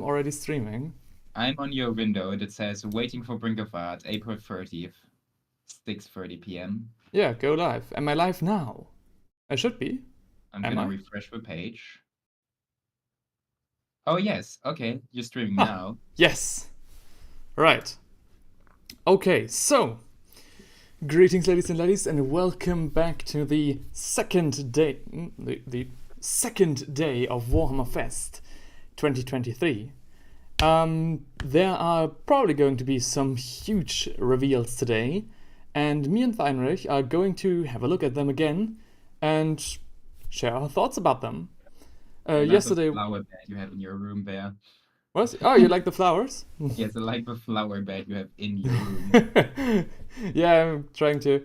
already streaming. I'm on your window and it says waiting for Brink of Art, April 30th, 6:30 p.m. Yeah, go live. Am I live now? I should be. I'm Am gonna I? refresh the page. Oh yes, okay, you're streaming Ah, now. yes. Right. Okay, so greetings, ladies and ladies, and welcome back to the second day, the second day of Warhammer Fest 2023. There are probably going to be some huge reveals today, and me and Theinrich are going to have a look at them again and share our thoughts about them. Yesterday, the flower bed you have in your room there. what? Oh, you like the flowers? Yes, I like the flower bed you have in your room. Yeah, I'm trying to.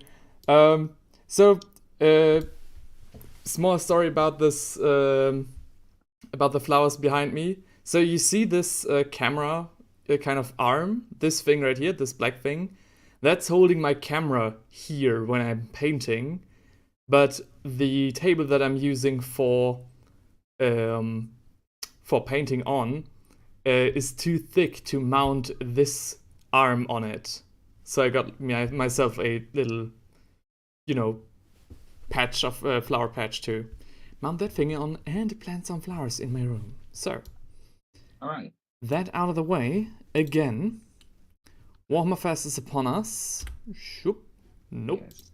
Small story about this, about the flowers behind me. So you see this camera kind of arm, this thing right here, this black thing, that's holding my camera here when I'm painting. But the table that I'm using for painting on is too thick to mount this arm on it. So I got myself a little, patch of flower patch to mount that thing on and plant some flowers in my room. So, All right. That out of the way, again, Warhammer Fest is upon us. Shoop. Nope. Yes.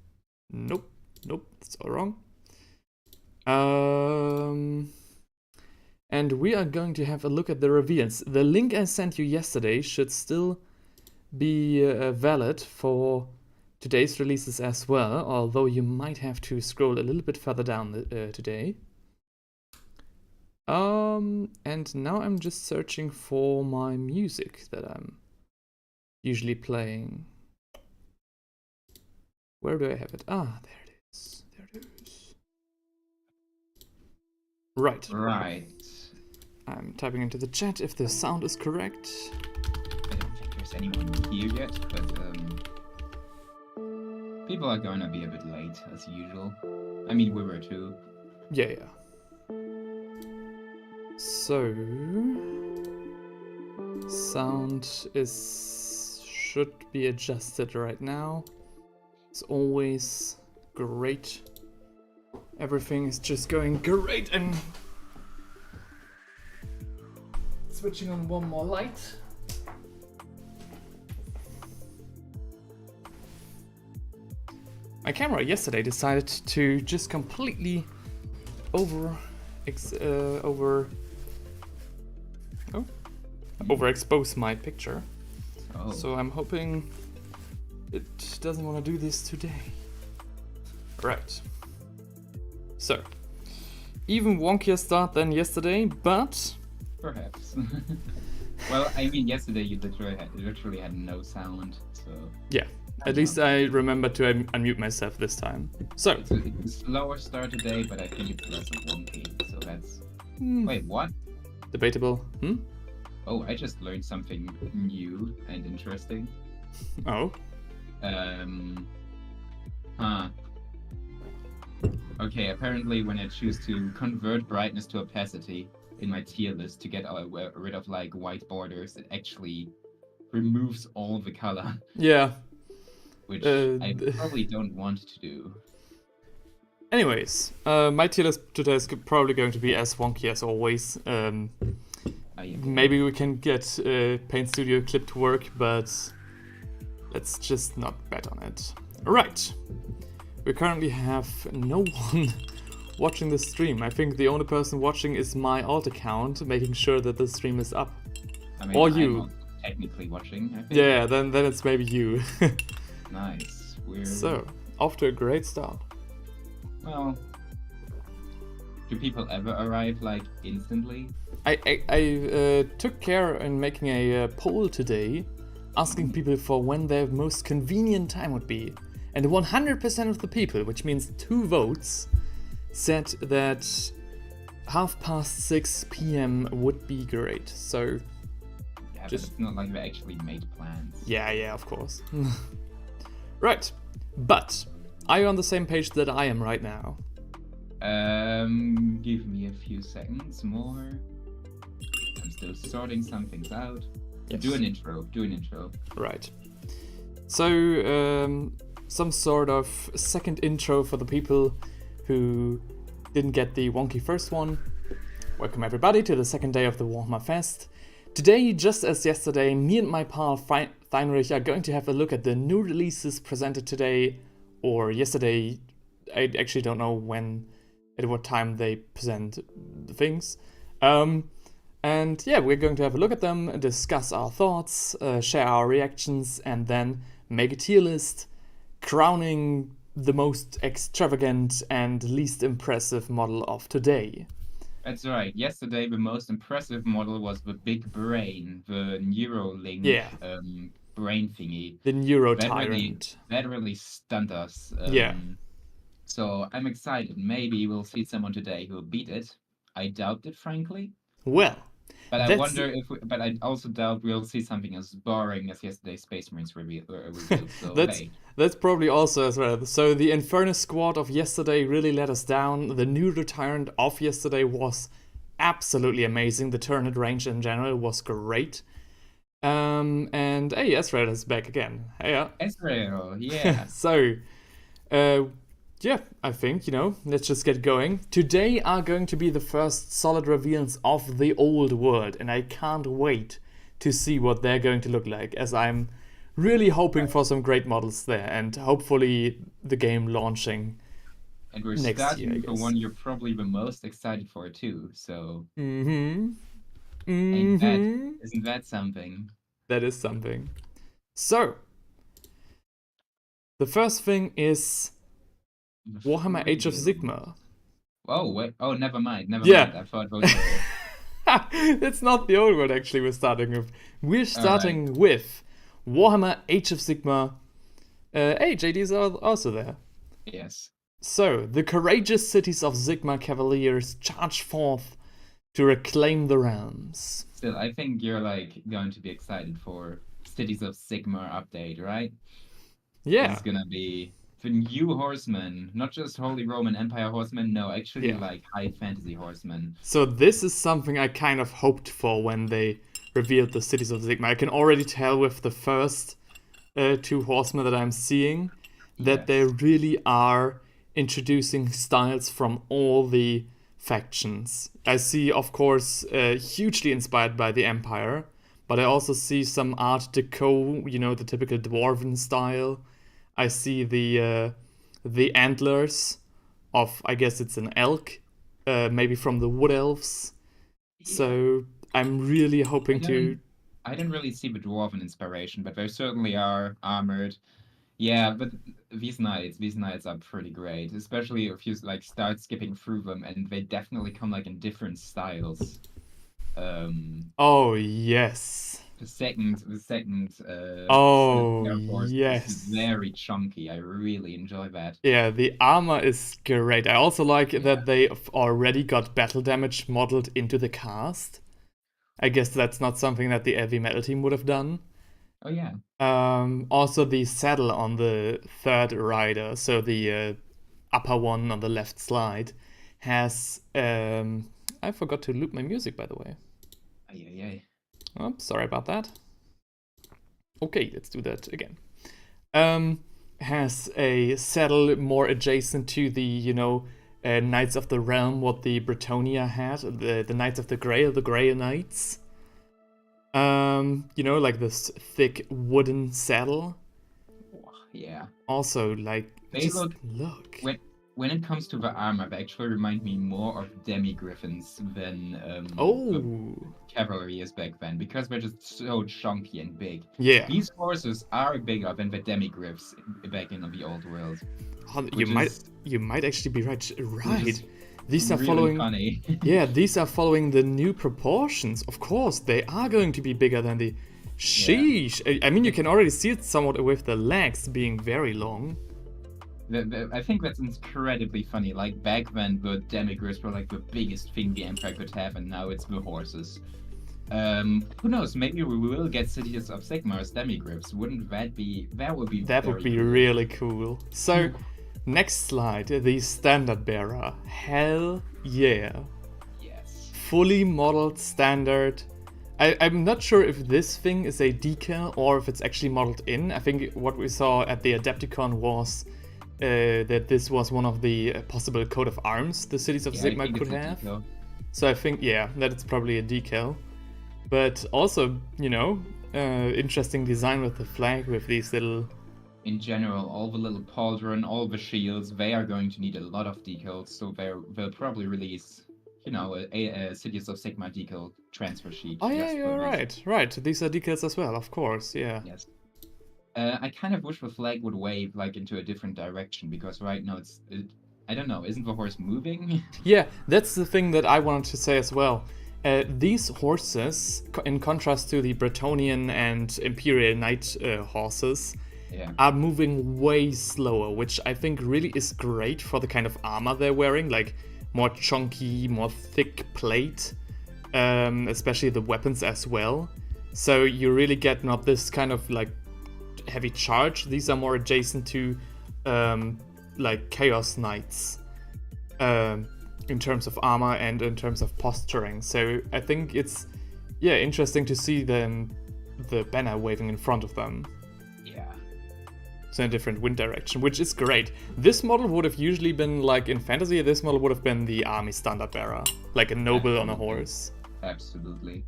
Nope. That's all wrong. And we are going to have a look at the reveals. The link I sent you yesterday should still be valid for today's releases as well, although you might have to scroll a little bit further down today. And now I'm just searching for my music that I'm usually playing. Where do I have it? Ah, there it is. Right. I'm typing into the chat if the sound is correct. I don't think there's anyone here yet, but people are gonna be a bit late as usual. I mean, we were too. Yeah. So, sound should be adjusted right now. It's always great. Everything is just going great, and switching on one more light. My camera yesterday decided to just completely overexpose my picture. Oh. So I'm hoping it doesn't want to do this today. Right. So, even wonkier start than yesterday, but Perhaps. Well, I mean, yesterday you literally had no sound, so... Yeah, at least I remember to unmute myself this time. So... It's a slower start today, but I think it's less of wonky, so that's... Wait, what? Debatable. Oh, I just learned something new and interesting. Oh? Okay, apparently when I choose to convert brightness to opacity in my tier list to get rid of like white borders, it actually removes all the color. Yeah. Which I probably don't want to do. Anyways, my tier list today is probably going to be as wonky as always. Maybe we can get Paint Studio Clip to work, but let's just not bet on it. Right. We currently have no one watching the stream. I think the only person watching is my alt account, making sure that the stream is up. I mean, or I'm you. Technically watching, I think. Yeah, then it's maybe you. Nice. Weird. So, off to a great start. Well, do people ever arrive like instantly? I took care in making a poll today, asking people for when their most convenient time would be. And 100% of the people, which means 2 votes, said that 6:30 p.m. would be great. So, yeah, but it's not like they actually made plans. Yeah, of course. Right, but are you on the same page that I am right now? Give me a few seconds more. I'm still sorting some things out. Yes. Do an intro. Right. So, some sort of second intro for the people who didn't get the wonky first one. Welcome everybody to the second day of the Warhammer Fest. Today, just as yesterday, me and my pal Theinrich are going to have a look at the new releases presented today, or yesterday. I actually don't know at what time they present the things. And yeah, we're going to have a look at them, discuss our thoughts, share our reactions, and then make a tier list, crowning the most extravagant and least impressive model of today. That's right. Yesterday, the most impressive model was the big brain, the Neuralink brain thingy. The Neurotyrant. That really stunned us. Yeah. So I'm excited. Maybe we'll see someone today who'll beat it. I doubt it, frankly. Well, but I wonder if. But I also doubt we'll see something as boring as yesterday's Space Marines reveal. So that's probably also as well. So the Infernus squad of yesterday really let us down. The Neurotyrant of yesterday was absolutely amazing. The Tyrant range in general was great. And hey, Ezreal is back again. Hey, Ezreal, yeah. So, yeah, I think, let's just get going. Today are going to be the first solid reveals of the old world, and I can't wait to see what they're going to look like, as I'm really hoping for some great models there, and hopefully the game launching and we're next starting year, with the one you're probably the most excited for too, so... Isn't that something? That is something. So, the first thing is Warhammer Age of Sigmar. Oh, wait. Oh, never mind. I thought those were... It's not the old one, actually, we're starting with. We're starting with Warhammer Age of Sigmar. Hey, JD's also there. Yes. So, the courageous cities of Sigmar Cavaliers charge forth to reclaim the realms. Still, I think you're, going to be excited for Cities of Sigmar update, right? Yeah. It's gonna be... the new horsemen, not just Holy Roman Empire horsemen, no, actually high fantasy horsemen. So this is something I kind of hoped for when they revealed the Cities of Sigmar. I can already tell with the first two horsemen that I'm seeing that they really are introducing styles from all the factions. I see, of course, hugely inspired by the Empire, but I also see some Art Deco, the typical dwarven style. I see the antlers of, I guess it's an elk, maybe from the Wood Elves. Yeah. So I'm really hoping I didn't really see the dwarven inspiration, but they certainly are armored. Yeah, but these knights are pretty great, especially if you start skipping through them, and they definitely come in different styles. Oh yes. The second yes, is very chunky. I really enjoy that. Yeah, the armor is great. I also like that they've already got battle damage modeled into the cast. I guess that's not something that the heavy metal team would have done. Oh yeah. Also the saddle on the third rider, so the upper one on the left slide, has I forgot to loop my music, by the way. Ay. Oh, sorry about that. Okay, let's do that again. Has a saddle more adjacent to the, Knights of the Realm, what the Bretonnia had, the Knights of the Grey Knights. This thick wooden saddle. Yeah. Also, they look. When it comes to the armor, they actually remind me more of demi-griffins than cavalry is back then, because they're just so chunky and big. Yeah. These horses are bigger than the demi-griffs back in the old world. You might actually be right. Right. These are really following. Funny. Yeah, these are following the new proportions. Of course, they are going to be bigger than the. Sheesh. Yeah. I mean, you can already see it somewhat with the legs being very long. I think that's incredibly funny. Back then, the demigriffs were the biggest thing the Empire could have, and now it's the horses. Who knows? Maybe we will get Cities of Sigmar's demigriffs. Wouldn't that be? That would be. That would be cool. Really cool. So, next slide, the standard bearer. Hell yeah! Yes. Fully modeled standard. I'm not sure if this thing is a decal or if it's actually modeled in. I think what we saw at the Adepticon was that this was one of the possible coat of arms the cities of Sigmar could have. Decal. So I think, yeah, that it's probably a decal. But also, interesting design with the flag, with these little... In general, all the little pauldron, all the shields, they are going to need a lot of decals, so they'll probably release, a Cities of Sigmar decal transfer sheet. Oh yeah, just you're for this. right. These are decals as well, of course, yeah. Yes. I kind of wish the flag would wave like into a different direction, because right now I don't know, isn't the horse moving? Yeah, that's the thing that I wanted to say as well. These horses, in contrast to the Bretonnian and Imperial Knight horses, Yeah. are moving way slower, which I think really is great for the kind of armor they're wearing, like more chunky, more thick plate, especially the weapons as well. So you really get not this kind of like heavy charge. These are more adjacent to like Chaos Knights in terms of armor and in terms of posturing. So I think it's interesting to see the banner waving in front of them. Yeah. So in a different wind direction, which is great. This model would have usually been like in fantasy, this model would have been the army standard bearer, like a noble on a horse. Absolutely.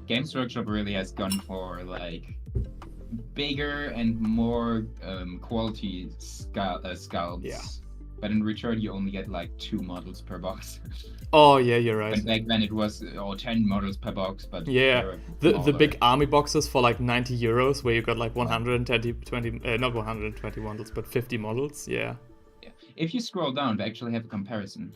Games Workshop really has gone for like bigger and more quality sculpts. Yeah. But in return, you only get like 2 models per box. Oh yeah, you're right. And back then it was 10 models per box, but Yeah, the smaller. big army boxes for like 90 euros, where you got like 120, not 120 models, but 50 models. Yeah. Yeah. If you scroll down, they actually have a comparison.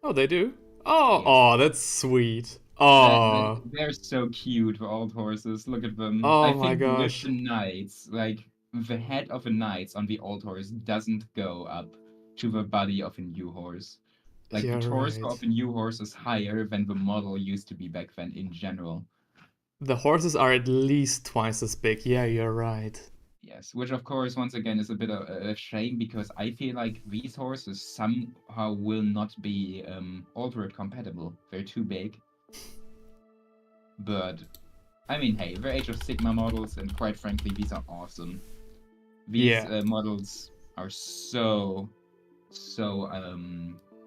Oh, they do. Oh, Yes. oh, that's sweet. Oh, They're so cute, the old horses. Look at them. Oh I my think gosh. with the knights, like the head of a knight on the old horse doesn't go up to the body of a new horse. Like You're the torso right. of a new horse is higher than the model used to be back then in general. The horses are at least twice as big. Yeah, you're right. Yes, which of course once again is a bit of a shame, because I feel like these horses somehow will not be Altered compatible. They're too big. But I mean, hey, they're Age of Sigmar models, and quite frankly, these are awesome. These Yeah. models are so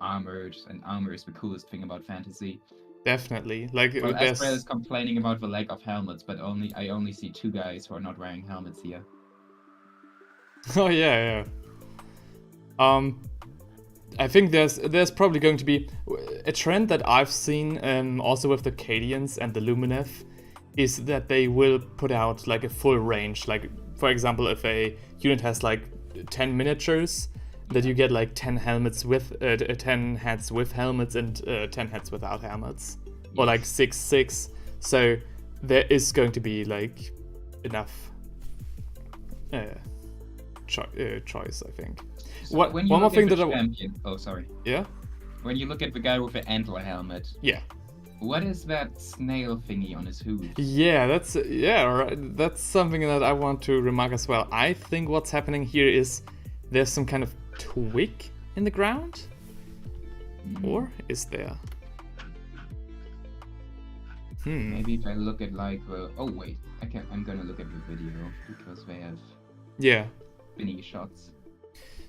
armored, and armor is the coolest thing about fantasy. Definitely. Like Well, there's Astra is complaining about the lack of helmets, but I only see 2 guys who are not wearing helmets here. Oh yeah. I think there's probably going to be a trend that I've seen also with the Cadians and the Lumineth is that they will put out like a full range. Like for example, if a unit has like 10 miniatures, that you get like 10 helmets with 10 heads with helmets and 10 heads without helmets, or like 6. So there is going to be like enough choice, I think. So One when you more look at thing the that champion... Oh, sorry. yeah. When you look at the guy with the antler helmet, Yeah. what is that snail thingy on his hoof? Yeah, that's something that I want to remark as well. I think what's happening here is there's some kind of twig in the ground, or is there? Maybe if I look at like oh wait, I'm gonna look at the video because they have Yeah. spinny shots.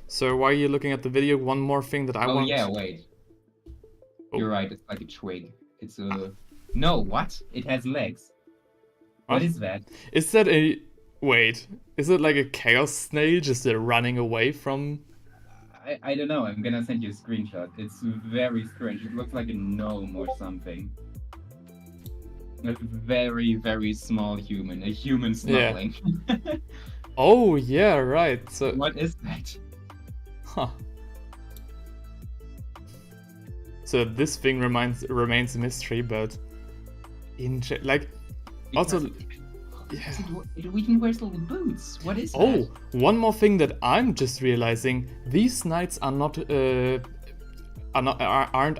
So while you're looking at the video, one more thing that I Oh want. yeah, wait. Oh. You're right. It's like a twig. It's a no. What? It has legs. What Huh? is that? Is that a wait? Is it like a chaos snail just running away from? I don't know. I'm gonna send you a screenshot. It's very strange. It looks like a gnome or something. A very, very small human. A human snuggling. Oh yeah, right. So What is that? huh. So this thing remains a mystery, but like also. Because Yeah. it even wears little boots. What is Oh, that? one more thing that I'm just realizing: these knights aren't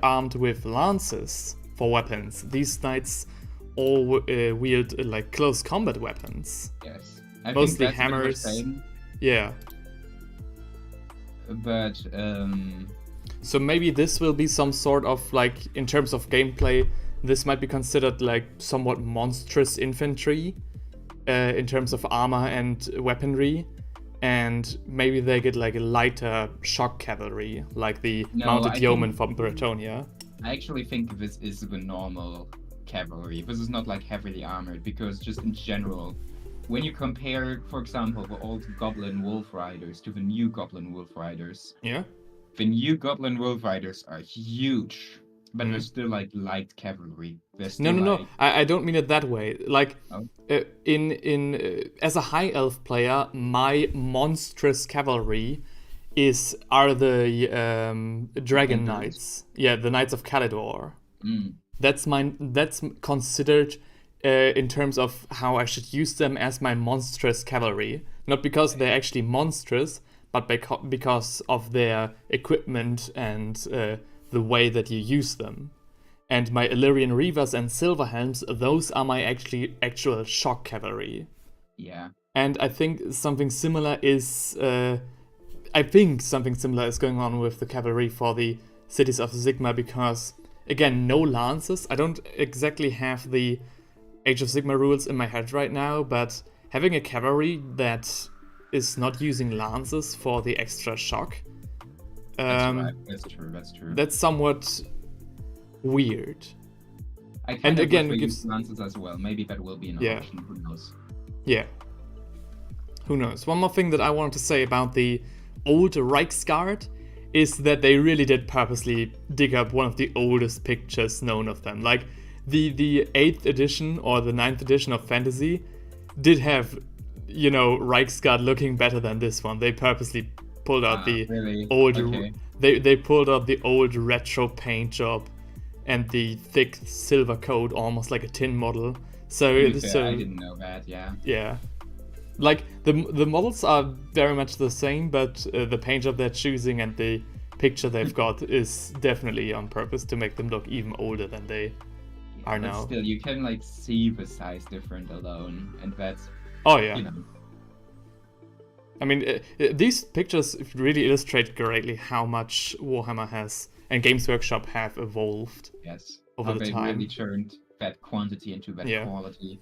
armed with lances for weapons. These knights all wield like close combat weapons. Yes. I Mostly think that's what we're hammers. saying, Yeah. but So maybe this will be some sort of like, in terms of gameplay, this might be considered like somewhat monstrous infantry in terms of armor and weaponry, and maybe they get like a lighter shock cavalry, like the mounted yeomen from Bretonia. I actually think this is the normal cavalry. This is not like heavily armored, because just in general, when you compare, for example, the old Goblin Wolf Riders to the new Goblin Wolf Riders, Yeah. the new Goblin Wolf Riders are huge, but they're still like light cavalry. They're still No. I don't mean it that way. Like, Oh. As a high elf player, my monstrous cavalry are the Dragon Knights. Yeah, the Knights of Kalidor. That's considered in terms of how I should use them as my monstrous cavalry. Not because they're actually monstrous, but because of their equipment and the way that you use them. And my Illyrian Reavers and Silverhelms, those are my actual shock cavalry. Yeah. And I think something similar is going on with the cavalry for the cities of Sigmar, because again, no lances. I don't exactly have the Age of Sigmar rules in my head right now, but having a cavalry that is not using lances for the extra shock, That's right. That's true. that's somewhat weird. I kind and of again, wish they gives- used lances as well. Maybe that will be an Yeah. option. Who knows? Yeah. Who knows? One more thing that I wanted to say about the old Reichsguard is that they really did purposely dig up one of the oldest pictures known of them. Like, the 8th edition or the 9th edition of Fantasy did have, Reichsguard looking better than this one. They purposely pulled out the really? old... Okay. They pulled out the old retro paint job and the thick silver coat, almost like a tin model. So To be fair, I didn't know that. Yeah. yeah, like the models are very much the same, but the paint job they're choosing and the picture they've got is definitely on purpose to make them look even older than they are But now. still, you can like see the size difference alone, and that's Oh yeah, you know. I mean these pictures really illustrate greatly how much Warhammer has and Games Workshop have evolved. Yes. Over How the they time. really turned that quantity into that Yeah. quality.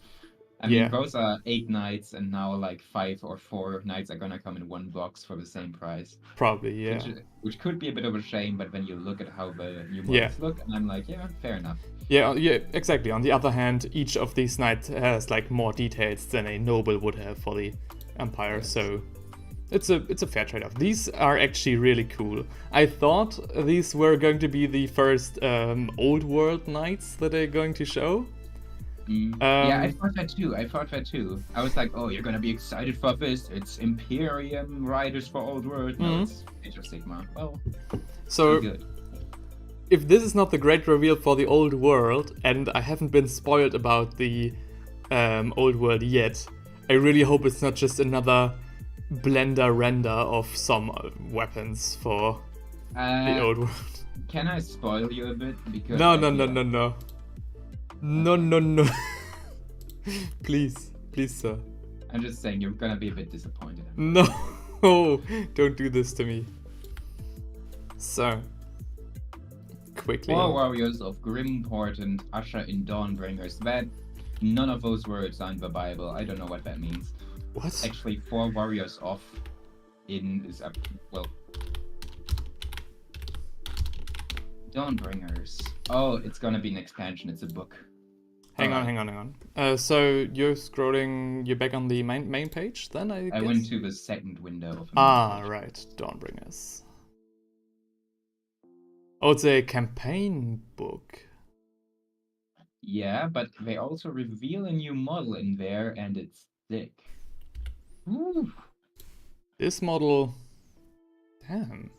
I mean, Yeah. those are 8 knights, and now like 5 or 4 knights are gonna come in one box for the same price. Probably, yeah. Which could be a bit of a shame, but when you look at how the new models Yeah. look, and I'm like, yeah, fair enough. Yeah, exactly. On the other hand, each of these knights has like more details than a noble would have for the Empire, Yes. so it's a fair trade-off. These are actually really cool. I thought these were going to be the first old world knights that they're going to show. Yeah, I thought that too. I was like, oh, you're gonna be excited for this. It's Imperium Riders for Old World. No, it's Age of Sigmar. Well, So good. if this is not the great reveal for the old world, and I haven't been spoiled about the old world yet, I really hope it's not just another blender render of some weapons for the old world. Can I spoil you a bit? Because No. No. Please, sir. I'm just saying you're gonna be a bit disappointed. No, don't do this to me. So, quickly. 4 warriors of Grimhold and Usher in Dawnbringers. None of those words are in the Bible. I don't know what that means. What? Actually, 4 warriors of Dawnbringers. Oh, it's gonna be an expansion. It's a book. Hang on. So you're scrolling. You're back on the main page, then I guess. I went to the second window. Of the Ah, page. right. Dawnbringers. Oh, it's a campaign book. Yeah, but they also reveal a new model in there, and it's thick. Ooh, This model. Damn.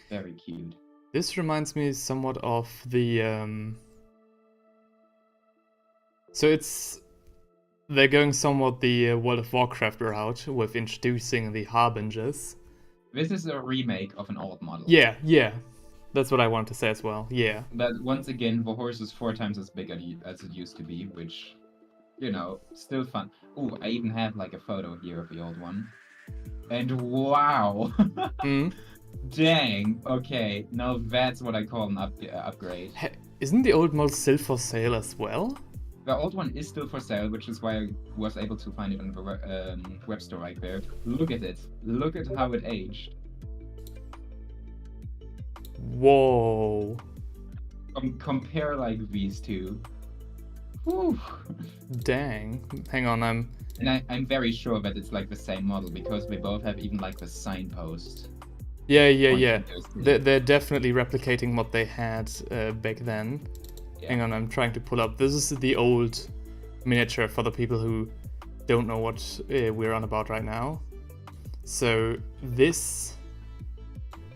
very cute. This reminds me somewhat of the. So they're going somewhat the World of Warcraft route with introducing the Harbingers. This is a remake of an old model. Yeah. That's what I wanted to say as well. Yeah. But once again, the horse is 4 times as big as it used to be, which, still fun. Oh, I even have like a photo here of the old one. And wow! Mm. Dang! Okay, now that's what I call an upgrade. isn't the old model still for sale as well? The old one is still for sale, which is why I was able to find it on the web store right there. Look at it. Look at how it aged. Whoa. Compare like these two. Whew. Dang. Hang on, And I'm very sure that it's like the same model because they both have even like the signpost. Yeah. They're definitely replicating what they had back then. Yeah. Hang on, I'm trying to pull up. This is the old miniature for the people who don't know what we're on about right now. So this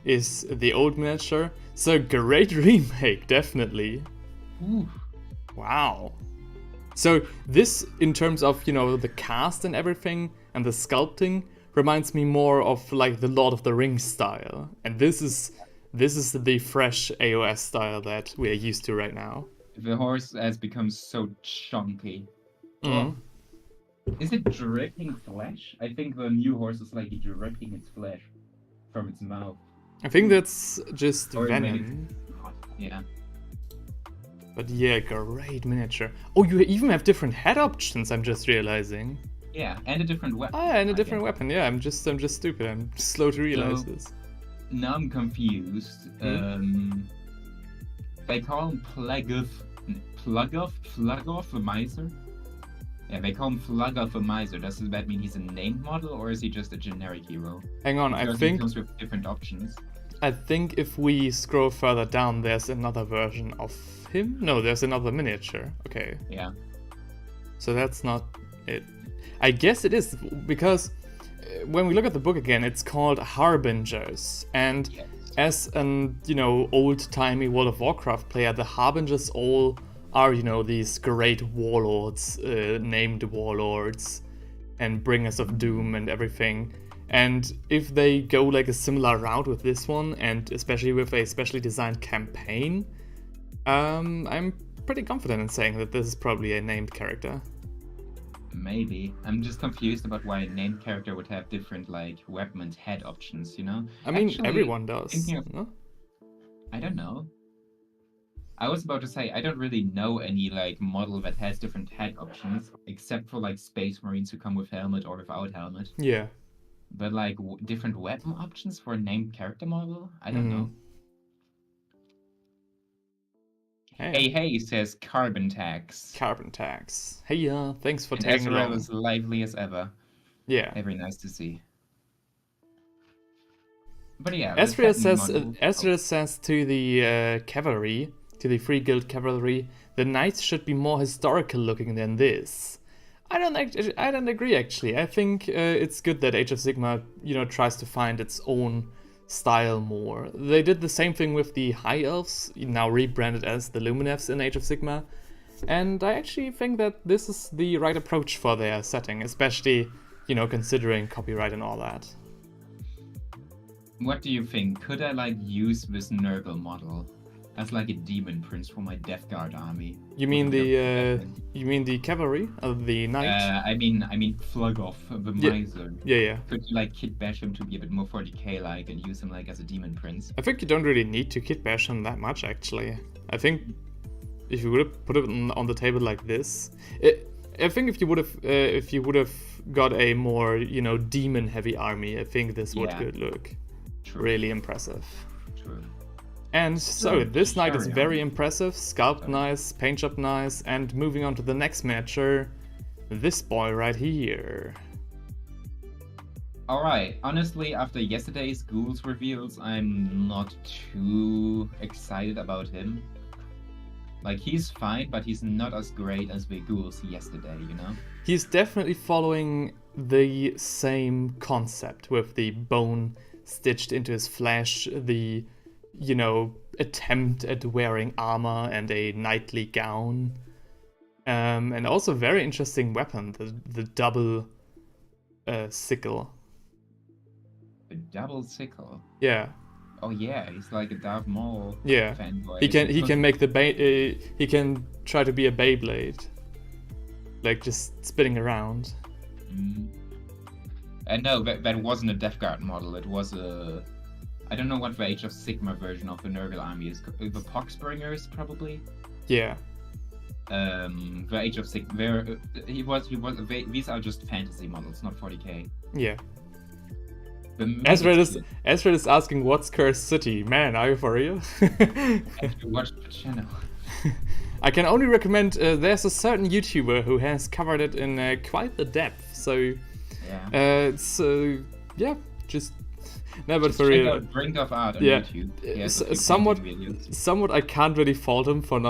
is the old miniature. So great remake, definitely. Ooh. Wow. So this, in terms of, you know, the cast and everything and the sculpting, reminds me more of like the Lord of the Rings style. And this is the fresh AOS style that we are used to right now. The horse has become so chunky. Mm. Is it dripping flesh? I think the new horse is like dripping its flesh from its mouth. I think that's just Or venom. Yeah. But yeah, great miniature. Oh, you even have different head options, I'm just realizing. Yeah, and a different weapon. Ah, and a different weapon. Yeah, I'm just stupid. I'm slow to realize this. Now I'm confused. They call him Plug-off the Miser? Yeah, they call him Plug-off the Miser. Does that mean he's a named model, or is he just a generic hero? Hang on, Because I think he comes with different options. if we scroll further down, there's another version of him. No, there's another miniature. Okay, Yeah. so that's not it. I guess it is, because when we look at the book again, it's called Harbingers, and Yes. as an, you know, old-timey World of Warcraft player, the Harbingers all are, you know, these great warlords, named warlords, and bringers of doom and everything. And if they go like a similar route with this one, and especially with a specially designed campaign, I'm pretty confident in saying that this is probably a named character. Maybe. I'm just confused about why a named character would have different, like, weapon and head options, you know? I mean, Actually, everyone does. thinking of- No? I don't know. I was about to say, I don't really know any, like, model that has different head options, except for, like, Space Marines who come with helmet or without helmet. Yeah. But, like, different weapon options for a named character model? I don't know. Hey, says Carbon Tax. Carbon tax. Hey, thanks for And tagging Ezreal along. is lively as ever. Yeah. Very nice to see. But yeah, the Ezreal second says to the cavalry, to the Free Guild cavalry, the knights should be more historical looking than this. I don't agree actually. I think it's good that Age of Sigmar, you know, tries to find its own style more. They did the same thing with the High Elves, now rebranded as the Luminefs in Age of Sigmar. And I actually think that this is the right approach for their setting, especially, you know, considering copyright and all that. What do you think? Could I like use this Nurgle model as like a demon prince for my Death Guard army? You mean the cavalry, the knight? I mean Flug off the Miser. Yeah. Could you like kit bash him to be a bit more 40k like and use him like as a demon prince? I think you don't really need to kit bash him that much actually. I think if you would have put it on the table like this, I think if you would have got a more, you know, demon heavy army, I think this would look True. really impressive. True. And so this knight is Jerrion. very impressive, sculpt nice, paint job nice, and moving on to the next miniature, this boy right here. Alright, honestly, after yesterday's Ghouls reveals, I'm not too excited about him. Like, he's fine, but he's not as great as the Ghouls yesterday, you know? He's definitely following the same concept with the bone stitched into his flesh, the, you know, attempt at wearing armor and a knightly gown. And also very interesting weapon, the double sickle. The double sickle. Yeah. Oh yeah, he's like a Darth Maul Yeah. fanboy. He can make the he can try to be a Beyblade, like just spinning around. And no, that wasn't a Death Guard model. It was a, I don't know what the Age of Sigmar version of the Nurgle army is. The Poxbringers probably. Yeah. The Age of Sigmar. These are just fantasy models, not 40k. Yeah. The Ezreal is asking what's Cursed City. Man, are you for real? Have you watched the channel? I can only recommend. There's a certain YouTuber who has covered it in quite the depth. So Yeah. yeah, just no, but Just for check real. out Brink of Art on Yeah. YouTube. He has a few Somewhat, painting videos. somewhat. I can't really fault him for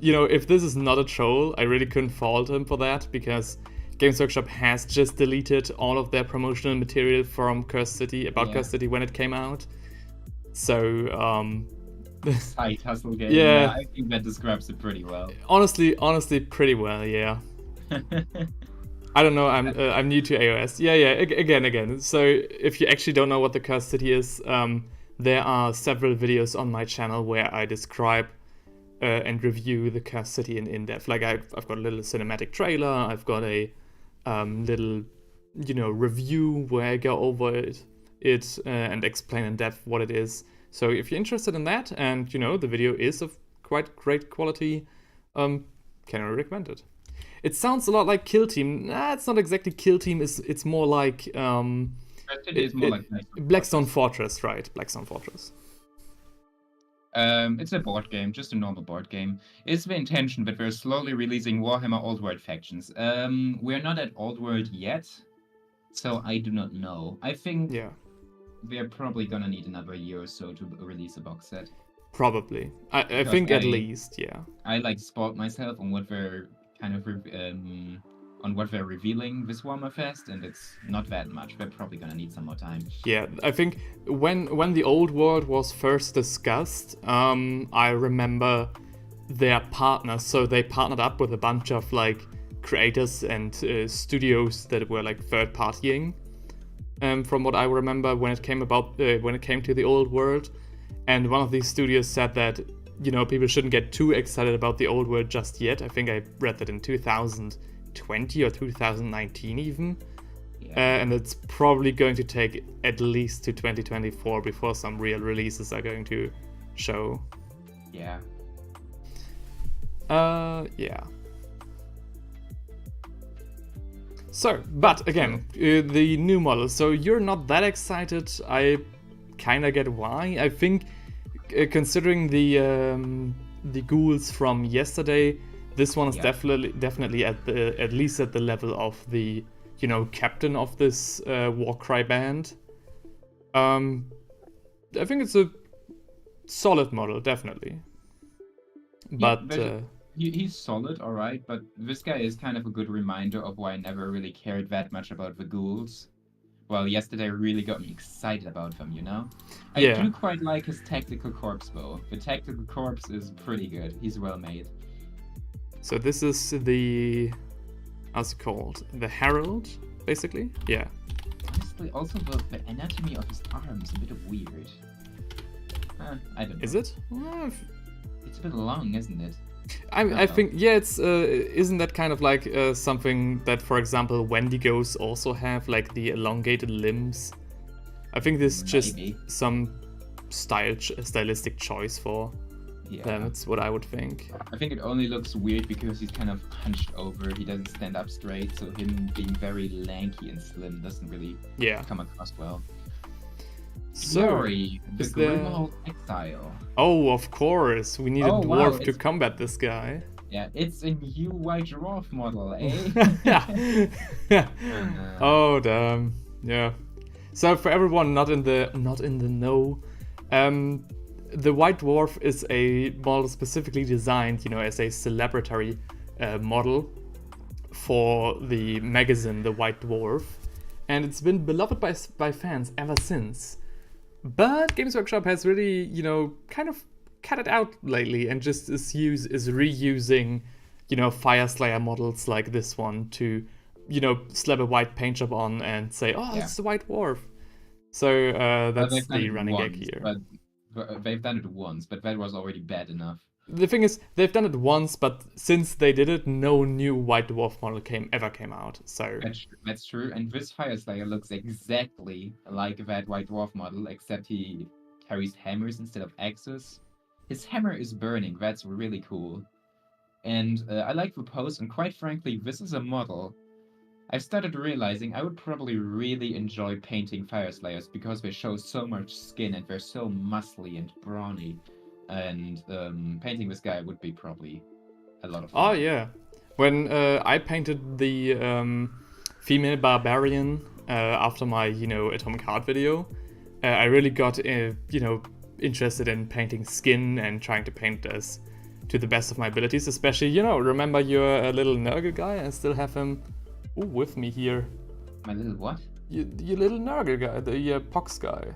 if this is not a troll, I really couldn't fault him for that because Games Workshop has just deleted all of their promotional material from Cursed City Yeah. Cursed City when it came out. So Side hustle game. Yeah. I think that describes it pretty well. honestly, pretty well, yeah. I don't know. I'm new to AOS. Yeah. Again. So if you actually don't know what the Cursed City is, there are several videos on my channel where I describe and review the Cursed City in depth. Like I've got a little cinematic trailer. I've got a little review where I go over it and explain in depth what it is. So if you're interested in that, and the video is of quite great quality, can I recommend it? It sounds a lot like Kill Team. Nah, it's not exactly Kill Team. It's more like It is more like Blackstone Fortress, right? Blackstone Fortress. It's a board game, just a normal board game. It's the intention that we're slowly releasing Warhammer Old World factions. We're not at Old World yet, so I do not know. I think Yeah, we're probably gonna need another year or so to release a box set. probably. I Because think at I- least, yeah. I like spoiled myself on what they're kind of on what they're revealing this Warhammer Fest, and it's not that much. We're probably gonna need some more time. Yeah, I think when the old world was first discussed, I remember their partners. So they partnered up with a bunch of like creators and studios that were like third partying. From what I remember when it came to the old world, and one of these studios said that people shouldn't get too excited about the old world just yet. I think I read that in 2020 or 2019 even. Yeah. And it's probably going to take at least to 2024 before some real releases are going to show. Yeah. Yeah. So, but again, the new model. So you're not that excited. I kind of get why. I think, considering the ghouls from yesterday, this one is Yeah. definitely at least at the level of the captain of this Warcry band. I think it's a solid model, definitely. But He's solid, alright, but this guy is kind of a good reminder of why I never really cared that much about the ghouls. Well, yesterday really got me excited about them, I Yeah. do quite like his tactical corpse, though. The tactical corpse is pretty good. He's well made. so this is the, how's it called? The Herald, basically? Yeah. Honestly, also the anatomy of his arm is a bit weird. I don't know. Is it? It's a bit long, isn't it? I think, yeah, it's isn't that kind of like something that, for example, Wendigos also have, like the elongated limbs? I think this is just Maybe. some stylistic choice for Yeah. them. It's what I would think. I think it only looks weird because he's kind of hunched over. He doesn't stand up straight, so him being very lanky and slim doesn't really Yeah. come across well. So, Fjori, the is there- Grimhold Exile. oh, of course, we need a Oh, wow, dwarf to it's- combat this guy. Yeah, it's a new white dwarf model, eh? Oh damn, yeah. So for everyone not in the know, the White Dwarf is a model specifically designed, as a celebratory model for the magazine The White Dwarf, and it's been beloved by fans ever since. But Games Workshop has really, kind of cut it out lately and just is reusing, Fire Slayer models like this one to, slap a white paint job on and say, oh, Yeah. it's the White Dwarf. So Well, that's they've done the it running gag once, here. But they've done it once, but that was already bad enough. The thing is, they've done it once, but since they did it, no new White Dwarf model ever came out. So That's true, and this Fire Slayer looks exactly like that White Dwarf model, except he carries hammers instead of axes. His hammer is burning, that's really cool. And I like the pose, and quite frankly, this is a model I've started realizing I would probably really enjoy painting Fire Slayers because they show so much skin and they're so muscly and brawny. And painting this guy would be probably a lot of fun. Oh yeah, when I painted the female barbarian after my Atomic Heart video, I really got interested in painting skin and trying to paint this to the best of my abilities. Especially remember your little Nurgle guy? I still have him with me here. My little what? Your little Nurgle guy, the Pox guy.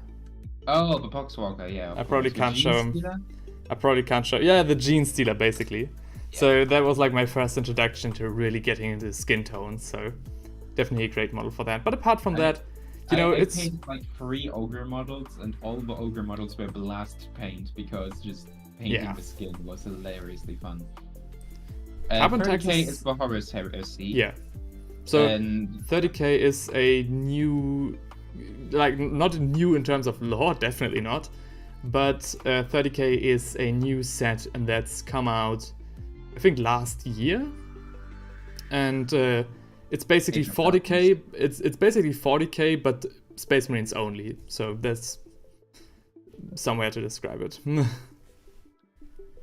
Oh, the Poxwalker, yeah. I probably can't show him. I probably can't show. Yeah, the Gene Stealer, basically. Yeah. So that was like my first introduction to really getting into skin tones. So definitely a great model for that. But apart from that, I painted like 3 ogre models, and all the ogre models were blast paint because just painting the skin was hilariously fun. 30k is for Horus Heresy. Yeah. So 30k is a new, like not new in terms of lore, definitely not, but 30k is a new set, and that's come out, I think, last year, and it's basically 40k. It's basically 40k, but Space Marines only. So that's somewhere to describe it.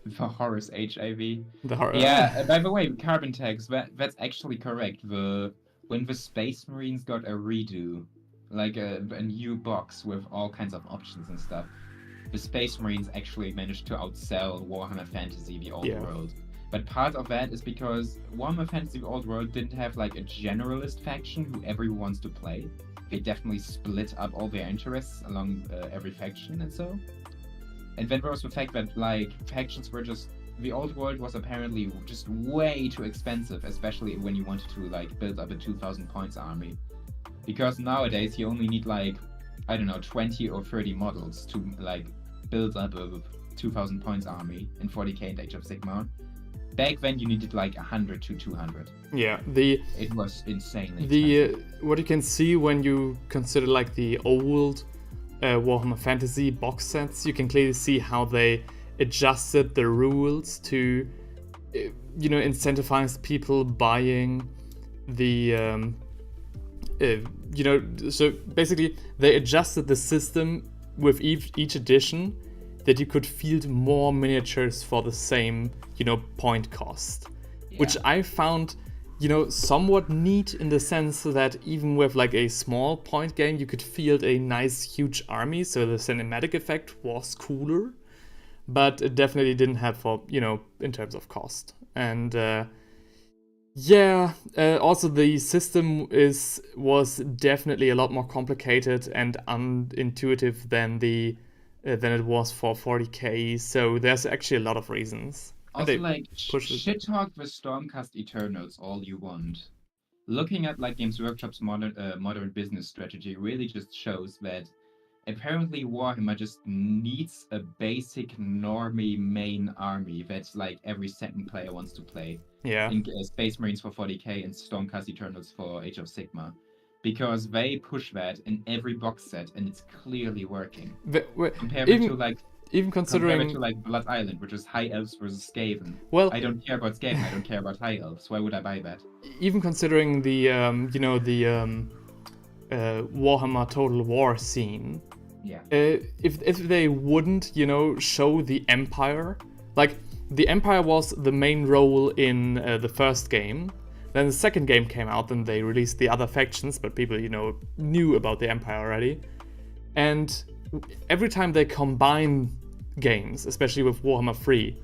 The Horus HAV. The horror. Yeah. By the way, carbon tags. That's actually correct. When the Space Marines got a redo, like a new box with all kinds of options and stuff, the Space Marines actually managed to outsell Warhammer Fantasy: The Old World. But part of that is because Warhammer Fantasy: The Old World didn't have like a generalist faction who everyone wants to play. They definitely split up all their interests along every faction and so. And then there was the fact that like factions were just, the Old World was apparently just way too expensive, especially when you wanted to like build up a 2,000 points army. Because nowadays you only need like, I don't know, 20 or 30 models to like build up a 2,000 points army in 40k and Age of Sigmar. Back then you needed like 100 to 200. Yeah, it was insanely expensive. What you can see when you consider like the old Warhammer Fantasy box sets, you can clearly see how they adjusted the rules to incentivize people buying the so basically they adjusted the system with each edition that you could field more miniatures for the same point cost, which I found somewhat neat in the sense that even with like a small point game you could field a nice huge army, so the cinematic effect was cooler, but it definitely didn't have for in terms of cost. And also the system was definitely a lot more complicated and unintuitive than it was for 40k, so there's actually a lot of reasons. Also, like, shit talk the Stormcast Eternals all you want. Looking at like Games Workshop's modern business strategy really just shows that apparently Warhammer just needs a basic normie main army that's like every second player wants to play. Yeah. In Space Marines for 40k and Stormcast Eternals for Age of Sigmar. Because they push that in every box set and it's clearly working. Compare it to like Blood Island, which is High Elves versus Skaven. Well, I don't care about Skaven, I don't care about High Elves. Why would I buy that? Even considering the Warhammer Total War scene. Yeah. If they wouldn't, show the Empire, like the Empire was the main role in the first game. Then the second game came out and they released the other factions, but people, knew about the Empire already. And every time they combine games, especially with Warhammer 3,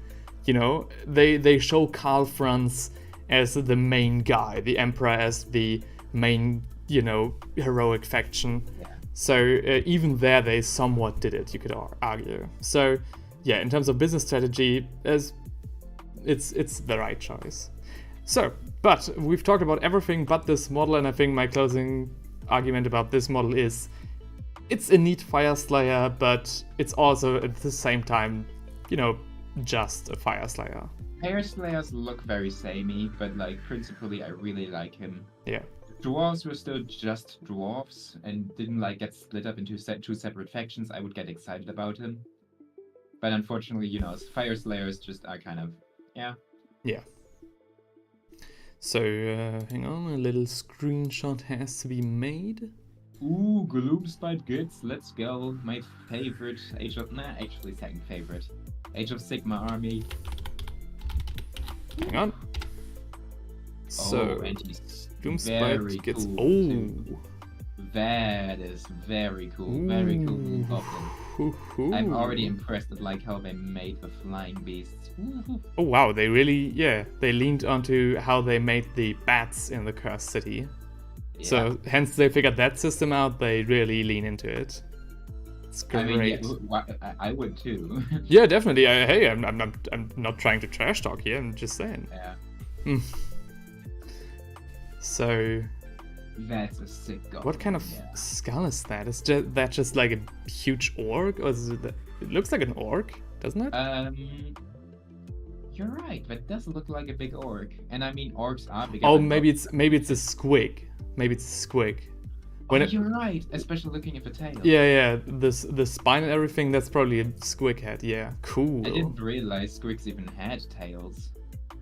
they show Karl Franz as the main guy, the Emperor as the main, heroic faction. Yeah. So even there they somewhat did it, you could argue. So yeah, in terms of business strategy, it's the right choice. So, but we've talked about everything but this model, and I think my closing argument about this model is it's a neat Fire Slayer, but it's also at the same time, just a Fire Slayer. Fire Slayers look very samey, but like principally I really like him. Yeah. Dwarves were still just dwarves and didn't like get split up into two separate factions. I would get excited about him. But unfortunately, Fire Slayers just are kind of, yeah. Yeah. So, hang on, a little screenshot has to be made. Ooh, Gloomspite Goods, let's go. My favorite actually second favorite. Age of Sigmar army. Hang on. So, and he's Gloomspite very gets... cool. Oh! Too. That is very cool. Very cool new goblin. I'm already impressed at like how they made the flying beasts. Oh wow, they really, they leaned onto how they made the bats in the Cursed City. Yeah. So hence they figured that system out, they really lean into it. It's great. I mean, I would too. Yeah, definitely. Hey, I'm not trying to trash talk here, I'm just saying. Yeah. So... That's a sick goblin. What kind of skull is that? Is that just like a huge orc? Or is it looks like an orc, doesn't it? You're right. That does look like a big orc. And I mean, orcs are big. Oh, maybe it's a squig. Maybe it's a squig. You're right. Especially looking at the tail. Yeah. The spine and everything. That's probably a squig head. Yeah, cool. I didn't realize squigs even had tails.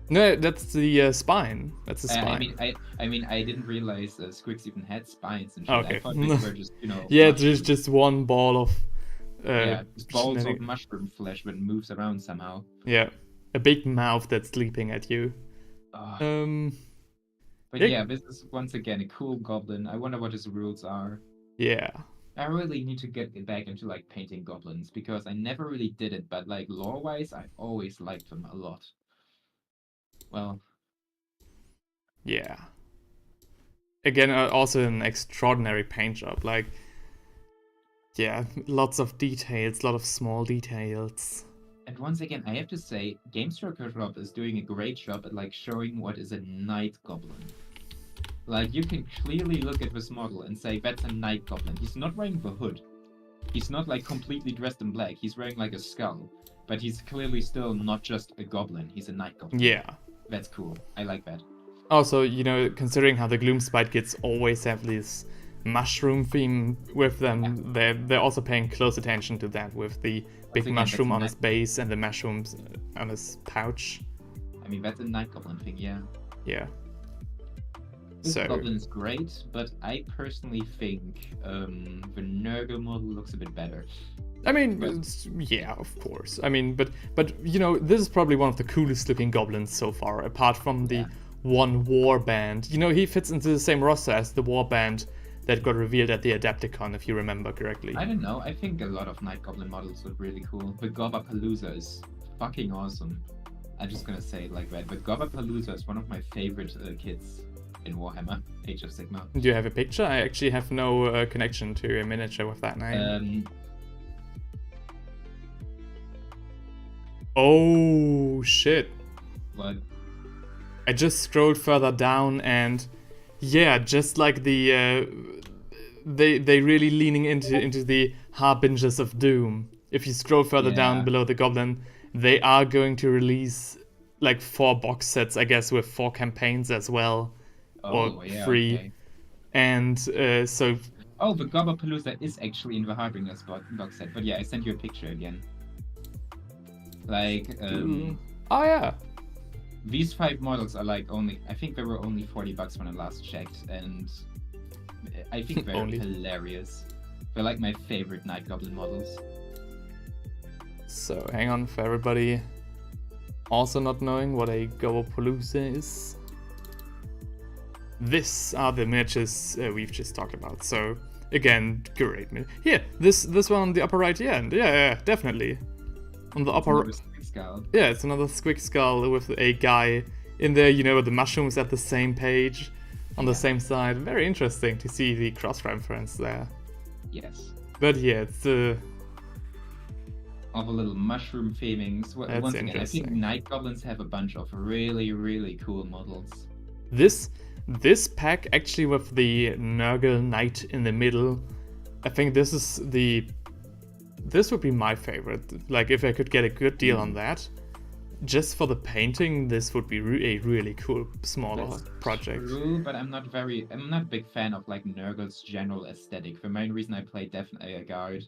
No, that's the spine. That's the spine. I mean, I didn't realize squigs even had spines and shit. Okay. I thought they were just, yeah, there's just one ball of. Just balls of mushroom flesh that moves around somehow. Yeah, a big mouth that's leaping at you. But yeah, this is once again a cool goblin. I wonder what his rules are. Yeah. I really need to get back into like painting goblins because I never really did it, but like lore-wise, I always liked them a lot. Well, yeah. Again, also an extraordinary paint job. Like, yeah, lots of details, a lot of small details. And once again, I have to say, GameStrucker Rob is doing a great job at like showing what is a night goblin. Like, you can clearly look at this model and say that's a night goblin. He's not wearing the hood. He's not like completely dressed in black. He's wearing like a skull, but he's clearly still not just a goblin. He's a night goblin. Yeah. That's cool. I like that. Also, considering how the Gloomspite kids always have this mushroom theme with them, they're also paying close attention to that with the big mushroom on his base and the mushrooms on his pouch. I mean, that's a night goblin thing, yeah. Yeah. This goblin's great, but I personally think the Nurgle model looks a bit better. I mean, yeah, of course. I mean, but this is probably one of the coolest looking goblins so far, apart from the one warband. He fits into the same roster as the warband that got revealed at the Adepticon, if you remember correctly. I don't know. I think a lot of Night Goblin models look really cool. The Gobbapalooza is fucking awesome. I'm just gonna say it like that. But Gobbapalooza is one of my favorite kids in Warhammer, Age of Sigmar. Do you have a picture? I actually have no connection to a miniature with that name. Oh, shit. What? I just scrolled further down and yeah, just like the they really leaning into the Harbingers of Doom. If you scroll further down below the goblin, they are going to release like 4 box sets, I guess, with 4 campaigns as well. Or 3. Okay. And so... Oh, the Gobbapalooza is actually in the Harbingers box set. But yeah, I sent you a picture again. Like, Oh, yeah. These 5 models are like I think they were only $40 when I last checked. And I think they're hilarious. They're like my favorite Night Goblin models. So, hang on for everybody also not knowing what a Gobbapalooza is. This are the miniatures we've just talked about. So again, great. Here, this one on the upper right hand. Yeah, definitely. On the upper. Yeah, it's another squig skull with a guy in there. With the mushrooms at the same page, on the same side. Very interesting to see the cross reference there. Yes. But yeah, it's all the little mushroom themings. Once again, I think Night Goblins have a bunch of really, really cool models. This pack, actually, with the Nurgle Knight in the middle, I think this would be my favorite. Like, if I could get a good deal on that, just for the painting, this would be a really cool smaller project. True, but I'm not a big fan of like Nurgle's general aesthetic. The main reason I play Death Guard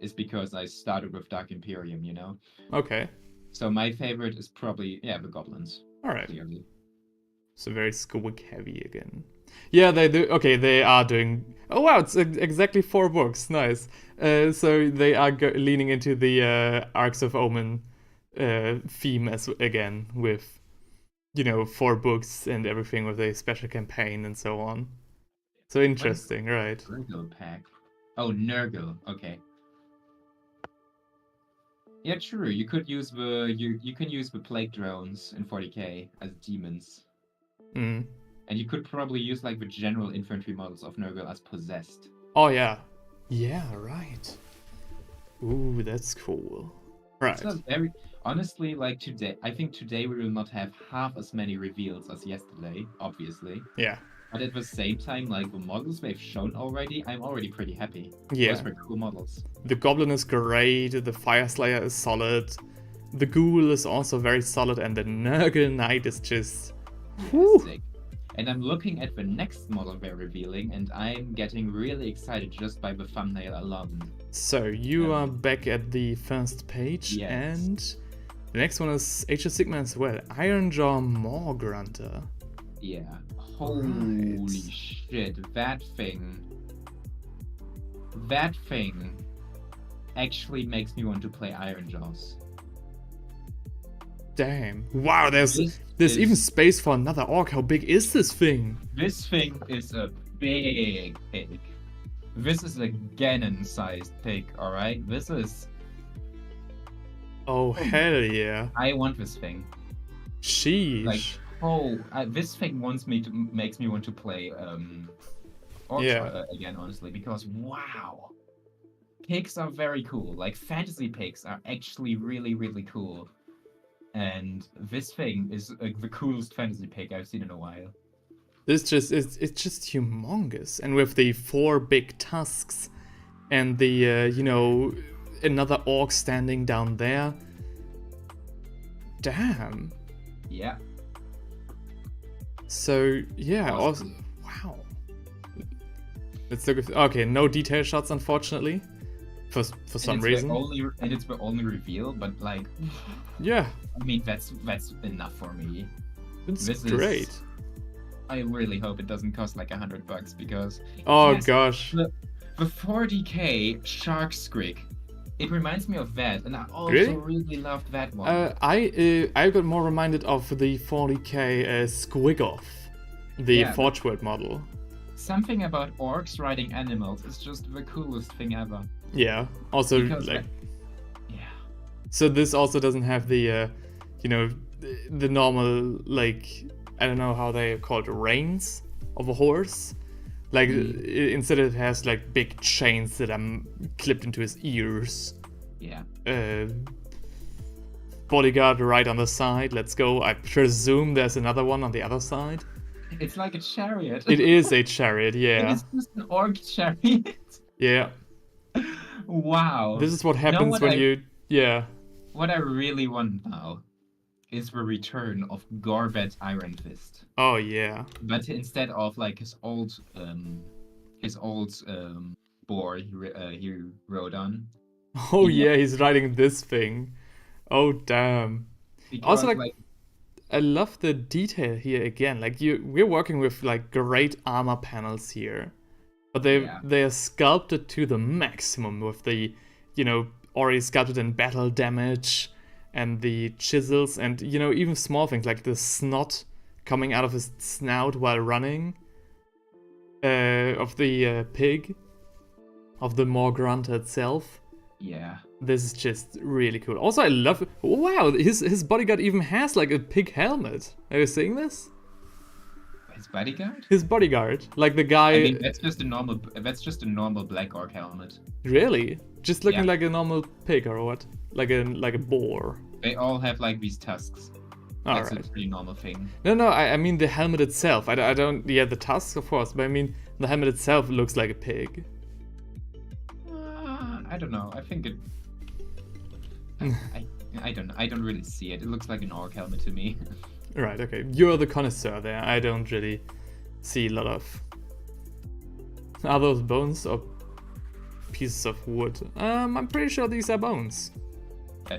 is because I started with Dark Imperium, Okay. So my favorite is probably the Goblins. All right. Clearly. So very squig heavy again. Yeah, they do. Okay, they are doing. Oh wow, it's exactly 4 books. Nice. So they are leaning into the Arcs of Omen theme as again with, 4 books and everything with a special campaign and so on. So interesting, right? Nurgle pack. Oh, Nurgle. Okay. Yeah, true. You could use you can use the plague drones in 40k as demons. Mm. And you could probably use like the general infantry models of Nurgle as possessed. Oh yeah. Yeah, right. Ooh, that's cool. Right. So honestly, like today, I think today we will not have half as many reveals as yesterday, obviously. Yeah. But at the same time, like the models they've shown already, I'm already pretty happy. Yeah. Those were cool models. The Goblin is great, the Fire Slayer is solid, the Ghoul is also very solid, and the Nurgle Knight is just... Sick. And I'm looking at the next model they're revealing, and I'm getting really excited just by the thumbnail alone. So, you are back at the first page, yes. And the next one is Age of Sigmar as well. Ironjaws Maw Grunta. Yeah. Holy shit, that thing actually makes me want to play Ironjaws. Damn. Wow, there's even space for another orc. How big is this thing? This thing is a big pig. This is a Ganon-sized pig, alright? This is... Oh, hell yeah. I want this thing. Sheesh. Like, this thing makes me want to play orcs again, honestly, because wow. Pigs are very cool. Like, fantasy pigs are actually really, really cool. And this thing is the coolest fantasy pig I've seen in a while. It's just humongous, and with the 4 big tusks, and the another orc standing down there. Damn. Yeah. So yeah, awesome. Wow. Let's look at. Okay, no detail shots, unfortunately, for some reason. It's the only reveal, but like. Yeah. I mean, that's enough for me. It's great. I really hope it doesn't cost like $100 because. Oh gosh. The 40k Shark Skrig. It reminds me of that, and I also really loved that one. I got more reminded of the 40k Squigoth, the Forgeworld model. Something about orcs riding animals is just the coolest thing ever. Yeah. Also, So this also doesn't have the, the normal, like, I don't know how they call it, reins of a horse. Like, instead it has, like, big chains that are clipped into his ears. Yeah. Bodyguard right on the side. Let's go. I presume there's another one on the other side. It's like a chariot. It is a chariot, yeah. It is just an orc chariot. Yeah. Wow. This is what happens when you... Yeah. What I really want now is the return of Gorvet's Iron Fist. Oh yeah. But instead of like his old boar he rode on. Oh yeah, he's riding this thing. Oh damn. Because, also like I love the detail here again. Like we're working with like great armor panels here. But they are sculpted to the maximum with the, already sculpted in battle damage and the chisels and, even small things like the snot coming out of his snout while running of the pig, of the Maw Grunta itself. Yeah. This is just really cool. Also, I love... Wow, his bodyguard even has like a pig helmet. Are you seeing this? His bodyguard? His bodyguard. Like the guy... I mean, that's just a normal black orc helmet. Really? Just looking like a normal pig or what? Like a boar. They all have like these tusks. That's a pretty normal thing. No, I mean the helmet itself. I don't... Yeah, the tusks, of course. But I mean, the helmet itself looks like a pig. I don't know. I think it... I don't really see it. It looks like an orc helmet to me. Right, okay. You're the connoisseur there. I don't really see a lot of... Are those bones or pieces of wood? I'm pretty sure these are bones.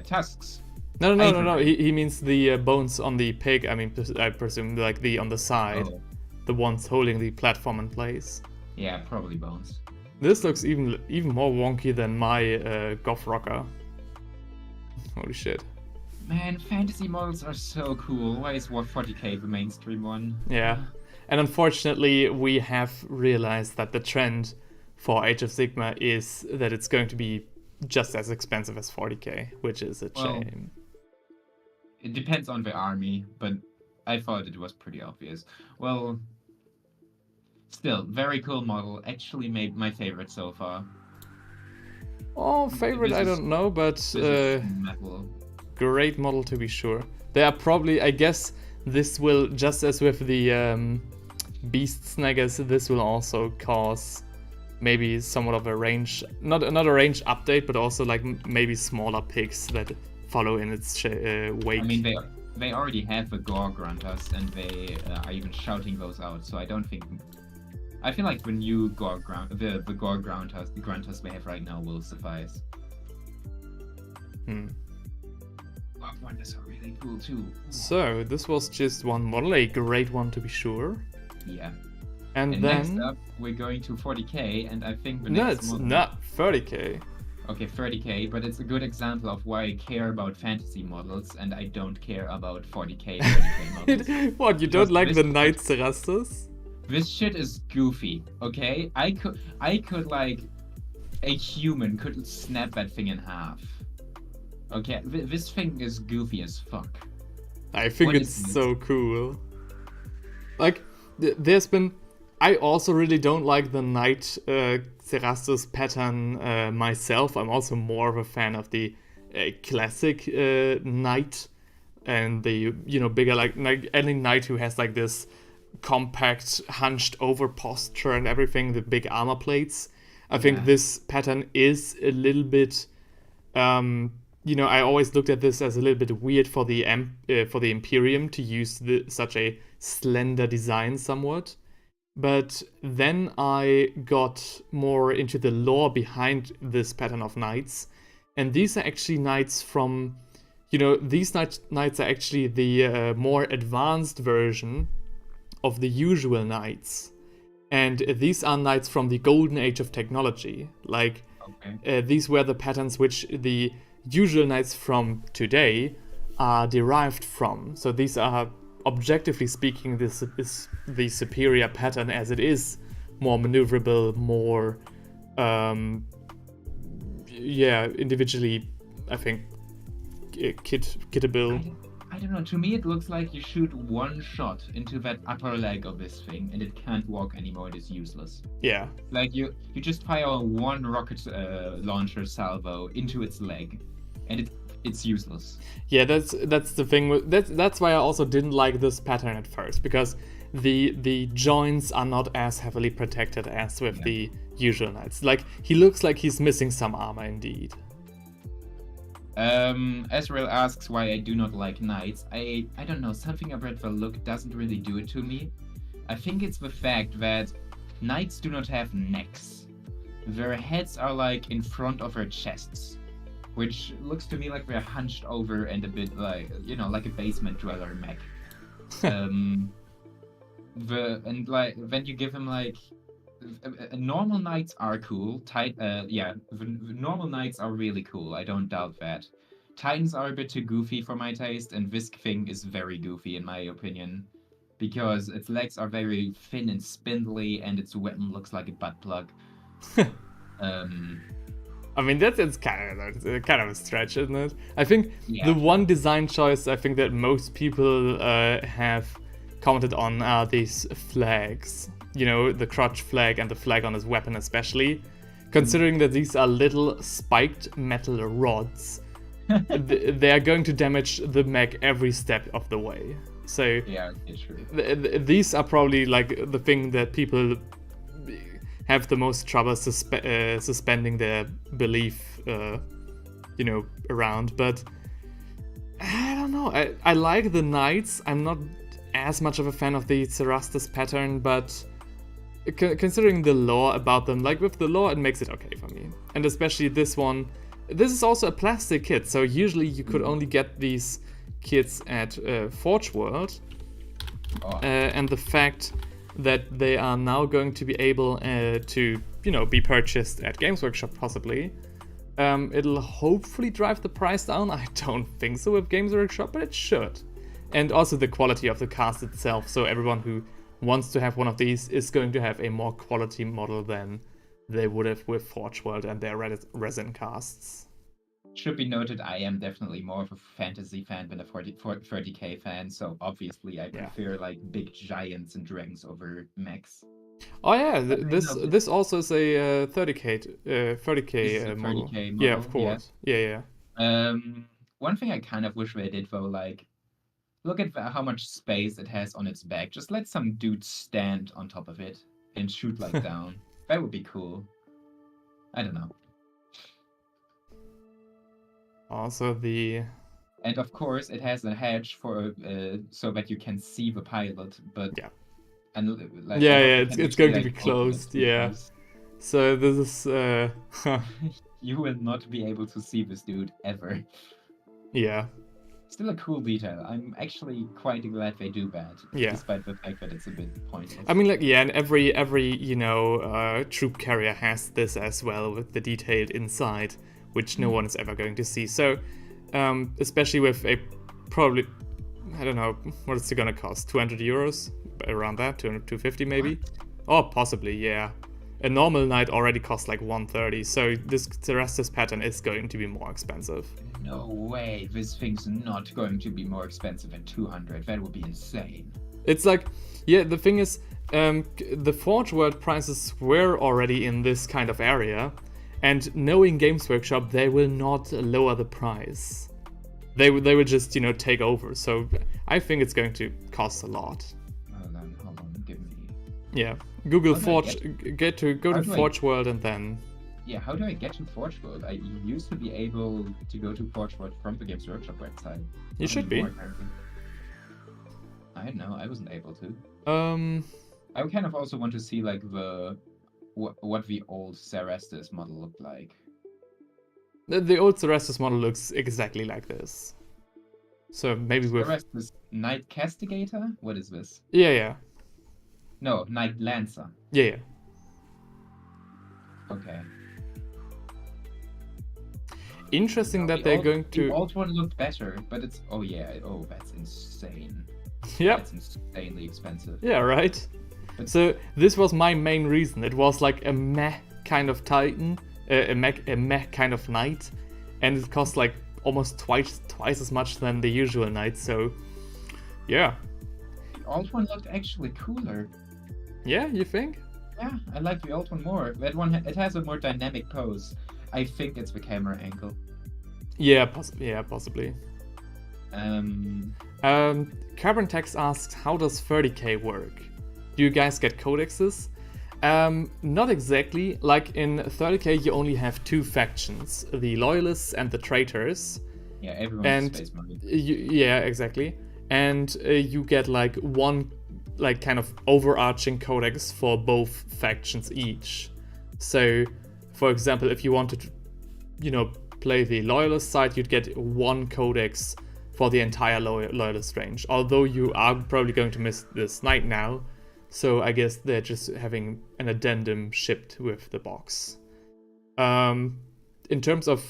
Tusks. No. He means the bones on the pig. I mean, I presume like the on the side, the ones holding the platform in place. Yeah, probably bones. This looks even more wonky than my Goth Rocker. Holy shit. Man, fantasy models are so cool. Why is 40k the mainstream one? Yeah. And unfortunately, we have realized that the trend for Age of Sigmar is that it's going to be just as expensive as 40k, which is a shame. It depends on the army, but I thought it was pretty obvious. Well, still, very cool model. Actually made my favorite so far. Oh, favorite, I don't know, but great model to be sure. There are probably, I guess, this will, just as with the Beast Snaggers, this will also cause maybe somewhat of a range, not a range update, but also like maybe smaller pigs that follow in its wake. I mean, they already have the Gore Gruntas, and they are even shouting those out. So I don't think. I feel like the new the Gore Gruntas we have right now will suffice. Gore Gruntas are really cool too. So this was just one model, a great one to be sure. Yeah. And then next up, we're going to 40k, and I think the next it's not 30k. Okay, 30k, but it's a good example of why I care about fantasy models and I don't care about 40k models. What, you don't like the Knight Cerastus? This shit is goofy, okay? I could like, a human could snap that thing in half. Okay, this thing is goofy as fuck. I think it's so cool. Like, there's been... I also really don't like the Knight Cerastus pattern myself. I'm also more of a fan of the classic Knight and the, bigger, like any Knight who has like this compact, hunched over posture and everything, the big armor plates. I think this pattern is a little bit, I always looked at this as a little bit weird for the Imperium to use such a slender design somewhat. But then I got more into the lore behind this pattern of knights. And these are actually knights from, these knights are actually the more advanced version of the usual knights. And these are knights from the golden age of technology. Like, these were the patterns which the usual knights from today are derived from. So these are, objectively speaking, this is the superior pattern as it is more maneuverable, more, individually, I think, kittable. I don't know, to me it looks like you shoot one shot into that upper leg of this thing and it can't walk anymore, it is useless. Yeah. Like you just fire one rocket launcher salvo into its leg and it's useless. Yeah, that's the thing. That's why I also didn't like this pattern at first, because the joints are not as heavily protected as with the usual knights. Like, he looks like he's missing some armor indeed. Ezreal asks why I do not like knights. I don't know, something about the look doesn't really do it to me. I think it's the fact that knights do not have necks. Their heads are like in front of their chests, which looks to me like they're hunched over and a bit like, like a basement dweller mech. Then you give him like, normal knights are cool. The normal knights are really cool. I don't doubt that. Titans are a bit too goofy for my taste, and this thing is very goofy in my opinion, because its legs are very thin and spindly, and its weapon looks like a butt plug. I mean, that's kind of a stretch, isn't it? I think the one design choice I think that most people have commented on are these flags. The crotch flag and the flag on his weapon especially. Considering that these are little spiked metal rods, they are going to damage the mech every step of the way. So these are probably like the thing that people have the most trouble suspending their belief, around. But I don't know. I like the knights. I'm not as much of a fan of the Cerastus pattern, but considering the lore about them, like with the lore, it makes it okay for me. And especially this one, this is also a plastic kit, so usually you could only get these kits at Forge World. And the fact that they are now going to be able to, be purchased at Games Workshop possibly, it'll hopefully drive the price down. I don't think so with Games Workshop, but it should. And also the quality of the cast itself, so everyone who wants to have one of these is going to have a more quality model than they would have with Forge World and their resin casts. Should be noted, I am definitely more of a fantasy fan than a 30k fan, so obviously I prefer like big giants and dragons over mechs. Oh yeah, this also is a 30k 30k model. 30k model. Yeah, of course. Yeah. One thing I kind of wish they did though, like, look at how much space it has on its back. Just let some dude stand on top of it and shoot like down. That would be cool. I don't know. Also and of course it has a hatch for so that you can see the pilot, but it's going to be closed. Yeah. So this is you will not be able to see this dude ever. Yeah. Still a cool detail. I'm actually quite glad they do that. Yeah. Despite the fact that it's a bit pointless. I mean, and every troop carrier has this as well with the detailed inside, which no one is ever going to see. So, especially with a probably, I don't know, what is it gonna cost? 200 euros? Around that? 250 maybe? Or possibly, yeah. A normal knight already costs like 130, so this Cerastus pattern is going to be more expensive. No way, this thing's not going to be more expensive than 200. That would be insane. It's like, the thing is, the Forge World prices were already in this kind of area, and knowing Games Workshop, they will not lower the price. They will just, take over. So I think it's going to cost a lot. Hold on, give me. Yeah, Google Forge, go to Forge World and then. Yeah, how do I get to Forge World? I used to be able to go to Forge World from the Games Workshop website. You should be. I don't know, I wasn't able to. I kind of also want to see like what the old Cerastus model looked like. The old Cerastus model looks exactly like this. So maybe with Cerastus Knight Castigator? What is this? Yeah. No, Knight Lancer. Yeah. Okay. Interesting that they're going to. The old one looked better, but it's that's insane. Yep. That's insanely expensive. Yeah, right. So this was my main reason. It was like a meh kind of titan, a meh kind of knight, and it cost like almost twice as much than the usual knight. So, yeah. The old one looked actually cooler. Yeah, you think? Yeah, I like the old one more. That one, it has a more dynamic pose. I think it's the camera angle. Yeah, possibly. Carbon Text asks, how does 30k work? Do you guys get codexes? Not exactly. Like in 30k, you only have two factions, the Loyalists and the Traitors. Yeah, everyone's space money. Yeah, exactly. And you get like one like kind of overarching codex for both factions each. So, for example, if you wanted to, play the Loyalist side, you'd get one codex for the entire Loyalist range. Although you are probably going to miss this knight now, so I guess they're just having an addendum shipped with the box. In terms of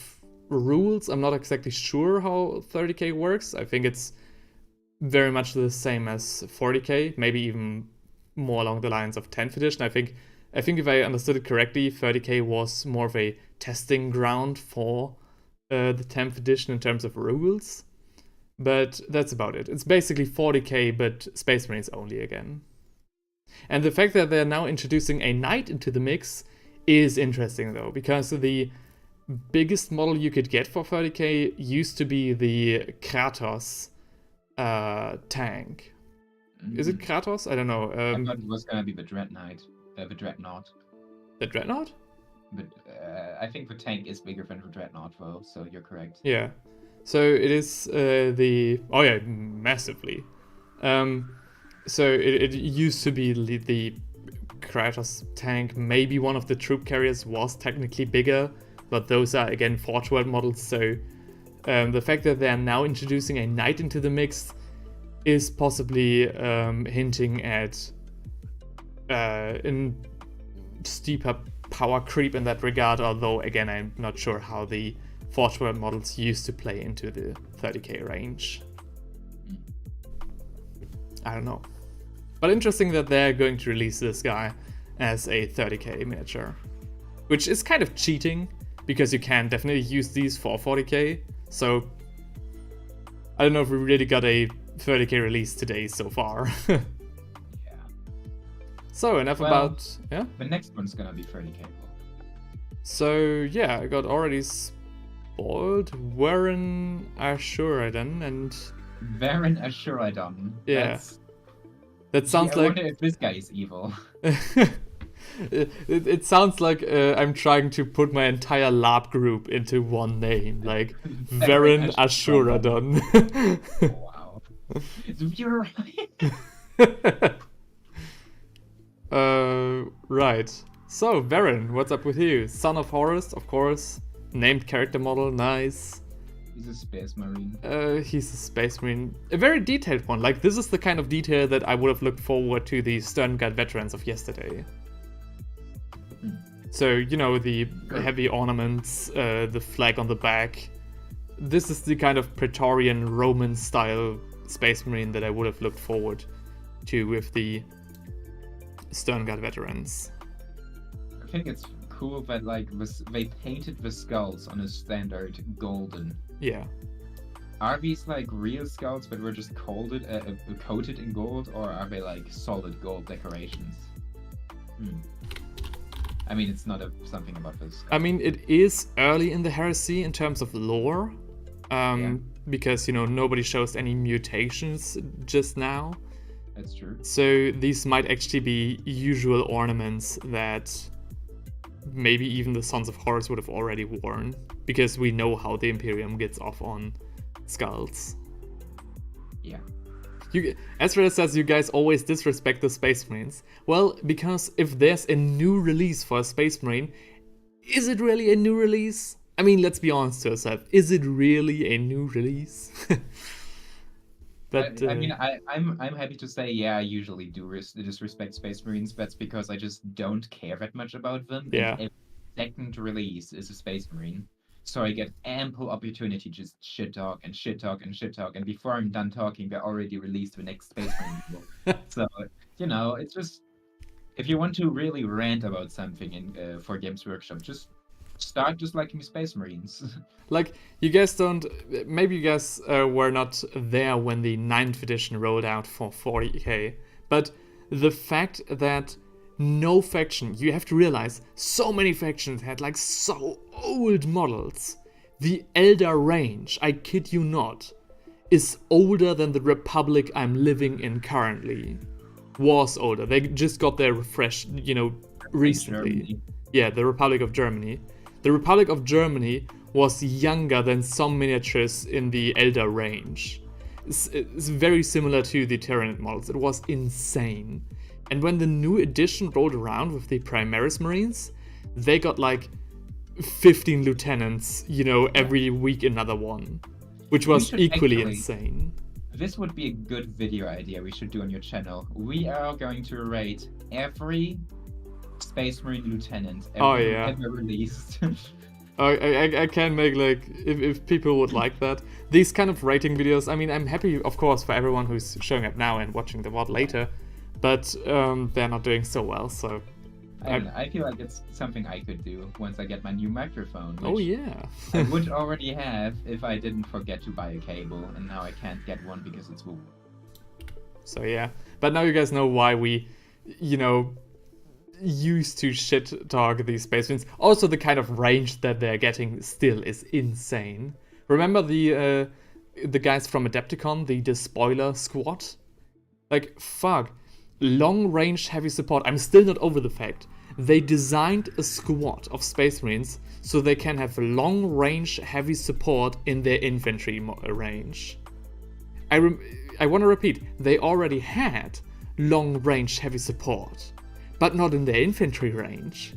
rules, I'm not exactly sure how 30k works. I think it's very much the same as 40k, maybe even more along the lines of 10th edition. I think if I understood it correctly, 30k was more of a testing ground for the 10th edition in terms of rules. But that's about it. It's basically 40k, but Space Marines only again. And the fact that they're now introducing a knight into the mix is interesting, though, because the biggest model you could get for 30k used to be the Kratos tank. Is it Kratos? I don't know. I thought it was gonna be the Dreadnought. The Dreadnought? But I think the tank is bigger than the Dreadnought, though, so you're correct. Yeah. So it is massively. So it used to be the Kratos tank. Maybe one of the troop carriers was technically bigger, but those are again Forge World models, so the fact that they are now introducing a knight into the mix is possibly hinting at in steeper power creep in that regard, although again I'm not sure how the Forge World models used to play into the 30k range. I don't know. But interesting that they're going to release this guy as a 30k miniature, which is kind of cheating because you can definitely use these for 40k. So I don't know if we really got a 30k release today so far. Yeah. So enough about The next one's gonna be 30k. So yeah, I got already spoiled Vheren Ashurhaddon and Vheren Ashurhaddon. Yeah. That sounds like. I wonder if this guy is evil. It sounds like I'm trying to put my entire lab group into one name, like Vheren Ashurhaddon. Wow. You're right. Right. So, Vheren, what's up with you? Son of Horus, of course. Named character model, nice. He's a space marine. He's a space marine. A very detailed one. Like, this is the kind of detail that I would have looked forward to the Stern Guard veterans of yesterday. So, you know, the heavy ornaments, the flag on the back. This is the kind of Praetorian Roman style space marine that I would have looked forward to with the Stern Guard veterans. I think it's cool that like they painted the skulls on a standard golden. Yeah. Are these like real skulls but were just coated in gold, or are they like solid gold decorations? I mean, it's not something about this. I mean, it is early in the heresy in terms of lore, because, you know, nobody shows any mutations just now. That's true. So these might actually be usual ornaments that maybe even the Sons of Horus would have already worn, because we know how the Imperium gets off on skulls. Yeah. Ezra says you guys always disrespect the Space Marines. Well, because if there's a new release for a Space Marine, is it really a new release? I mean, let's be honest to ourselves. Is it really a new release? But I mean, I'm happy to say, yeah, I usually do disrespect Space Marines. That's because I just don't care that much about them. Yeah. And every second release is a Space Marine. So I get ample opportunity to just shit talk, and before I'm done talking, they already released the next Space Marine. So, you know, it's just, if you want to really rant about something for Games Workshop, just start just liking Space Marines. Like, you guys don't, maybe you guys were not there when the 9th edition rolled out for 40k, but the fact that no faction, you have to realize, so many factions had like so old models. The Elder range, I kid you not, is older than the Republic I'm living in currently. Was older. They just got their refresh, you know, recently. Germany. Yeah, the Republic of Germany. The Republic of Germany was younger than some miniatures in the Elder range. It's very similar to the Tyranid models. It was insane. And when the new edition rolled around with the Primaris Marines, they got like 15 lieutenants, you know, every week another one, which was equally insane. This would be a good video idea we should do on your channel. We are going to rate every Space Marine lieutenant ever released. I can make, like, if people would like that, these kind of rating videos. I mean, I'm happy, of course, for everyone who's showing up now and watching the VOD later, but they're not doing so well, so... I feel like it's something I could do once I get my new microphone. Oh yeah. I would already have if I didn't forget to buy a cable, and now I can't get one because it's wool. So yeah, but now you guys know why we, you know, used to shit talk these Space Marines. Also, the kind of range that they're getting still is insane. Remember the guys from Adepticon, the Despoiler squad? Like, fuck. Long range heavy support. I'm still not over the fact they designed a squad of Space Marines so they can have long range heavy support in their infantry range. I want to repeat, they already had long range heavy support, but not in their infantry range.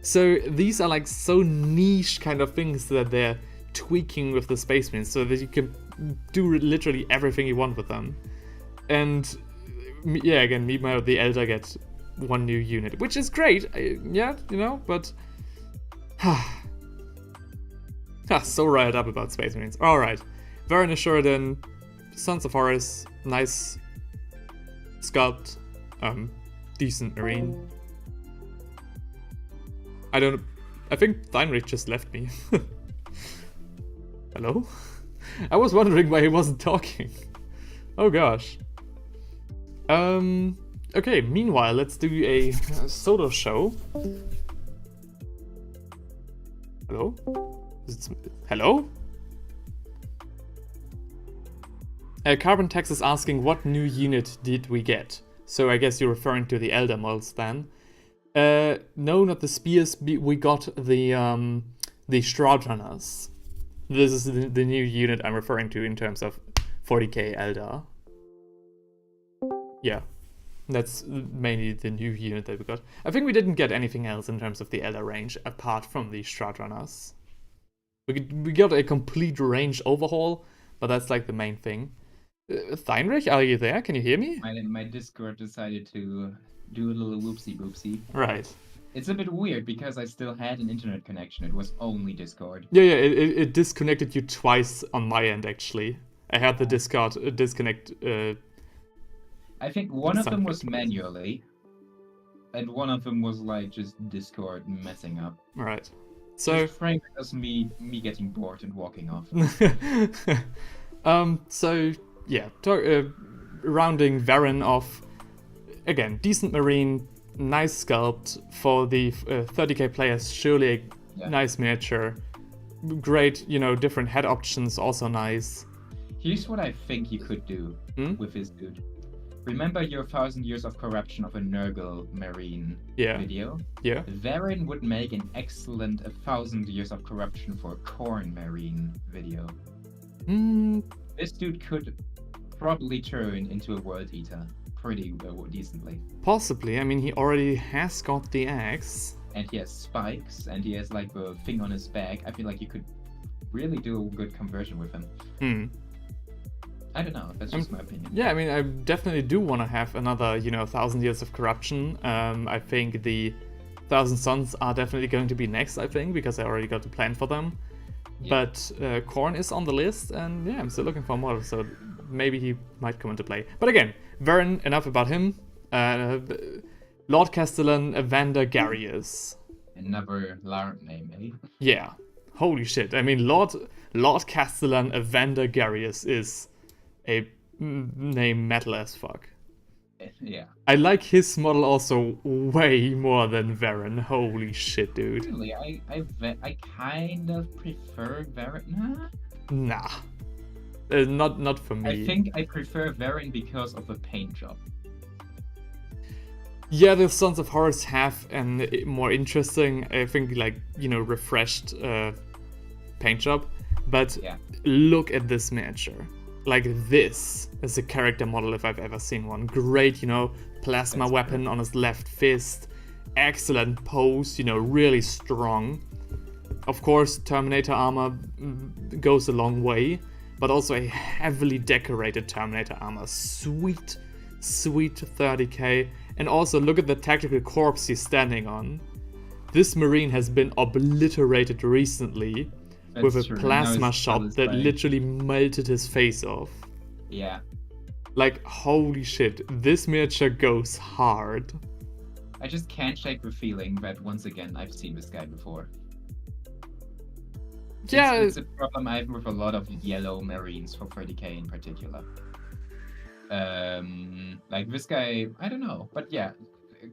So these are like so niche kind of things that they're tweaking with the Space Marines so that you can do literally everything you want with them. And yeah, again, meanwhile the Elder get one new unit, which is great. Yeah, you know, but so riled up about Space Marines. All right, Vheren Ashurhaddon, Sons of Horus, nice sculpt, decent Marine. I think Theinrich just left me. Hello? I was wondering why he wasn't talking. Oh gosh. Okay, meanwhile, let's do a solo show. Hello? Hello? Carbon Tex is asking what new unit did we get? So I guess you're referring to the Elder models then. No, not the Spears. We got the Shroud Runners. This is the new unit I'm referring to in terms of 40k Elder. Yeah, that's mainly the new unit that we got. I think we didn't get anything else in terms of the Elder range apart from the Shroud Runners. We got a complete range overhaul, but that's like the main thing. Theinrich, are you there? Can you hear me? My Discord decided to do a little whoopsie boopsie. Right. It's a bit weird because I still had an internet connection. It was only Discord. Yeah, it disconnected you twice on my end, actually. I had the Discord disconnect. I think one of them was manually, and one of them was like just Discord messing up. Right. So frankly, that's me getting bored and walking off. So yeah, rounding Vheren off. Again, decent Marine, nice sculpt for the 30k players. Surely a nice miniature. Great, you know, different head options, also nice. Here's what I think you could do with this dude. Remember your 1000 Years of Corruption of a Nurgle Marine video? Yeah. Vheren would make an excellent 1000 Years of Corruption for a Khorne Marine video. This dude could probably turn into a World Eater pretty decently. Possibly. I mean, he already has got the axe. And he has spikes, and he has like the thing on his back. I feel like you could really do a good conversion with him. I don't know. That's just my opinion. Yeah, I mean, I definitely do want to have another, 1000 Years of Corruption. I think the 1000 Sons are definitely going to be next, I think, because I already got the plan for them. Yeah. But Khorne is on the list, and yeah, I'm still looking for a model, so maybe he might come into play. But again, Vheren, enough about him. Lord Castellan, Evander, Garrius. Another Lard name, eh? Yeah. Holy shit. I mean, Lord Castellan, Evander, Garrius is a name metal as fuck. Yeah. I like his model also way more than Vheren. Holy shit, dude. Really? I kind of prefer Vheren. Nah. Not for me. I think I prefer Vheren because of the paint job. Yeah, the Sons of Horus have an more interesting, I think, refreshed paint job. But look at this miniature. Like, this is a character model if I've ever seen one. Great, plasma weapon on his left fist. Excellent pose, really strong. Of course, Terminator armor goes a long way. But also a heavily decorated Terminator armor. Sweet 30k. And also, look at the tactical corpse he's standing on. This Marine has been obliterated recently with a plasma shot that literally melted his face off. Yeah. Like, holy shit, this miniature goes hard. I just can't shake the feeling that, once again, I've seen this guy before. Yeah. It's a problem I have with a lot of yellow Marines for 30k in particular. Like this guy, I don't know, but yeah,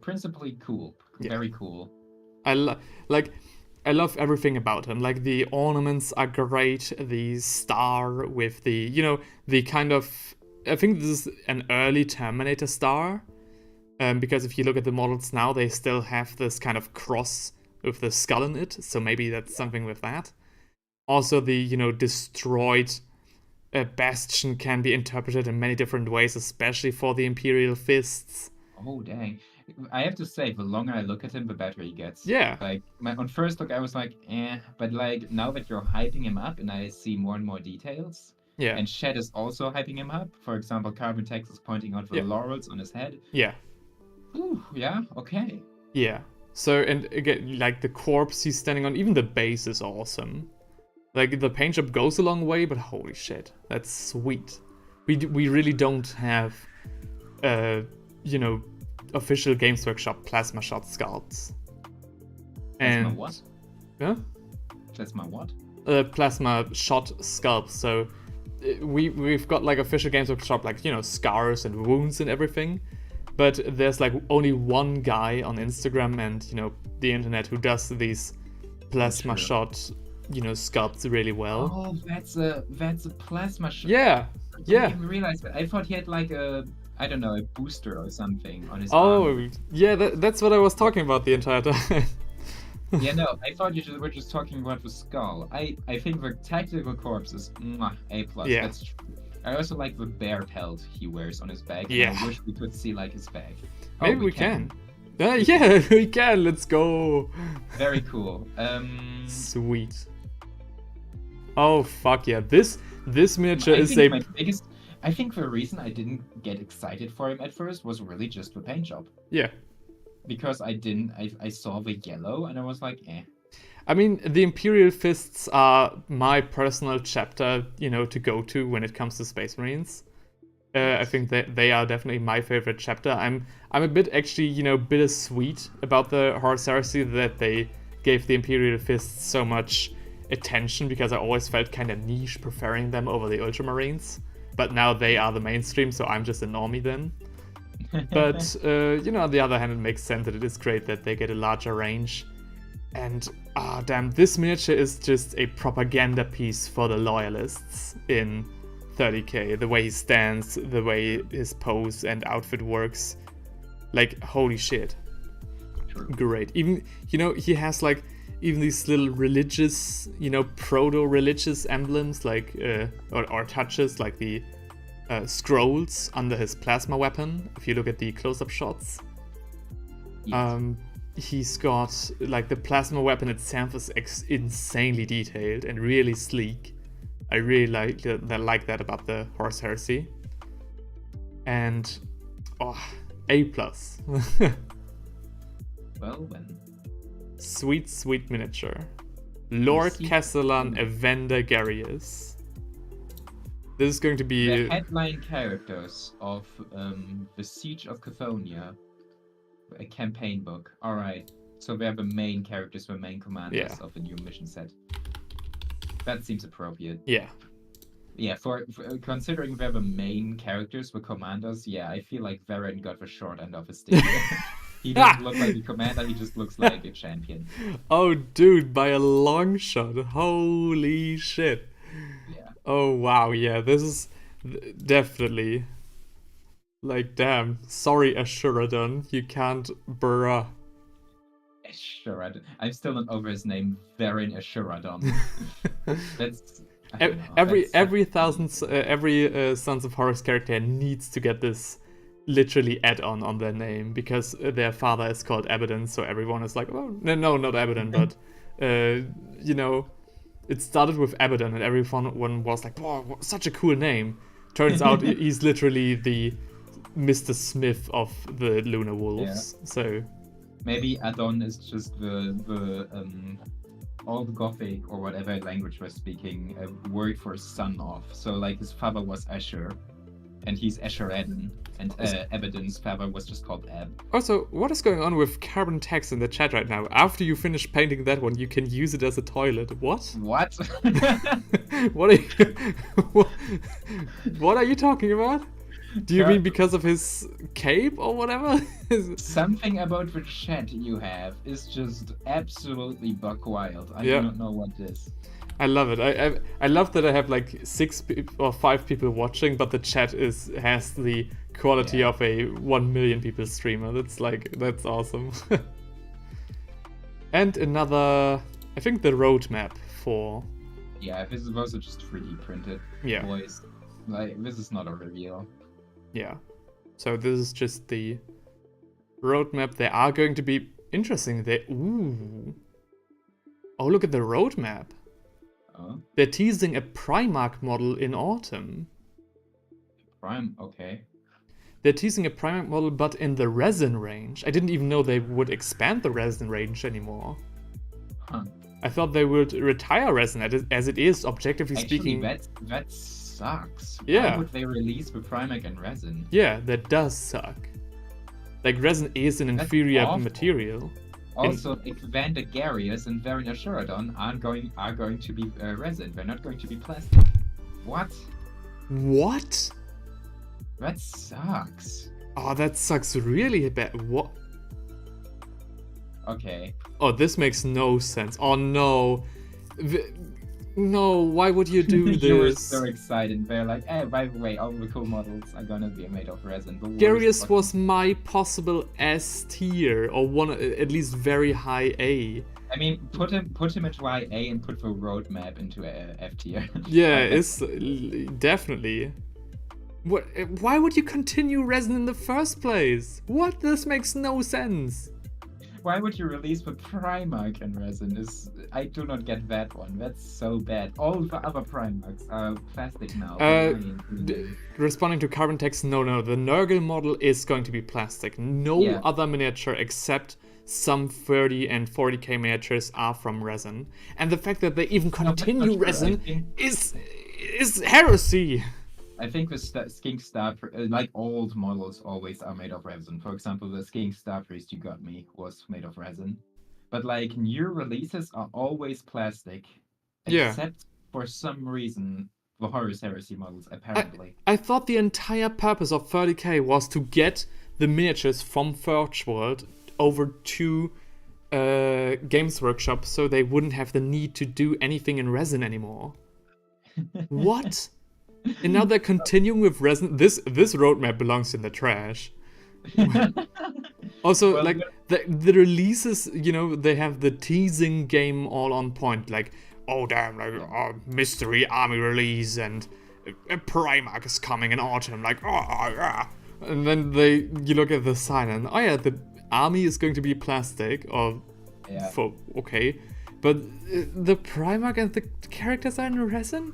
principally cool, very cool. I love everything about him. Like, the ornaments are great. The star with the, the kind of, I think this is an early Terminator star, because if you look at the models now, they still have this kind of cross with the skull in it. So maybe that's something with that. Also, the destroyed bastion can be interpreted in many different ways, especially for the Imperial Fists. Oh, dang. I have to say, the longer I look at him, the better he gets. Yeah. Like on first look, I was like, eh, but like now that you're hyping him up, and I see more and more details, Yeah. and Shed is also hyping him up. For example, Carbon Tex is pointing out the Yeah. laurels on his head. Yeah. Ooh, yeah, okay. Yeah. So, and again, like the corpse he's standing on, even the base is awesome. Like the paint job goes a long way, but holy shit, that's sweet. We really don't have, you know, official Games Workshop plasma shot sculpts. Plasma what? Yeah. Plasma what? Plasma shot sculpts. So we've got like official Games Workshop, like, you know, scars and wounds and everything. But there's like only one guy on Instagram and, you know, the internet who does these plasma shot, you know, sculpts really well. Oh, that's a plasma shot. Yeah. I Yeah. didn't even realize that. I thought he had like a, I don't know, a booster or something on his Oh, armor. yeah, that's what I was talking about the entire time. Yeah, no, I thought you were just talking about the skull. I think the tactical corpse is A+. Yeah. That's true. I also like the bear pelt he wears on his back. Yeah. And I wish we could see like his back. Maybe we can. Yeah, we can. Let's go. Very cool. Sweet. Oh fuck yeah! This miniature I is think a. my biggest. I think the reason I didn't get excited for him at first was really just the paint job. Yeah. Because I saw the yellow and I was like, eh. I mean, the Imperial Fists are my personal chapter, you know, to go to when it comes to Space Marines. I think that they are definitely my favorite chapter. I'm a bit actually, you know, bittersweet about the Horus Heresy that they gave the Imperial Fists so much attention, because I always felt kind of niche preferring them over the Ultramarines. But now they are the mainstream, so I'm just a normie then. But, you know, on the other hand, it makes sense that it is great that they get a larger range. And, damn, this miniature is just a propaganda piece for the loyalists in 30k. The way he stands, the way his pose and outfit works. Like, holy shit. True. Great. Even, you know, he has, like, even these little religious, you know, proto-religious emblems, like, or touches, like the scrolls under his plasma weapon, if you look at the close-up shots. Yes. He's got, like, the plasma weapon itself is insanely detailed and really sleek. I really like that about the Horus Heresy. And, A+. Well then. Sweet, sweet miniature. Lord see- Castellan, Evander, Garrius. This is going to be... The headline characters of the Siege of Cathonia, a campaign book. Alright, so they're the main characters, the main commanders of the new mission set. That seems appropriate. Yeah. Yeah, for considering they're the main characters, the commanders, yeah, I feel like Vheren got the short end of the stick. He doesn't look like a commander, he just looks like a champion. Oh, dude, by a long shot. Holy shit. Yeah. Oh, wow, yeah, this is definitely... Like, damn. Sorry, Ashurhaddon, you can't, bruh. Ashurhaddon. I'm still not over his name, Vheren Ashurhaddon. That's... Every Sons of Horus character needs to get this literally add-on on their name, because their father is called Abaddon, so everyone is like, oh, no, not Abaddon, but, you know, it started with Abaddon, and everyone was like, wow, such a cool name. Turns out he's literally the Mr. Smith of the Lunar Wolves, so... Maybe Adon is just the Old Gothic, or whatever language we're speaking, a word for son of. So, like, his father was Ashur, and he's Ashurhaddon, and Abaddon's father was just called Ab. Also, what is going on with carbon text in the chat right now? After you finish painting that one, you can use it as a toilet. What? What? What are you... what are you talking about? Do you mean because of his cape or whatever? Something about the chat you have is just absolutely buck wild. I do not know what this. I love it. I love that I have like 5 people watching, but the chat has the quality of a 1 million people streamer. That's awesome. And another, I think, the roadmap for... Yeah, this is also just 3D printed. Yeah. Boys, like, this is not a reveal. Yeah. So this is just the roadmap. They are going to be interesting. Ooh. Oh, look at the roadmap. Oh, They're teasing a Primarch model in autumn. okay. They're teasing a Primarch model, but in the resin range. I didn't even know they would expand the resin range anymore. Huh. I thought they would retire resin as it is, objectively speaking. That sucks. Yeah. Why would they release the Primarch and resin? Yeah, that does suck. Like, resin is an inferior awful. material. Also, Evander, Garrius, and Vheren Ashurhaddon are going to be resin. They're not going to be plastic. What? What? That sucks. Oh, that sucks really bad. What? Okay. Oh, this makes no sense. Oh no. No, why would you do this? You were so excited. They're like, hey, by the way, all the cool models are gonna be made of resin. Garrius was my possible S tier, or one at least very high A. I mean, put him into IA and put the roadmap into a F tier. Yeah, it's definitely. What? Why would you continue resin in the first place? What? This makes no sense. Why would you release the Primarch and resin? I do not get that one. That's so bad. All the other Primarchs are plastic now. Responding to Carbon Text, no. The Nurgle model is going to be plastic. No other miniature except some 30 and 40k miniatures are from resin. And the fact that they even continue resin is heresy. I think the Skink Star, like old models, always are made of resin. For example, the Skink Star Priest you got me was made of resin. But like new releases are always plastic, except for some reason the Horus Heresy models apparently. I thought the entire purpose of 30k was to get the miniatures from Forge World over to Games Workshop, so they wouldn't have the need to do anything in resin anymore. What? And now they're continuing with resin. This roadmap belongs in the trash. Also, well, like the releases, you know, they have the teasing game all on point. Like, oh damn, like mystery army release and a Primarch is coming in autumn. Like, oh yeah. And then you look at the sign and oh yeah, the army is going to be plastic or okay, but the Primarch and the characters are in resin.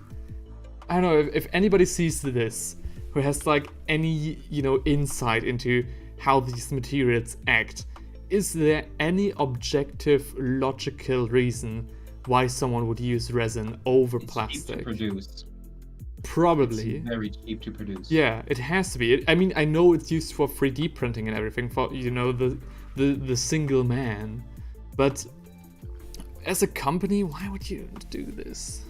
I don't know if anybody sees this who has like any, you know, insight into how these materials act. Is there any objective, logical reason why someone would use resin over plastic? Cheap to produce. Probably. It's very cheap to produce. Yeah, it has to be. I mean, I know it's used for 3D printing and everything, for, you know, the single man. But as a company, why would you do this?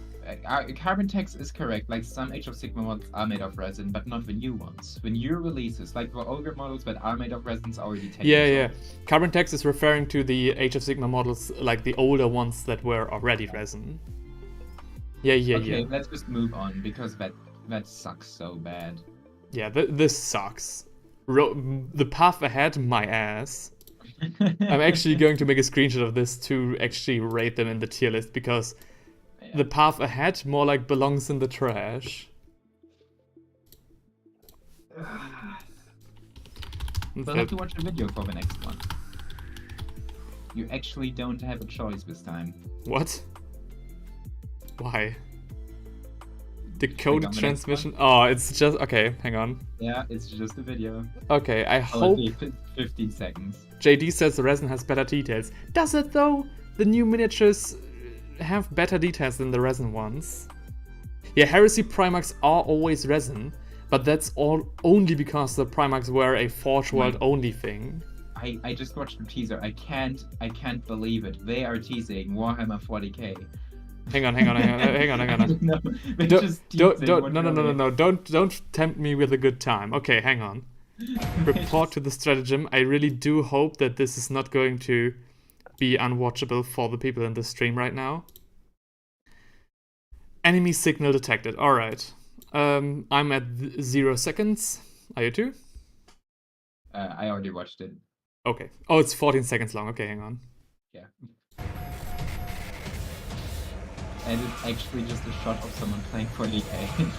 Carbon Text is correct. Like, some Age of Sigmar models are made of resin, but not the new ones. The new releases, like the older models that are made of resin, are already taken. Yeah. Carbon Text is referring to the Age of Sigmar models, like the older ones that were already resin. Yeah. Okay, let's just move on, because that sucks so bad. Yeah, this sucks. The path ahead, my ass. I'm actually going to make a screenshot of this to actually rate them in the tier list, because the path ahead more like belongs in the trash. We'll have to watch a video for the next one. You actually don't have a choice this time. What? Why? Decoded transmission? Oh, it's just... Okay, hang on. Yeah, it's just a video. Okay, I hope... 15 seconds. JD says the resin has better details. Does it though? The new miniatures have better details than the resin ones. Yeah, Heresy Primarchs are always resin, but that's all only because the Primarchs were a Forge World only thing. I just watched the teaser. I can't believe it. They are teasing Warhammer 40k. Hang on. No. Don't tempt me with a good time. Okay, hang on. Report to the stratagem. I really do hope that this is not going to be unwatchable for the people in the stream right now. Enemy signal detected. Alright. I'm at 0 seconds. Are you too? I already watched it. Okay. Oh, it's 14 seconds long. Okay, hang on. Yeah. And it's actually just a shot of someone playing 40k.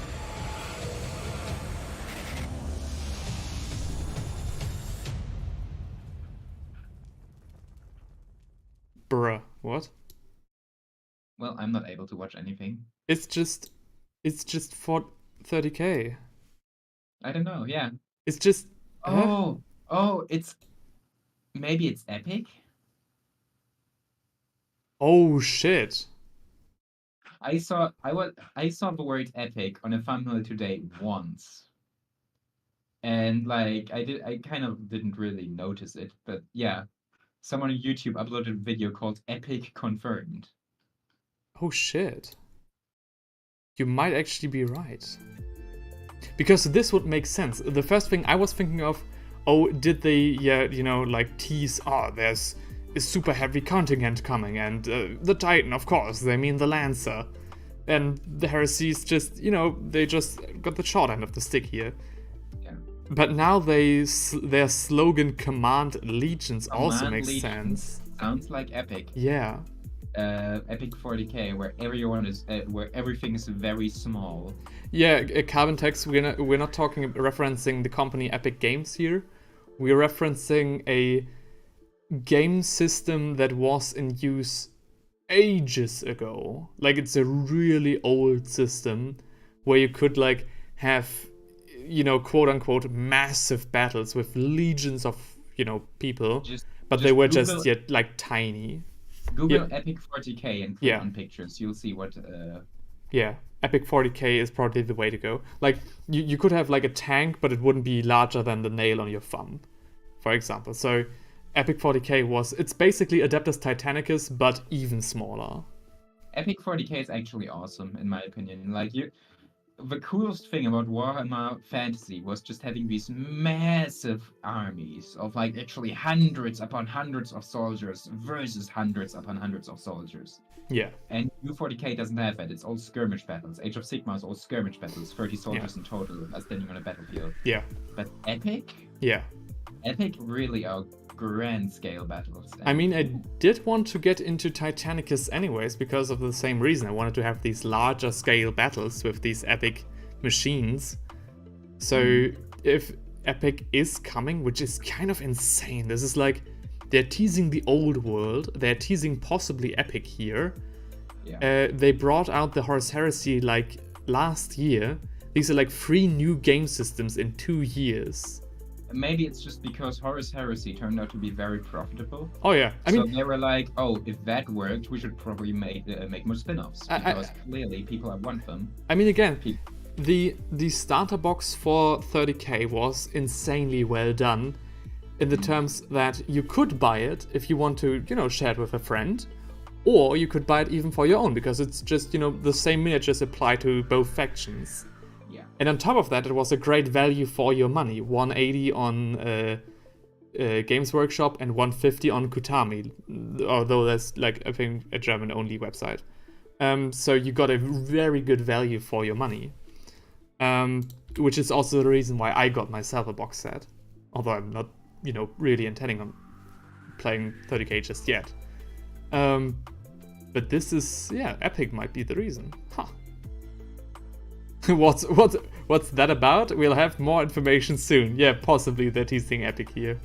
Bruh, what? Well, I'm not able to watch anything. It's just for 30k. I don't know. Yeah. It's just. Oh, maybe it's epic. Oh shit. I saw the word epic on a thumbnail today once. And like I kind of didn't really notice it, but yeah. Someone on YouTube uploaded a video called Epic Confirmed. Oh shit. You might actually be right. Because this would make sense. The first thing I was thinking of, oh, did they, like tease, oh, there's a super heavy contingent coming, and the Titan, of course, they mean the Lancer. And the Heresies just, they just got the short end of the stick here. Yeah. But now their slogan, Command Legions, also makes sense. Sounds like Epic. Yeah. Epic 40k, where everything is very small. Yeah, Carbon Text, we're not referencing the company Epic Games here. We're referencing a game system that was in use ages ago. Like, it's a really old system where you could like have, quote unquote massive battles with legions of, people, but they were just yet like tiny. Google Epic 40k and put on pictures. You'll see what. Yeah, Epic 40k is probably the way to go. Like, you could have like a tank, but it wouldn't be larger than the nail on your thumb, for example. So Epic 40k it's basically Adeptus Titanicus, but even smaller. Epic 40k is actually awesome, in my opinion. Like, the coolest thing about Warhammer Fantasy was just having these massive armies of like actually hundreds upon hundreds of soldiers versus hundreds upon hundreds of soldiers. Yeah. And U40k doesn't have that. It's all skirmish battles. Age of Sigmar is all skirmish battles. 30 soldiers in total are standing on a battlefield. Yeah. But Epic? Yeah. Epic really are grand scale battles. I mean, I did want to get into Titanicus anyways because of the same reason. I wanted to have these larger scale battles with these epic machines. So if Epic is coming, which is kind of insane, this is like they're teasing the old world, they're teasing possibly Epic here. Yeah. They brought out the Horus Heresy like last year. These are like 3 new game systems in 2 years. Maybe it's just because Horus Heresy turned out to be very profitable. Oh yeah, I mean, they were like, oh, if that worked, we should probably make more spin-offs because clearly people want them. I mean, again, the starter box for 30k was insanely well done, in the terms that you could buy it if you want to, share it with a friend, or you could buy it even for your own because it's just, the same miniatures apply to both factions. And on top of that, it was a great value for your money. 180 on Games Workshop and 150 on Kutami, although that's like I think a German-only website. So you got a very good value for your money, which is also the reason why I got myself a box set. Although I'm not, really intending on playing 30k just yet. But this is, Epic might be the reason. Huh. What's that about? We'll have more information soon. Yeah, possibly they're teasing Epic here.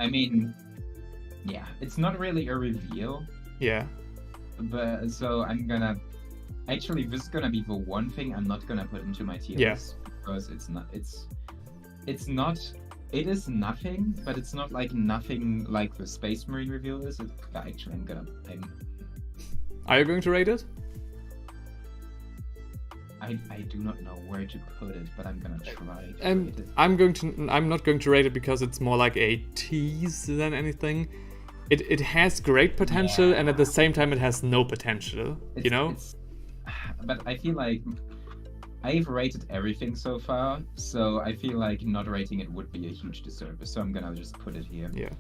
I mean, yeah, it's not really a reveal. Yeah. But so I'm gonna actually this is gonna be the one thing I'm not gonna put into my tier list because it is nothing, but it's not like nothing like the Space Marine reveal is. Actually, Are you going to rate it? I do not know where to put it, but I'm gonna try. I'm not going to rate it because it's more like a tease than anything. It has great potential, and at the same time it has no potential. But I feel like I've rated everything so far, so I feel like not rating it would be a huge disservice. So I'm gonna just put it here. Yeah.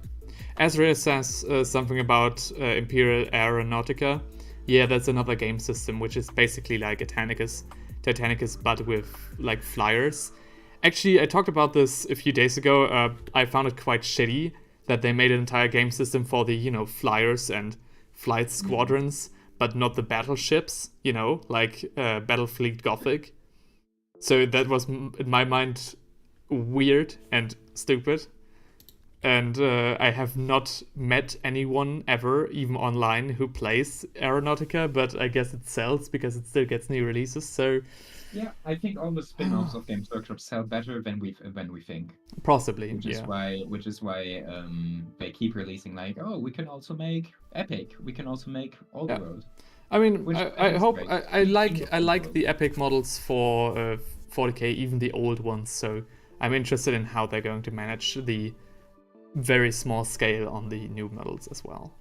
Azrael says something about Imperial Aeronautica. Yeah, that's another game system, which is basically like a Titanicus, but with like flyers. Actually, I talked about this a few days ago. I found it quite shitty that they made an entire game system for the, flyers and flight squadrons, but not the battleships, like Battlefleet Gothic. So that was, in my mind, weird and stupid. And I have not met anyone ever, even online, who plays Aeronautica, but I guess it sells because it still gets new releases, so... Yeah, I think all the spin-offs of Games Workshop sell better than we think. Possibly, Which is why they keep releasing like, oh, we can also make Epic, we can also make Old World. I mean, Which I hope great. I like the Epic models for 40k, even the old ones. So I'm interested in how they're going to manage the very small scale on the new models as well.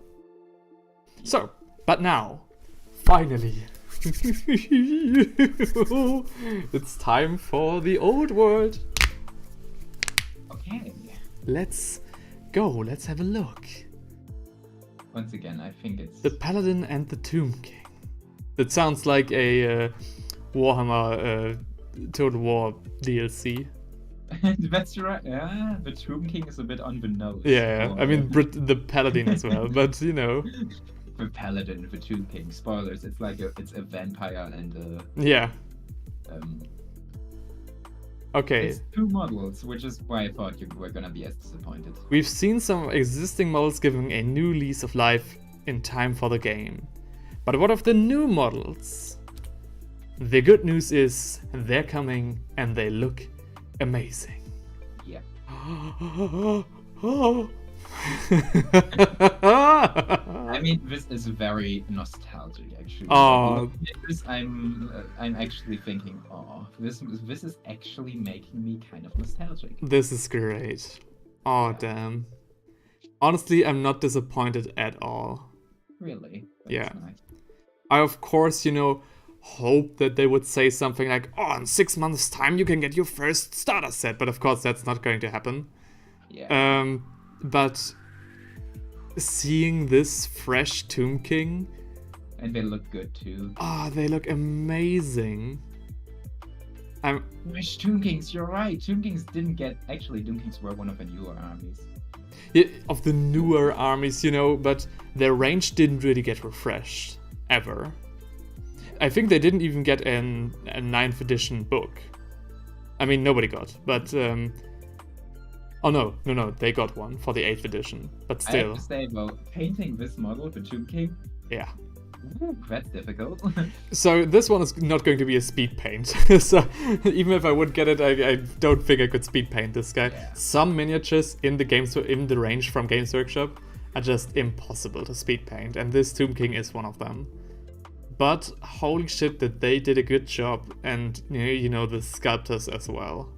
So, but now, finally, it's time for the old world. Okay. Let's go. Let's have a look. Once again, I think it's The Paladin and the Tomb King. That sounds like a Warhammer Total War DLC. That's right. Yeah, the Tomb King is a bit on the nose. Yeah, I mean the Paladin as well, but you know. The Paladin, the Tomb King. Spoilers. It's like it's a vampire and yeah. um. Okay. It's two models, which is why I thought you were gonna be as disappointed. We've seen some existing models giving a new lease of life in time for the game. But what of the new models? The good news is they're coming and they look amazing. Yeah. I mean, this is very nostalgic, actually. Oh. I'm actually thinking, oh, this is actually making me kind of nostalgic. This is great. Oh, damn. Honestly, I'm not disappointed at all. Really? That's Yeah. nice. I, of course, hope that they would say something like, oh, in 6 months' time you can get your first starter set. But of course, that's not going to happen. Yeah. But seeing this fresh Tomb King... And they look good, too. they look amazing. Fresh Tomb Kings, you're right. Tomb Kings didn't get... Actually, Tomb Kings were one of the newer armies. Yeah, of the newer armies, but their range didn't really get refreshed. Ever. I think they didn't even get a 9th edition book. I mean, nobody got, but... Oh, no, they got one for the 8th edition, but still. I have to say, though, painting this model, the Tomb King... Yeah. Ooh, that's difficult. So this one is not going to be a speed paint. So even if I would get it, I don't think I could speed paint this guy. Yeah. Some miniatures in the range from Games Workshop are just impossible to speed paint, and this Tomb King is one of them. But holy shit, that they did a good job, and the sculptors as well.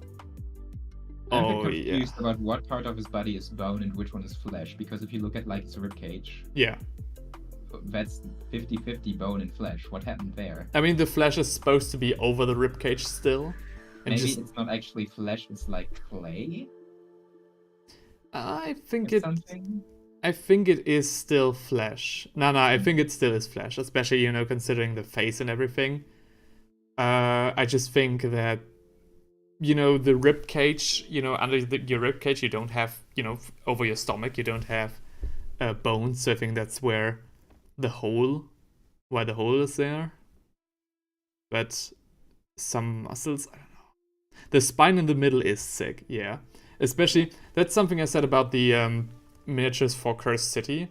I'm a bit confused about what part of his body is bone and which one is flesh, because if you look at his ribcage, yeah, that's 50-50 bone and flesh. What happened there? I mean, the flesh is supposed to be over the ribcage still. And Maybe it's not actually flesh; it's like clay. I think or it. Something? I think it is still flesh. No, I think it still is flesh, especially considering the face and everything. I just think that the rib cage, under your rib cage, you don't have, over your stomach, you don't have bones. So I think that's why the hole is there. But some muscles, I don't know. The spine in the middle is sick, yeah. Especially, that's something I said about the miniatures for Cursed City.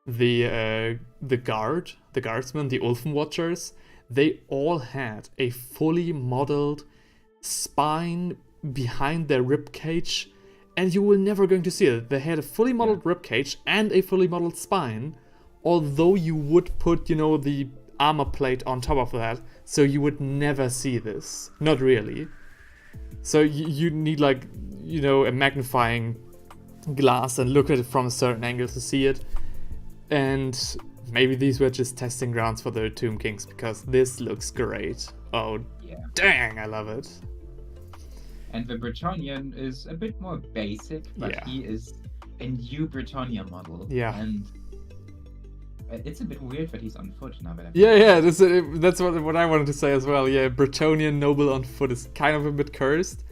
The guardsmen, the Ulfen Watchers, they all had a fully modeled spine behind their ribcage, and you were never going to see it. They had a fully modeled ribcage and a fully modeled spine, although you would put, the armor plate on top of that, so you would never see this. Not really. So you need a magnifying glass and look at it from a certain angle to see it. And maybe these were just testing grounds for the Tomb Kings, because this looks great. Oh, yeah. Dang, I love it. And the Bretonnian is a bit more basic, but he is a new Bretonnia model. Yeah. And it's a bit weird that he's on foot now. That's what I wanted to say as well. Yeah, Bretonnian noble on foot is kind of a bit cursed,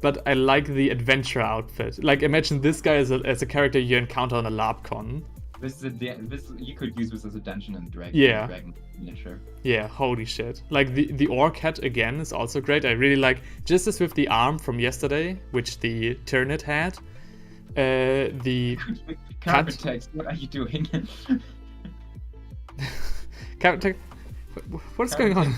but I like the adventure outfit. Like, imagine this guy as a character you encounter on a LARPCon. You could use this as a Dungeon and Dragon. Yeah. Sure. Yeah, holy shit. Like, the orc hat again is also great. I really like, just as with the arm from yesterday, which the Tyrannid had, The Carpet text, what are you doing? What's going on?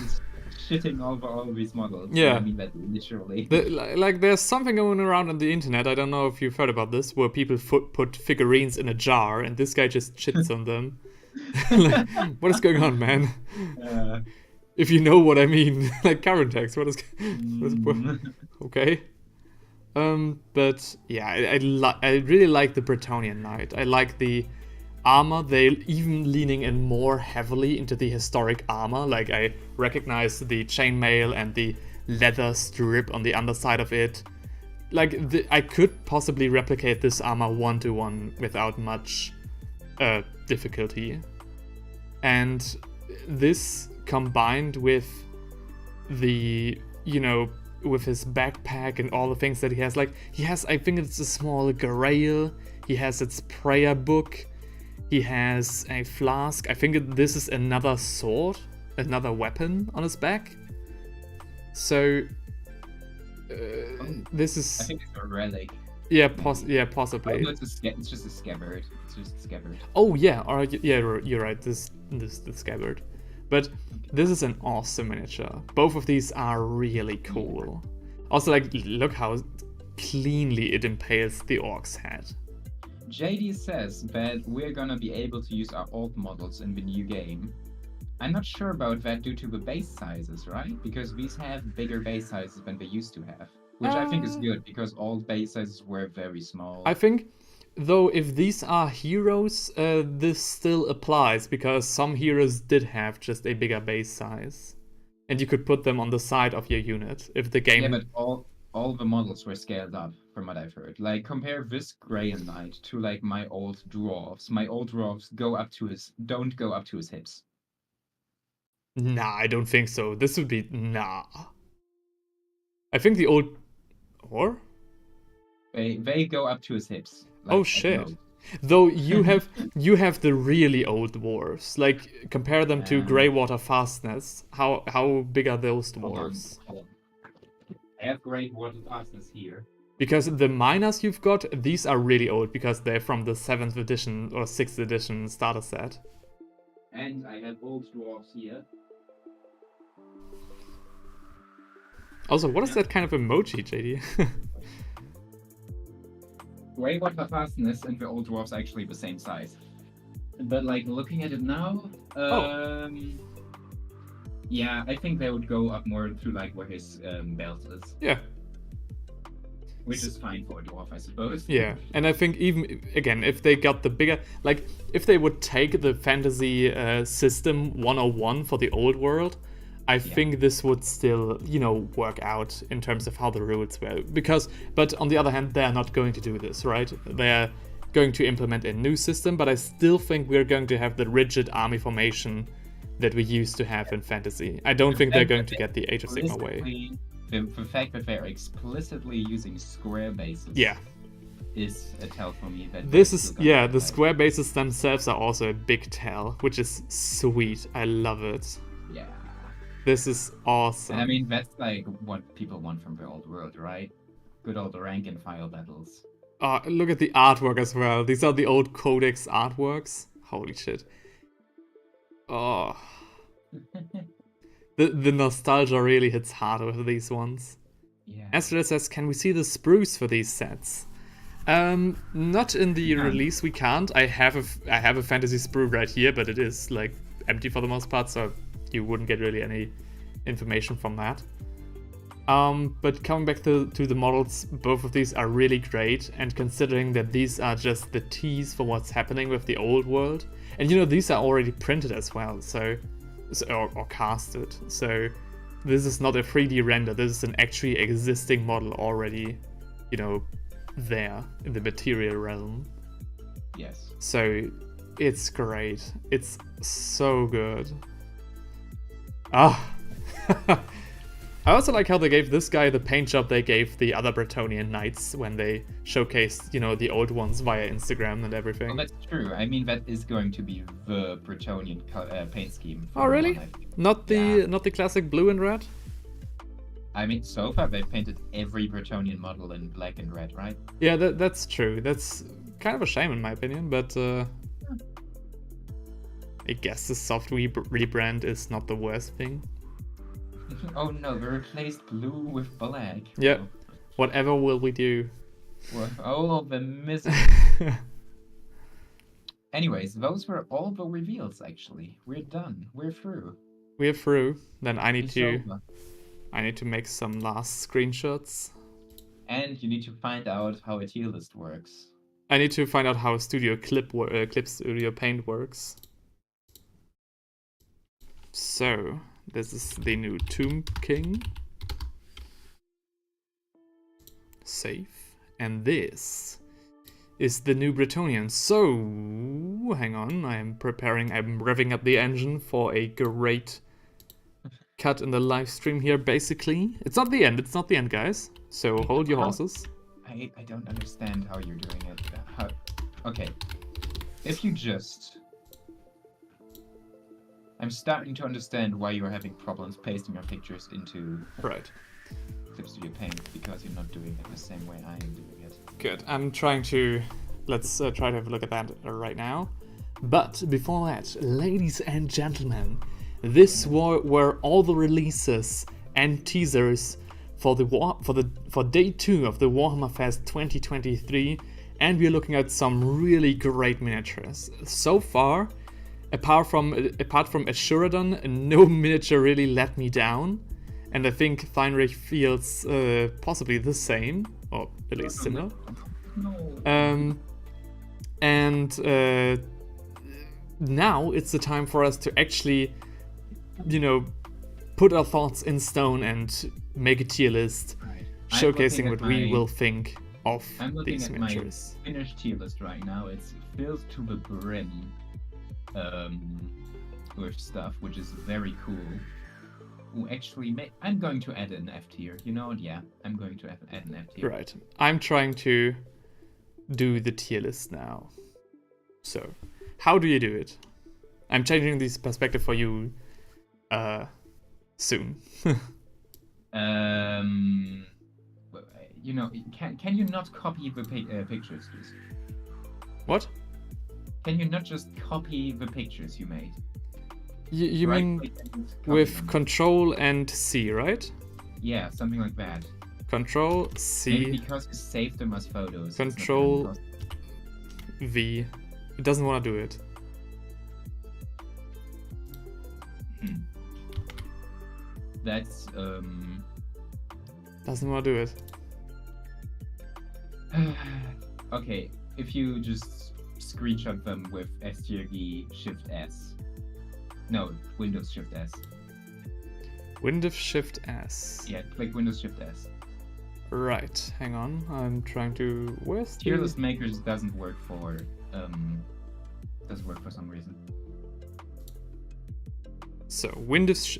Shitting over all these models. Yeah. I mean that literally. Like, there's something going around on the internet. I don't know if you've heard about this, where people put figurines in a jar, and this guy just shits on them. Like, what is going on, man? If you know what I mean, like current text. What is okay? But yeah, I really like the Bretonnian Knight. I like the armor. They're even leaning in more heavily into the historic armor. Like, I recognize the chainmail and the leather strip on the underside of it. Like, I could possibly replicate this armor 1-to-1 without much difficulty. And this combined with the, with his backpack and all the things that he has. Like, he has, I think it's a small grail. He has its prayer book. He has a flask. I think this is another sword, another weapon on his back. So, this is... I think it's a relic. Yeah, possibly. Oh, it's just a scabbard. It's just a scabbard. Oh, yeah. Or, yeah, you're right. This the scabbard. But this is an awesome miniature. Both of these are really cool. Also, like, look how cleanly it impales the orc's head. JD says that we're gonna be able to use our old models in the new game. I'm not sure about that due to the base sizes, right? Because these have bigger base sizes than they used to have. Which I think is good, because old base sizes were very small. I think, though, if these are heroes, this still applies, because some heroes did have just a bigger base size. And you could put them on the side of your unit, if the game... Yeah, but all the models were scaled up, from what I've heard. Like, compare this Grail Knight to, like, my old dwarves. My old dwarves don't go up to his hips. Nah, I don't think so. This would be... Nah. I think the old... Or? They go up to his hips. Like, oh shit. Though you have the really old dwarves. Like, compare them to Greywater Fastness. How big are those dwarves? Hold on. I have Greywater Fastness here. Because the miners you've got, these are really old because they're from the 7th edition or 6th edition starter set. And I have old dwarves here. Also, what is that kind of emoji, JD? Greywater Fastness and the old dwarves are actually the same size. But, like, looking at it now, yeah, I think they would go up more to, like, where his belt is. Yeah. Which is fine for a dwarf, I suppose. Yeah, and I think even, again, if they got the bigger... Like, if they would take the fantasy system 101 for the old world, I think this would still, work out in terms of how the rules were. But on the other hand, they're not going to do this, right? They're going to implement a new system, but I still think we're going to have the rigid army formation that we used to have in fantasy. I don't think they're going to get the Age of Sigmar way. The fact that they're explicitly using square bases is a tell for me that this is the square bases themselves are also a big tell, which is sweet. I love it. Yeah. This is awesome. And I mean, that's like what people want from the old world, right? Good old rank and file battles. Look at the artwork as well. These are the old Codex artworks. Holy shit. Oh. The nostalgia really hits hard with these ones. Yeah. Astrid says, can we see the spruce for these sets? Not in the release, we can't. I have a fantasy sprue right here, but it is like empty for the most part, so you wouldn't get really any information from that. But coming back to the models, both of these are really great, and considering that these are just the tease for what's happening with the old world, and these are already printed as well, or casted, so this is not a 3D render, this is an actually existing model already, there in the material realm. Yes. So it's great. It's so good. I also like how they gave this guy the paint job they gave the other Bretonnian knights when they showcased, the old ones via Instagram and everything. Well, that's true. I mean, that is going to be the Bretonnian paint scheme. Oh, really? Not the classic blue and red? I mean, so far they've painted every Bretonnian model in black and red, right? Yeah, that's true. That's kind of a shame in my opinion, but I guess the soft rebrand is not the worst thing. Oh no, they replaced blue with black. Yeah. Whatever will we do? Oh, the misery. Anyways, those were all the reveals, actually. We're done. We're through. We're through. Then I need It's to over. make some last screenshots. And you need to find out how a tier list works. I need to find out how Studio Clip Studio Paint works. So, this is the new Tomb King. Save. And this is the new Bretonnian. So, hang on, I'm revving up the engine for a great cut in the live stream here, basically. It's not the end, guys. So hold your horses. I don't understand how you're doing it. Okay. If you just... I'm starting to understand why you're having problems pasting your pictures into Clip Studio Paint, because you're not doing it the same way I am doing it. Good. I'm trying to... Let's try to have a look at that right now. But before that, ladies and gentlemen, this were all the releases and teasers for day 2 of the Warhammer Fest 2023, and we're looking at some really great miniatures. So far, apart from Ashurhaddon, no miniature really let me down, and I think Theinrich feels possibly the same, or at least similar. No. Now it's the time for us to actually, put our thoughts in stone and make a tier list, showcasing what we will think of these miniatures. My finished tier list right now. It's filled to the brim with stuff, which is very cool. Ooh, actually, I'm going to add an F tier. You know what? Yeah, I'm going to add an F tier. Right. I'm trying to do the tier list now. So, how do you do it? I'm changing this perspective for you soon. Can you not copy the pictures, please? What? Can you not just copy the pictures you made? You mean with Control and C, right? Yeah, something like that. Control C. Maybe because you saved them as photos. Control V. It doesn't want to do it. That's Doesn't want to do it. Okay, if you just screenshot them with STRG Shift S. No, Windows Shift S. Windows Shift S. Yeah, click Windows Shift S. Right, hang on. I'm trying to. Where's the... Tier list makers doesn't work for some reason. So Windows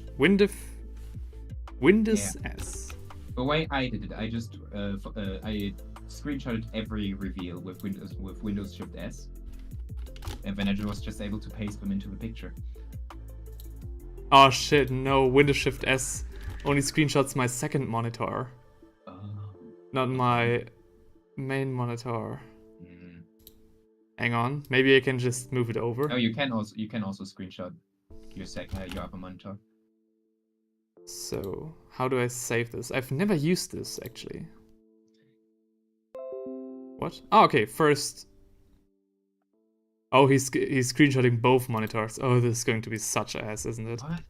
S. The way I did it, I just I screenshotted every reveal with Windows Shift S, and then I was just able to paste them into the picture. Oh shit! No, Windows Shift S only screenshots my second monitor, not my main monitor. Hang on, maybe I can just move it over. Oh, you can also screenshot your upper monitor. So, how do I save this? I've never used this, actually. What? Oh, okay, first... Oh, he's screenshotting both monitors. Oh, this is going to be such ass, isn't it? What?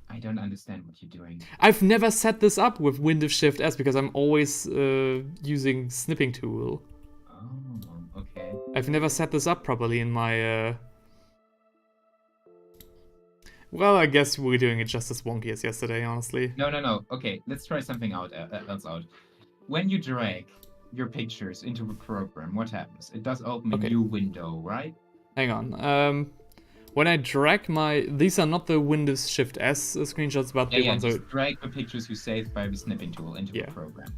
I don't understand what you're doing. I've never set this up with Windows Shift S because I'm always using snipping tool. Oh, okay. I've never set this up properly in my... Well, I guess we're doing it just as wonky as yesterday, honestly. No. Okay, let's try something else out. When you drag your pictures into the program, what happens? It does open a new window, right? Hang on. When I drag these are not the Windows Shift S screenshots, but the ones just drag the pictures you saved by the snipping tool into the program.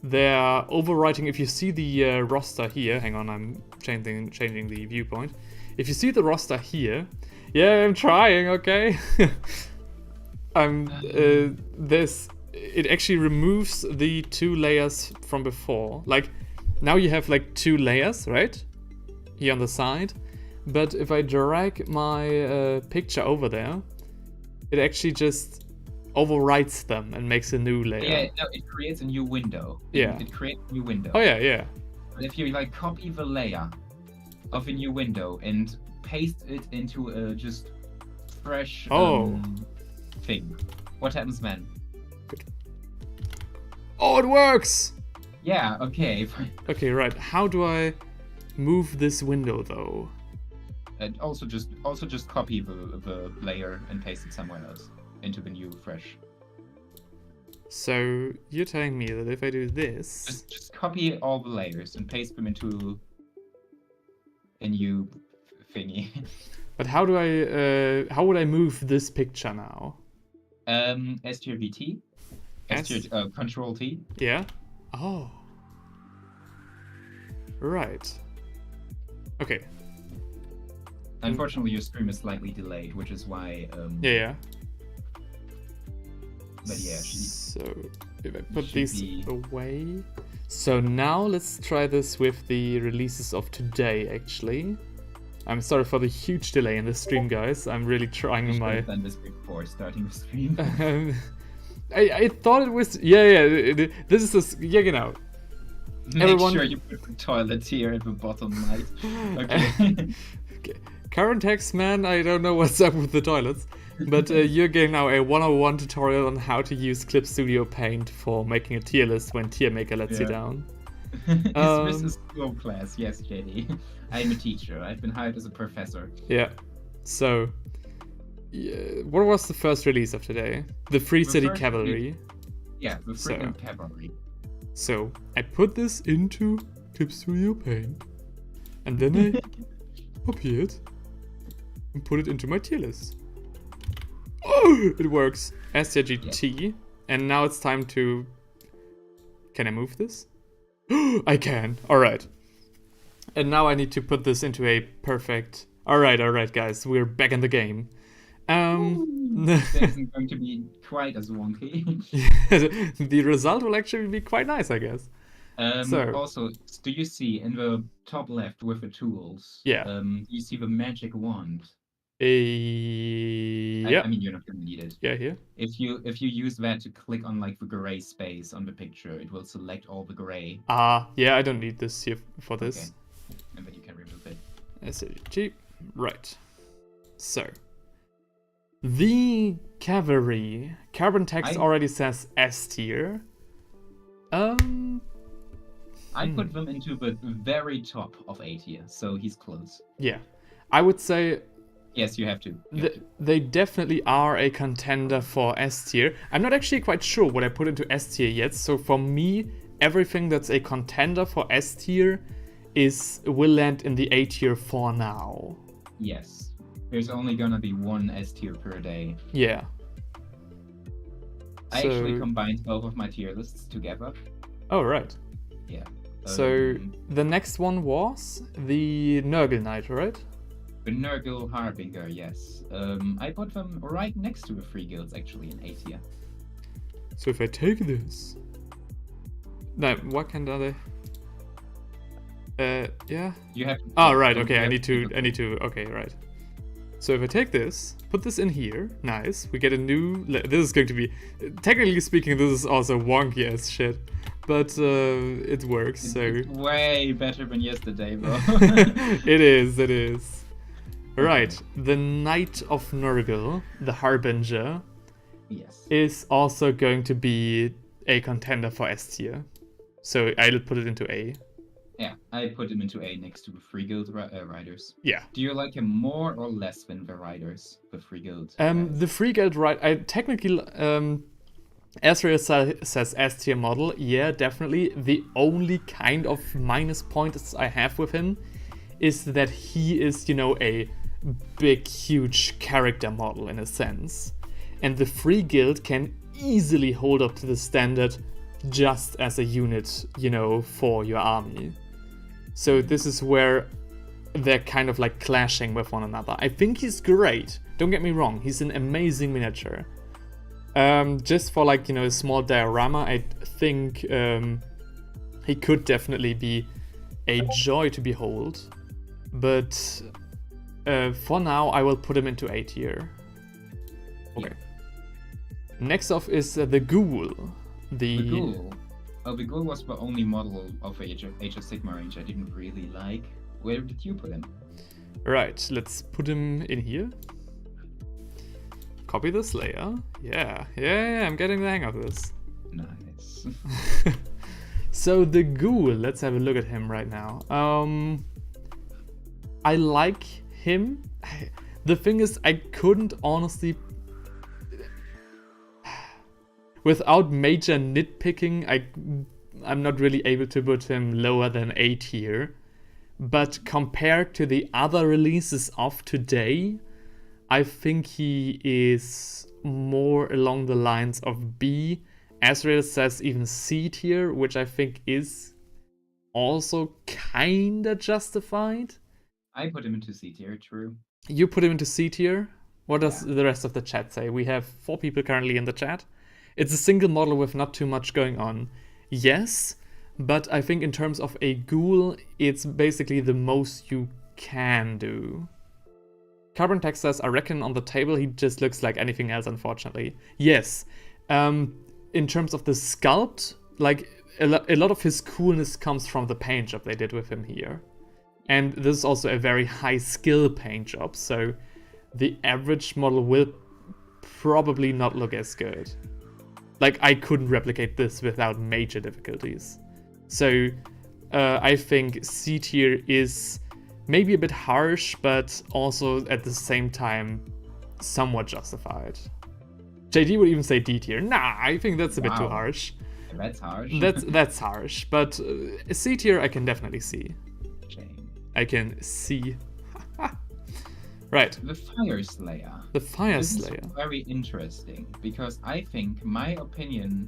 They're overwriting. If you see the roster here, hang on, I'm changing the viewpoint. If you see the roster here, yeah, I'm trying, okay? There's it actually removes the 2 layers from before. Like, now you have like 2 layers, right? Here on the side. But if I drag my picture over there, it actually just overwrites them and makes a new layer. Yeah, no, it creates a new window. Yeah. It creates a new window. Oh yeah. But if you like copy the layer of a new window and paste it into a just fresh thing, what happens then? Oh, it works! Yeah, okay. Okay, right. How do I move this window though? And also just copy the layer and paste it somewhere else into the new fresh. So you're telling me that if I do this, Just copy all the layers and paste them into a new thingy. but how do I? How would I move this picture now? S tier VT. S tier Control T. Yeah. Oh. Right. Okay. Unfortunately, your stream is slightly delayed, which is why. Yeah. But yeah. So if I put these away. So now let's try this with the releases of today. Actually, I'm sorry for the huge delay in the stream, guys. I'm really trying my. I've done this before starting the stream. I thought it was this is this genau. Make sure you put the toilet here at the bottom, right? Okay. Okay. Current text, man, I don't know what's up with the toilets, but you're getting now a 101 tutorial on how to use Clip Studio Paint for making a tier list when Tier Maker lets you down. This is slow class, yes, JD. I'm a teacher. I've been hired as a professor. Yeah. So, what was the first release of today? The Free City Cavalry. Yeah, the freaking Cavalry. So, I put this into Clip Studio Paint, and then I copy it and put it into my tier list. Oh, it works. STRGT, and now it's time to. Can I move this? I can. All right. And now I need to put this into a perfect. All right, guys, we're back in the game. This isn't going to be quite as wonky. The result will actually be quite nice, I guess. Also, do you see in the top left with the tools? Yeah. You see the magic wand. Yeah. I mean, you're not gonna need it. Yeah, here. If you use that to click on like the gray space on the picture, it will select all the gray. Yeah, I don't need this here for this. Okay. And then you can remove it. SAG. Right. So. The Cavalry. Carbon text already says S tier. I put them into the very top of A tier, so he's close. Yeah. I would say. Yes, you have to. They definitely are a contender for S tier. I'm not actually quite sure what I put into S tier yet, so for me, everything that's a contender for S tier will land in the A tier for now. Yes. There's only gonna be one S tier per day. Yeah. I actually combined both of my tier lists together. Oh, right. Yeah. So the next one was the Nurgle Knight, right? The Nurgle Harbinger, yes. I put them right next to the free guilds actually in A tier. So if I take this. No, what can I? Yeah. You have. Oh, right. Okay, I need to. Okay, right. So if I take this, put this in here, nice. We get a new. This is going to be, technically speaking, this is also wonky as shit, but it works. It's way better than yesterday, bro. It is. Right, the Knight of Nurgle, the Harbinger, is also going to be a contender for S tier. So I'll put it into A. Yeah, I put him into A next to the Free Guild riders. Yeah. Do you like him more or less than the riders, the Free Guild? The Free Guild I technically, Ezreal says S tier model. Yeah, definitely. The only kind of minus points I have with him is that he is, a big, huge character model in a sense. And the Free Guild can easily hold up to the standard just as a unit, for your army. So this is where they're kind of like clashing with one another. I think he's great. Don't get me wrong. He's an amazing miniature. Just for like, a small diorama, I think he could definitely be a joy to behold. But for now, I will put him into A tier. Okay. Yeah. Next off is the Ghoul. The Ghoul. Oh, the Ghoul was the only model of Age of Sigmar range I didn't really like. Where did you put him? Right, let's put him in here. Copy this layer. Yeah, I'm getting the hang of this. Nice. So the Ghoul, let's have a look at him right now. I like him. The thing is, I couldn't honestly... Without major nitpicking, I'm not really able to put him lower than A tier. But compared to the other releases of today, I think he is more along the lines of B. Azrael says even C tier, which I think is also kinda justified. I put him into C tier, true. You put him into C tier? What does the rest of the chat say? We have 4 people currently in the chat. It's a single model with not too much going on. Yes, but I think in terms of a Ghoul, it's basically the most you can do. Carbon Tech says, I reckon on the table he just looks like anything else, unfortunately. Yes. In terms of the sculpt, like a lot of his coolness comes from the paint job they did with him here. And this is also a very high skill paint job, so the average model will probably not look as good. Like, I couldn't replicate this without major difficulties. So I think C tier is maybe a bit harsh, but also at the same time somewhat justified. JD would even say D tier. Nah, I think that's a bit too harsh. That's harsh. That's harsh, but C tier I can definitely see. Shame. I can see. Right. The Fire Slayer. The Fire This Slayer. is very interesting because I think my opinion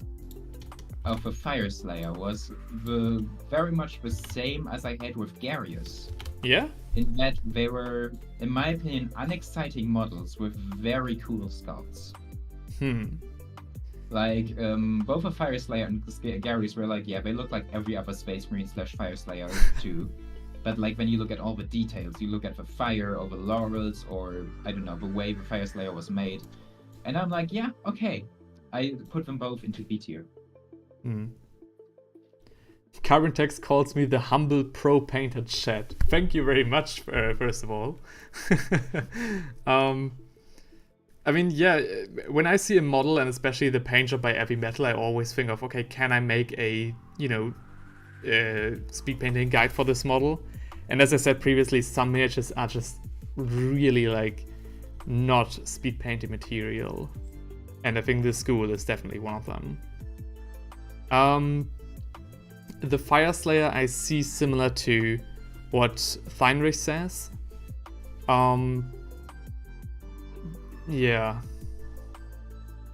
of the Fire Slayer was very much the same as I had with Garrius. Yeah? In that they were, in my opinion, unexciting models with very cool sculpts. Like, both the Fire Slayer and Garrius were like, yeah, they look like every other Space Marine / Fire Slayer too. But like when you look at all the details, you look at the fire or the laurels or, I don't know, the way the Fire Slayer was made. And I'm like, yeah, okay. I put them both into B tier. Carbon Text calls me the humble pro painter chat. Thank you very much, first of all. I mean, yeah, when I see a model, and especially the paint job by Heavy Metal, I always think of, okay, can I make a, speed painting guide for this model? And as I said previously, some miniatures are just really, like, not speed painting material. And I think this Ghoul is definitely one of them. The Fire Slayer I see similar to what Theinrich says. Yeah.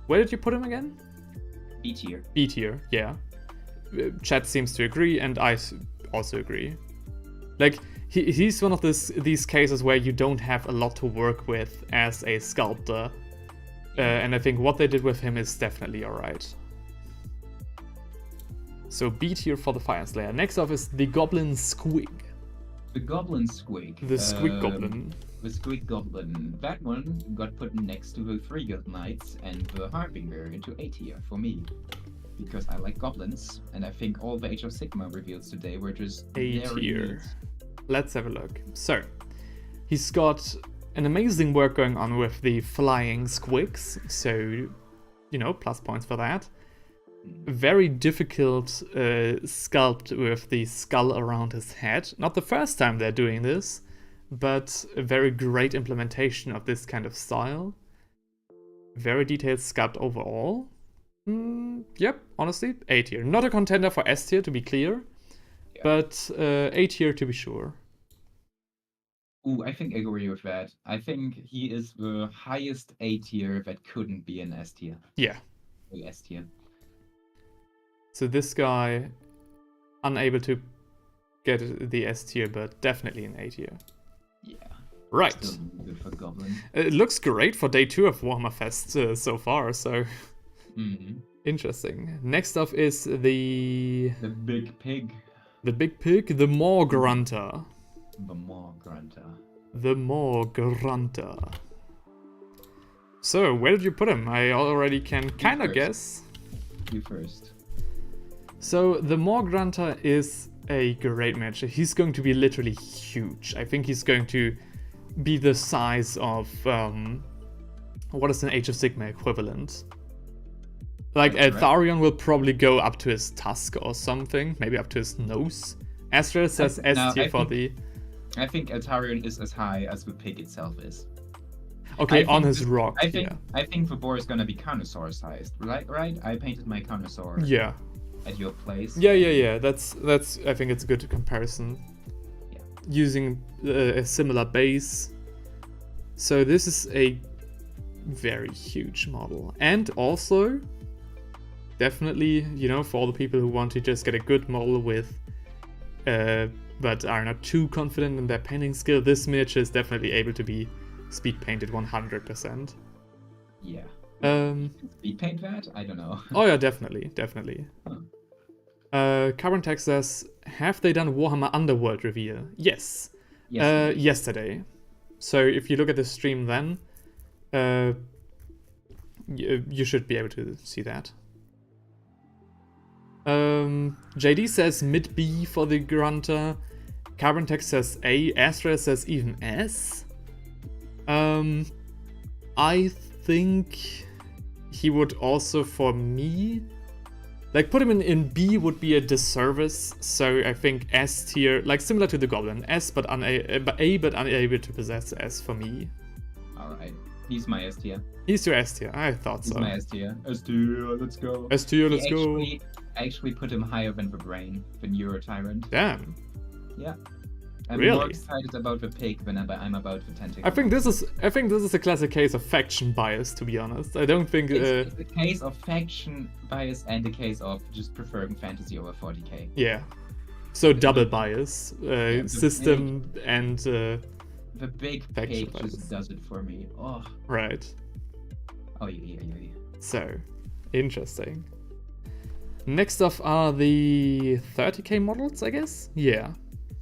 Where did you put him again? B tier. B tier, yeah. Chat seems to agree, and I also agree. Like, he's one of these cases where you don't have a lot to work with as a sculptor. And I think what they did with him is definitely alright. So B tier for the Fire Slayer. Next up is the Goblin Squig. The Goblin Squig. The Squig Goblin. The Squig Goblin. That one got put next to the 3 Guild Knights and the Harbinger into A tier for me. Because I like goblins, and I think all the Age of Sigmar reveals today were just A very tier. neat. Let's have a look. So, he's got an amazing work going on with the flying squigs, so, plus points for that. Very difficult sculpt with the skull around his head. Not the first time they're doing this, but a very great implementation of this kind of style. Very detailed sculpt overall. Yep, honestly, A tier. Not a contender for S tier, to be clear, but A tier to be sure. Ooh, I think I agree with that. I think he is the highest A tier that couldn't be an S tier. Yeah. S tier. So this guy, unable to get the S tier, but definitely an A tier. Yeah. Right. Still good for Goblin. It looks great for day 2 of Warhammer Fest so far, so Interesting. Next up is the big pig. The big pig, the Maw Grunta. The Maw Grunta. The Maw Grunta. So, where did you put him? I already can kind of guess. You first. So, the Maw Grunta is a great match. He's going to be literally huge. I think he's going to be the size of what is an Age of Sigmar equivalent? Like Tharion will probably go up to his tusk or something, maybe up to his nose. Astra says S tier for the. I think Eltarion is as high as the pig itself is. Okay, on his rock. I think the boar is gonna be Carnosaur sized, right? I painted my Carnosaur. Yeah. At your place. Yeah. That's. I think it's a good comparison. Yeah. Using a similar base. So this is a very huge model, and also. Definitely, for all the people who want to just get a good model with, but are not too confident in their painting skill, this miniature is definitely able to be speed painted 100%. Yeah. Speed paint that? I don't know. Oh yeah, definitely. Carbon Tech says, have they done Warhammer Underworld reveal? Yes. Yesterday. So if you look at the stream then, you should be able to see that. JD says mid B for the Grunta. Carbon Tech says A. Astra says even S. I think he would also, for me, like put him in B would be a disservice. So I think S tier, like similar to the Goblin, S but A but unable to possess S for me. All right. He's my S tier. He's your S tier. I thought so. He's my S tier. S tier, let's go. S tier, let's go. I actually put him higher than the brain, the Neuro Tyrant. Damn. Yeah. I'm really more excited about the pig than I'm about the tentacle. I think this is a classic case of faction bias, to be honest. I don't think it's a case of faction bias and a case of just preferring fantasy over 40k. Yeah. So double bias, system big, and the big pig bias. just does it for me. Oh. Right. Oh yeah. So interesting. Next up are the 30k models, I guess? Yeah.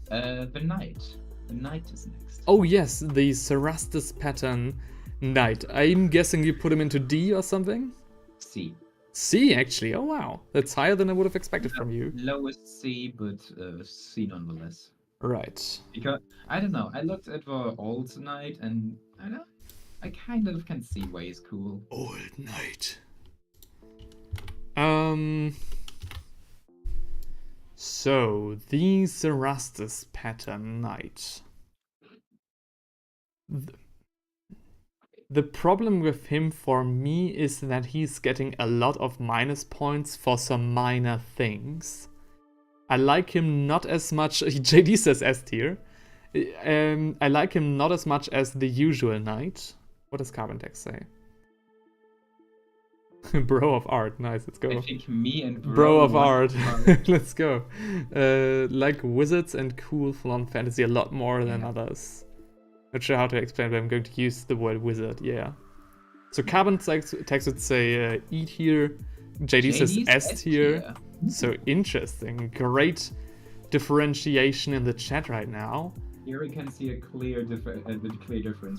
The Knight. The Knight is next. Oh yes, the Cerastus pattern Knight. I'm guessing you put him into D or something? C. C, actually? Oh wow. That's higher than I would have expected from you. Lowest C, but C nonetheless. Right. Because, I don't know, I looked at the old Knight and I kind of can see why he's cool. Old Knight. So, the Cerastus pattern Knight. The problem with him for me is that he's getting a lot of minus points for some minor things. I like him not as much. JD says S tier. I like him not as much as the usual Knight. What does Carbon Tech say? Bro of art, nice, let's go. I think me and Bro of art, let's go. Like wizards and cool full-on fantasy a lot more than others. Not sure how to explain, but I'm going to use the word wizard, yeah. So Carbon Tech would say E tier, JD says S tier. So interesting, great differentiation in the chat right now. Here we can see a clear difference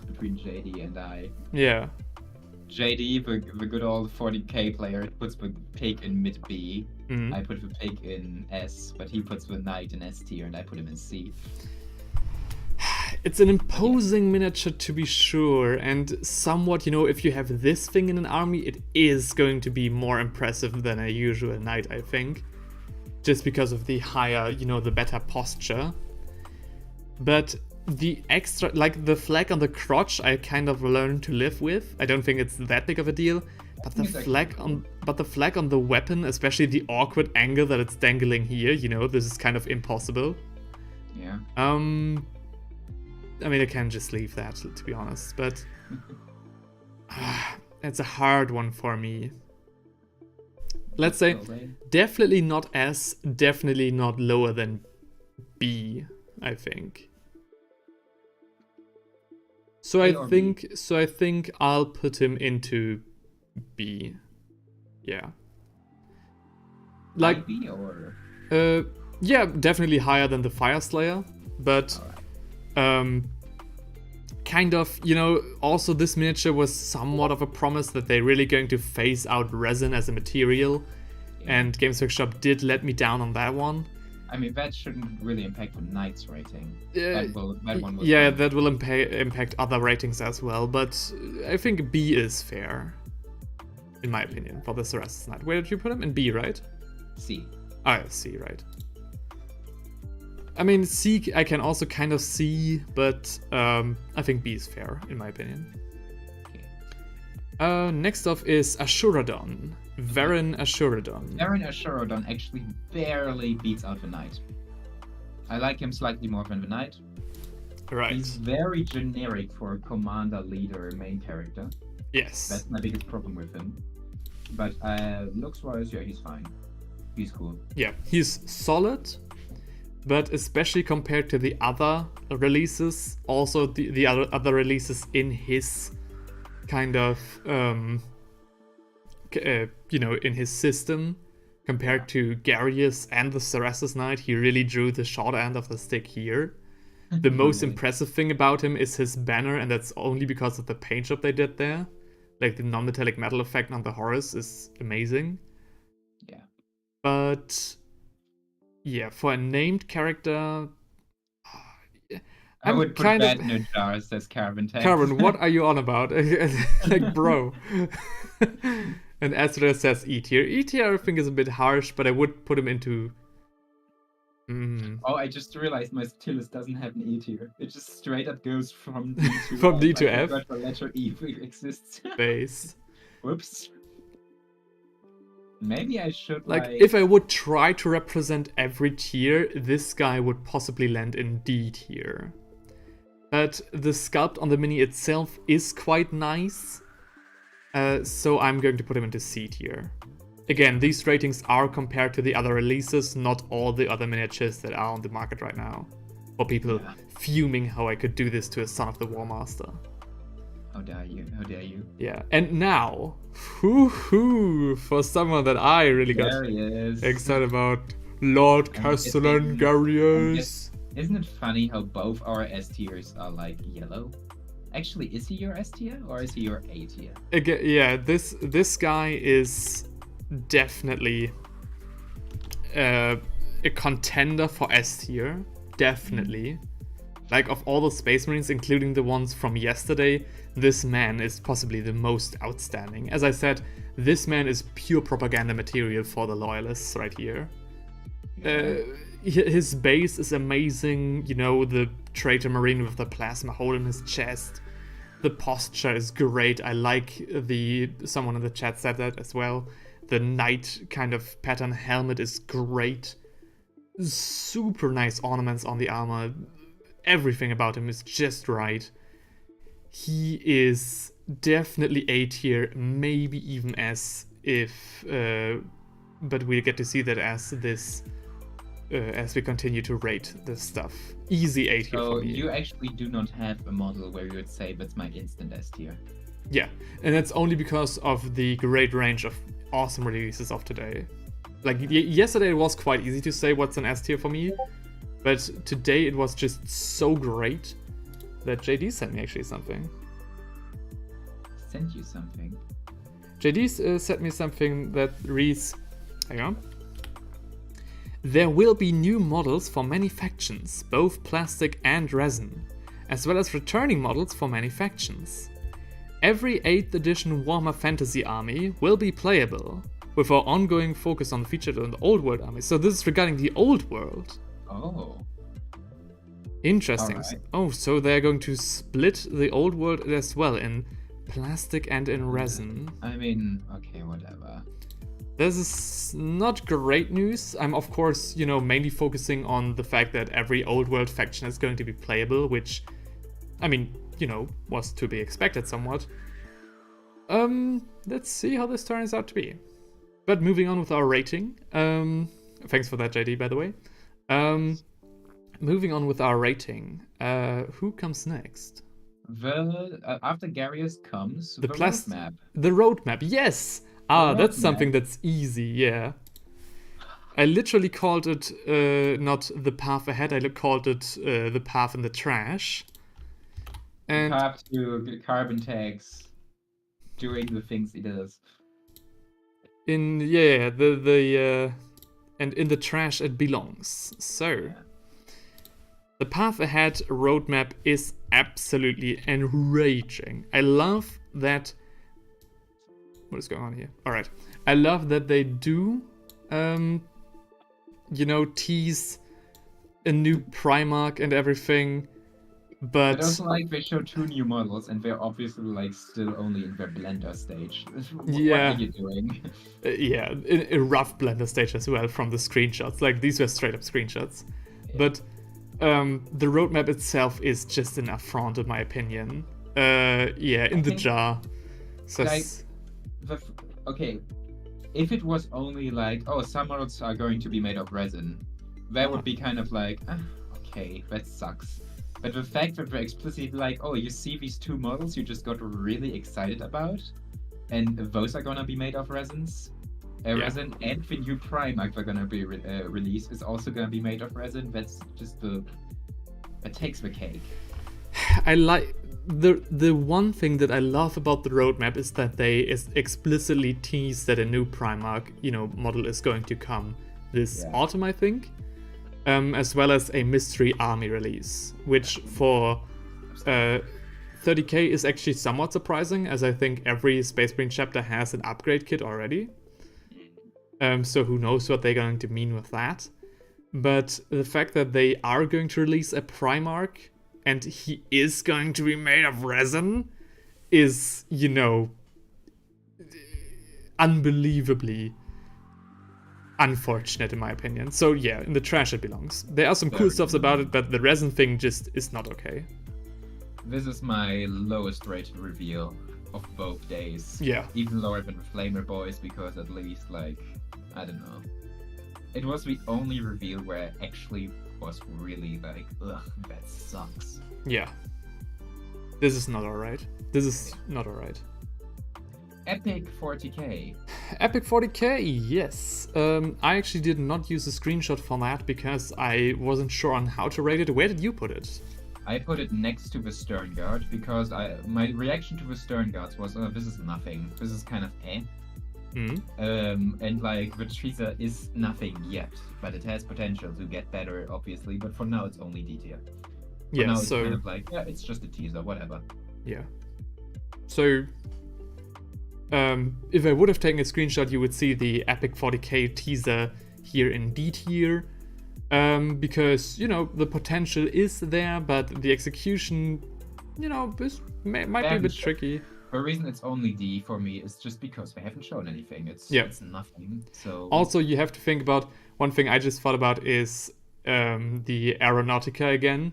between JD and I. Yeah. JD, the good old 40k player, puts the pig in mid B. Mm-hmm. I put the pig in S, but he puts the Knight in S tier, and I put him in C. It's an imposing miniature to be sure, and somewhat, if you have this thing in an army, it is going to be more impressive than a usual Knight, I think. Just because of the higher, the better posture. But the extra, like the flag on the crotch, I kind of learned to live with. I don't think it's that big of a deal. But the flag on the weapon, especially the awkward angle that it's dangling here, this is kind of impossible. Yeah. I mean, I can just leave that, to be honest, but it's a hard one for me. Let's say definitely not S, definitely not lower than B, I think. So I think I'll put him into B. Yeah. Like B or Yeah, definitely higher than the Fire Slayer, but kind of, also this miniature was somewhat of a promise that they're really going to phase out resin as a material, and Games Workshop did let me down on that one. I mean, that shouldn't really impact the Knight's rating. That one will that will impact other ratings as well, but I think B is fair, in my opinion, for the Cerastus Knight. Where did you put him? In B, right? C. Oh, yeah, C, right. I mean, C I can also kind of see, but I think B is fair, in my opinion. Okay. Next off is Ashurhaddon. Vheren Ashurhaddon. Vheren Ashurhaddon actually barely beats out the Knight. I like him slightly more than the Knight. Right. He's very generic for a commander, leader, main character. Yes. That's my biggest problem with him. But looks-wise, yeah, he's fine. He's cool. Yeah, he's solid, but especially compared to the other releases, also the other releases in his kind of in his system, compared to Garrius and the Cerastus Knight, he really drew the short end of the stick here. The most impressive thing about him is his banner, and that's only because of the paint job they did there. Like, the non-metallic metal effect on the Horus is amazing. Yeah. But yeah, for a named character, I would put that in a jar as Caravan Tank. Caravan, what are you on about? Like, bro. And Ezra says E tier. E tier I think is a bit harsh, but I would put him into... Oh, I just realized my Tierlist doesn't have an E tier. It just straight up goes from D to from F. D to F. The letter E exists. Base. Whoops. Maybe I should like if I would try to represent every tier, this guy would possibly land in D tier. But the sculpt on the mini itself is quite nice, so I'm going to put him into C tier. Again, these ratings are compared to the other releases, not all the other miniatures that are on the market right now. For people fuming how I could do this to a Son of the War Master. How dare you? How dare you? Yeah, and now, for someone that I really got excited about, Lord Castellan, Garrius. Isn't it funny how both our S tiers are like yellow? Actually, is he your S tier or is he your A tier? Again, yeah, this guy is definitely a contender for S tier. Definitely. Like, of all the Space Marines, including the ones from yesterday, this man is possibly the most outstanding. As I said, this man is pure propaganda material for the Loyalists right here. His base is amazing, the Traitor Marine with the plasma hole in his chest. The posture is great. I like someone in the chat said that as well. The knight kind of pattern helmet is great. Super nice ornaments on the armor. Everything about him is just right. He is definitely A tier, maybe even S, but we'll get to see that as we continue to rate this stuff. Easy A tier for me. So you actually do not have a model where you would say that's my instant S tier. Yeah, and that's only because of the great range of awesome releases of today. Like, yesterday it was quite easy to say what's an S tier for me, but today it was just so great that JD sent me actually something. Sent you something? JD sent me something that reads, hang on. There will be new models for many factions, both plastic and resin, as well as returning models for many factions. Every 8th edition Warhammer Fantasy army will be playable, with our ongoing focus on the featured and old world armies. So this is regarding the old world. Oh. Interesting. Right. Oh, so they're going to split the old world as well in plastic and in resin. I mean, okay, whatever. This is not great news. I'm, of course, mainly focusing on the fact that every old world faction is going to be playable, which, I mean, was to be expected somewhat. Let's see how this turns out to be. But moving on with our rating. Thanks for that, JD, by the way. Moving on with our rating. Who comes next? After Garrius comes the roadmap. The roadmap, yes! Ah, that's roadmap. something that's easy, yeah. I literally called it not the path ahead, I called it the path in the trash. And Path to get carbon tags, doing the things he does. and in the trash it belongs. So Yeah. the path ahead roadmap is absolutely enraging. I love that. What is going on here? All right, I love that they do, tease a new Primarch and everything, But but also, like, they show 2 new models, and they're obviously, like, still only in their blender stage. What Yeah. are you doing? Yeah, in a rough Blender stage as well from the screenshots. Like, these were straight up screenshots. Yeah. But the roadmap itself is just an affront, in my opinion. In the think, jar. So like, okay, if it was only like, oh, some models are going to be made of resin, that would be kind of like, okay, that sucks. But the fact that they're explicitly like, oh, you see these 2 models you just got really excited about, and those are gonna be made of resins, resin, and the new Primarch they're gonna be released is also gonna be made of resin. That's just that takes the cake. I like the one thing that I love about the roadmap is that they explicitly tease that a new Primarch, model is going to come this autumn, I think. As well as a mystery army release, which for 30k is actually somewhat surprising, as I think every Space Marine chapter has an upgrade kit already. So who knows what they're going to mean with that. But the fact that they are going to release a Primarch and he is going to be made of resin is, unbelievably unfortunate in my opinion. So yeah, in the trash it belongs. There are some cool stuffs about it, but the resin thing just is not okay. This is my lowest rated reveal of both days. Yeah. Even lower than the Flamer Boys, because at least, like, I don't know. It was the only reveal where I actually was really like, ugh, that sucks. Yeah. This is not alright. This is not alright. Epic 40k. Epic 40k, yes. I actually did not use a screenshot for that because I wasn't sure on how to rate it. Where did you put it? I put it next to the Stern Guard because my reaction to the Stern Guards was, this is nothing. This is kind of eh. And like the teaser is nothing yet, but it has potential to get better, obviously. But for now, it's only D tier. Yeah, now it's so kind of like, yeah, it's just a teaser, whatever. Yeah. So if I would have taken a screenshot, you would see the Epic 40k teaser here in D tier. Because, the potential is there, but the execution, might be a bit tricky. The reason it's only D for me is just because they haven't shown anything. It's nothing. So also, you have to think about one thing I just thought about is the Aeronautica again.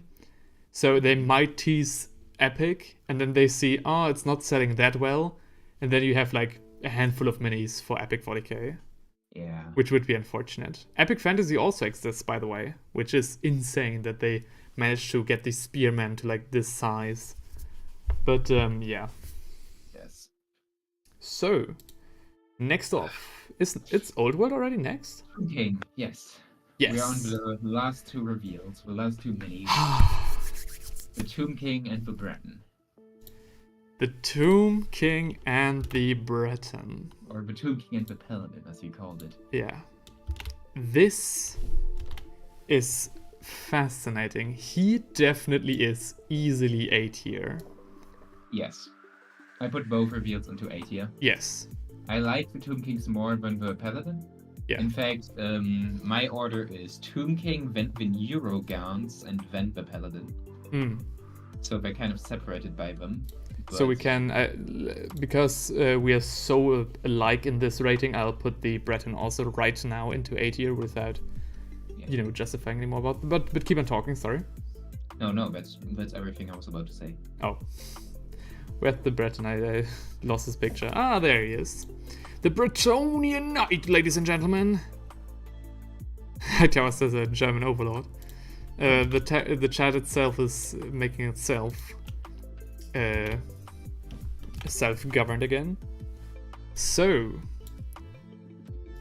So they might tease Epic, and then they see, it's not selling that well, and then you have like a handful of minis for Epic 40k. Yeah. Which would be unfortunate. Epic Fantasy also exists, by the way, which is insane that they managed to get these spearmen to like this size. But yeah. Yes. So, next off, it's Old World already next? Tomb King, yes. Yes. We're on the last 2 reveals, the last 2 minis. The Tomb King and the Breton. The Tomb King and the Breton. Or the Tomb King and the Paladin, as you called it. Yeah. This is fascinating. He definitely is easily A tier. Yes. I put both reveals into A tier. Yes. I like the Tomb Kings more than the Paladin. Yeah. In fact, my order is Tomb King, then the Neurogans, and then the Paladin. So they're kind of separated by them. So we can, because we are so alike in this rating, I'll put the Breton also right now into A tier without, justifying anymore about. But keep on talking. Sorry. No, that's everything I was about to say. Oh, where's the Breton? I lost his picture. Ah, there he is. The Bretonian Knight, ladies and gentlemen. I tell us there's a German overlord. The chat itself is making itself self-governed again. So,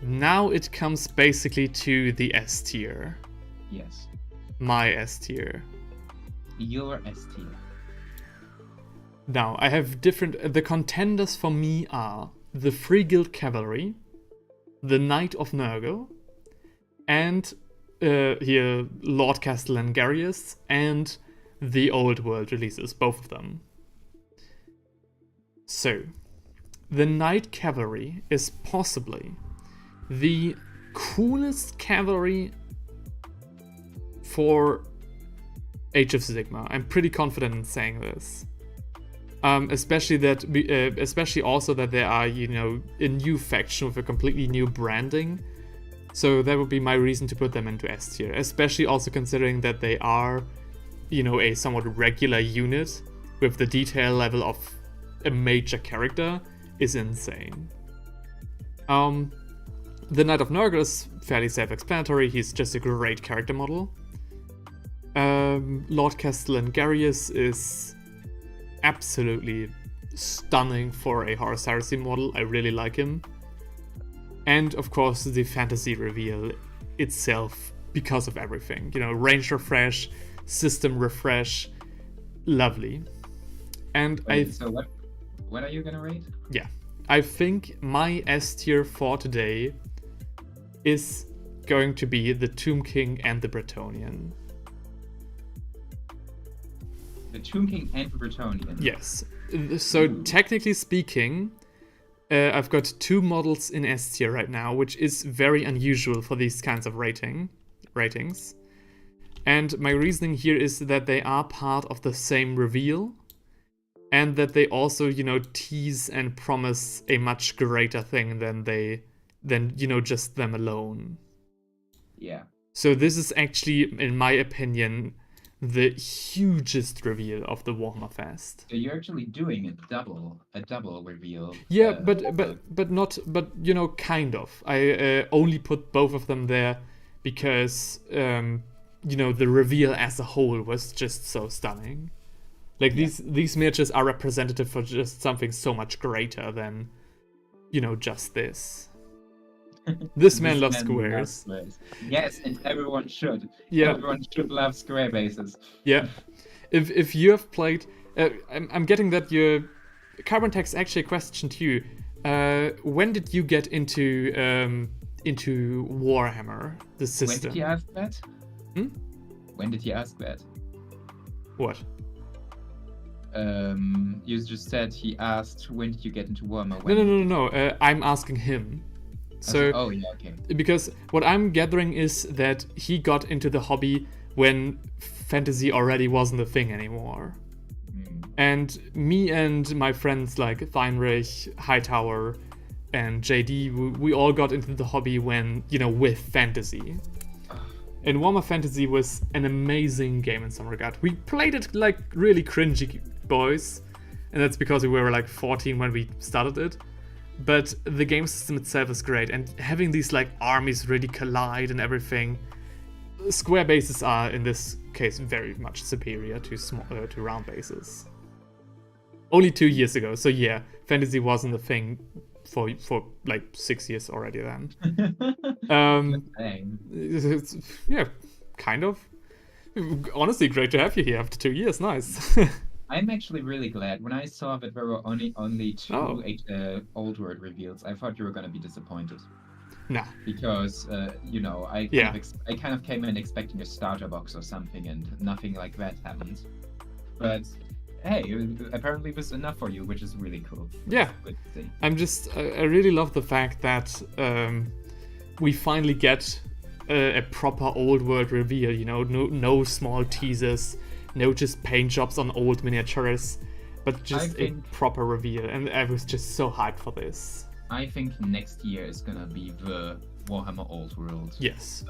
now it comes basically to the S tier. Yes. My S tier. Your S tier. Now, I have the contenders for me are the Free Guild Cavalry, the Knight of Nurgle, and here Lord Castellan Garrius, and the Old World releases, both of them. So, the Knight Cavalry is possibly the coolest cavalry for Age of Sigmar. I'm pretty confident in saying this. Especially also that they are, a new faction with a completely new branding. So that would be my reason to put them into S tier. Especially also considering that they are, a somewhat regular unit with the detail level of a major character is insane. The Knight of Nurgle is fairly self-explanatory. He's just a great character model. Lord Castellan Garrius is absolutely stunning for a Horus Heresy model. I really like him. And of course the fantasy reveal itself, because of everything. range refresh, system refresh, lovely. And So what are you gonna rate? Yeah, I think my S tier for today is going to be the Tomb King and the Bretonnian. The Tomb King and the Bretonnian. Yes. So technically speaking, I've got two models in S tier right now, which is very unusual for these kinds of ratings. And my reasoning here is that they are part of the same reveal, and that they also, tease and promise a much greater thing than just them alone. Yeah. So this is actually, in my opinion, the hugest reveal of the Warhammer Fest. So you're actually doing a double reveal. Yeah, but kind of. I only put both of them there because the reveal as a whole was just so stunning. Like these miniatures are representative for just something so much greater than just this. This man loves squares. Yes, and everyone should. Yeah. Everyone should love square bases. Yeah. If you have played... I'm getting that your... Carbon Text actually questioned you. When did you get into Warhammer, the system? When did he ask that? When did he ask that? What? You just said he asked, when did you get into Warhammer? No. I'm asking him. So, oh yeah, okay. Because what I'm gathering is that he got into the hobby when fantasy already wasn't a thing anymore. And me and my friends like Theinrich, Hightower, and JD, we all got into the hobby when, with fantasy. And Warhammer Fantasy was an amazing game in some regard. We played it like really cringy boys, and that's because we were like 14 when we started it. But the game system itself is great, and having these like armies really collide and everything. Square bases are in this case very much superior to round bases. Only 2 years ago, so yeah, fantasy wasn't a thing for like 6 years already then. Yeah, kind of. Honestly, great to have you here after 2 years. Nice. I'm actually really glad. When I saw that there were only two Old World reveals, I thought you were going to be disappointed. Nah. Because, I kind of came in expecting a starter box or something, and nothing like that happened. But, hey, apparently it was enough for you, which is really cool. Yeah. I really love the fact that we finally get a proper Old World reveal, no small teasers. No just paint jobs on old miniatures, but just a proper reveal, and I was just so hyped for this. I think next year is gonna be the Warhammer Old World. Yes.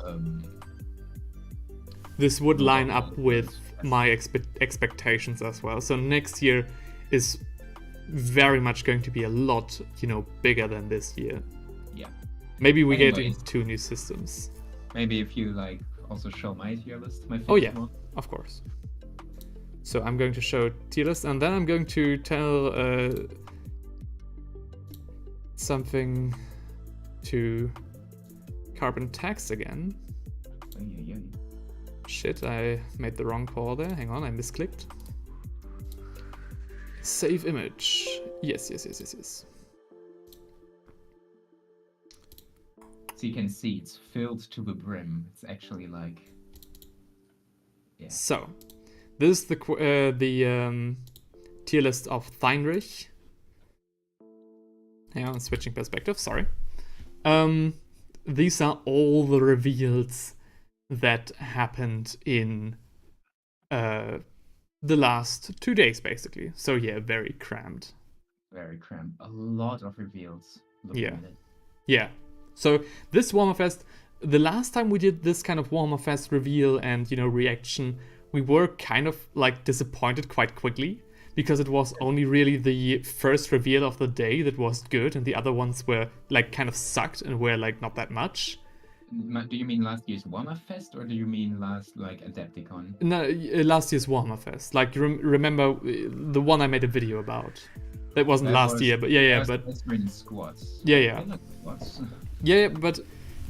This would line up with my expectations as well. So next year is very much going to be a lot, bigger than this year. Yeah. Maybe we get into 2 new systems. Maybe if you also show my tier list, my favorite. Oh yeah, of course. So I'm going to show Tierlist, and then I'm going to tell something to Carbon tax again. Oy, oy, oy. Shit, I made the wrong call there. Hang on, I misclicked. Save image. Yes. So you can see it's filled to the brim. It's actually like... Yeah. So, this is the tier list of Theinrich. Hang on, switching perspective, sorry. These are all the reveals that happened in the last 2 days, basically. So yeah, very cramped. Very cramped. A lot of reveals. Yeah. At it. Yeah. So this Warhammer Fest, the last time we did this kind of Warhammer Fest reveal and, reaction, we were kind of like disappointed quite quickly because it was only really the first reveal of the day that was good and the other ones were like kind of sucked and were like not that much. Do you mean last year's Warhammer Fest or do you mean last like Adepticon? No, last year's Warhammer Fest. Like, remember the one I made a video about? That wasn't last year, but but squads. Yeah. Squads. Yeah, but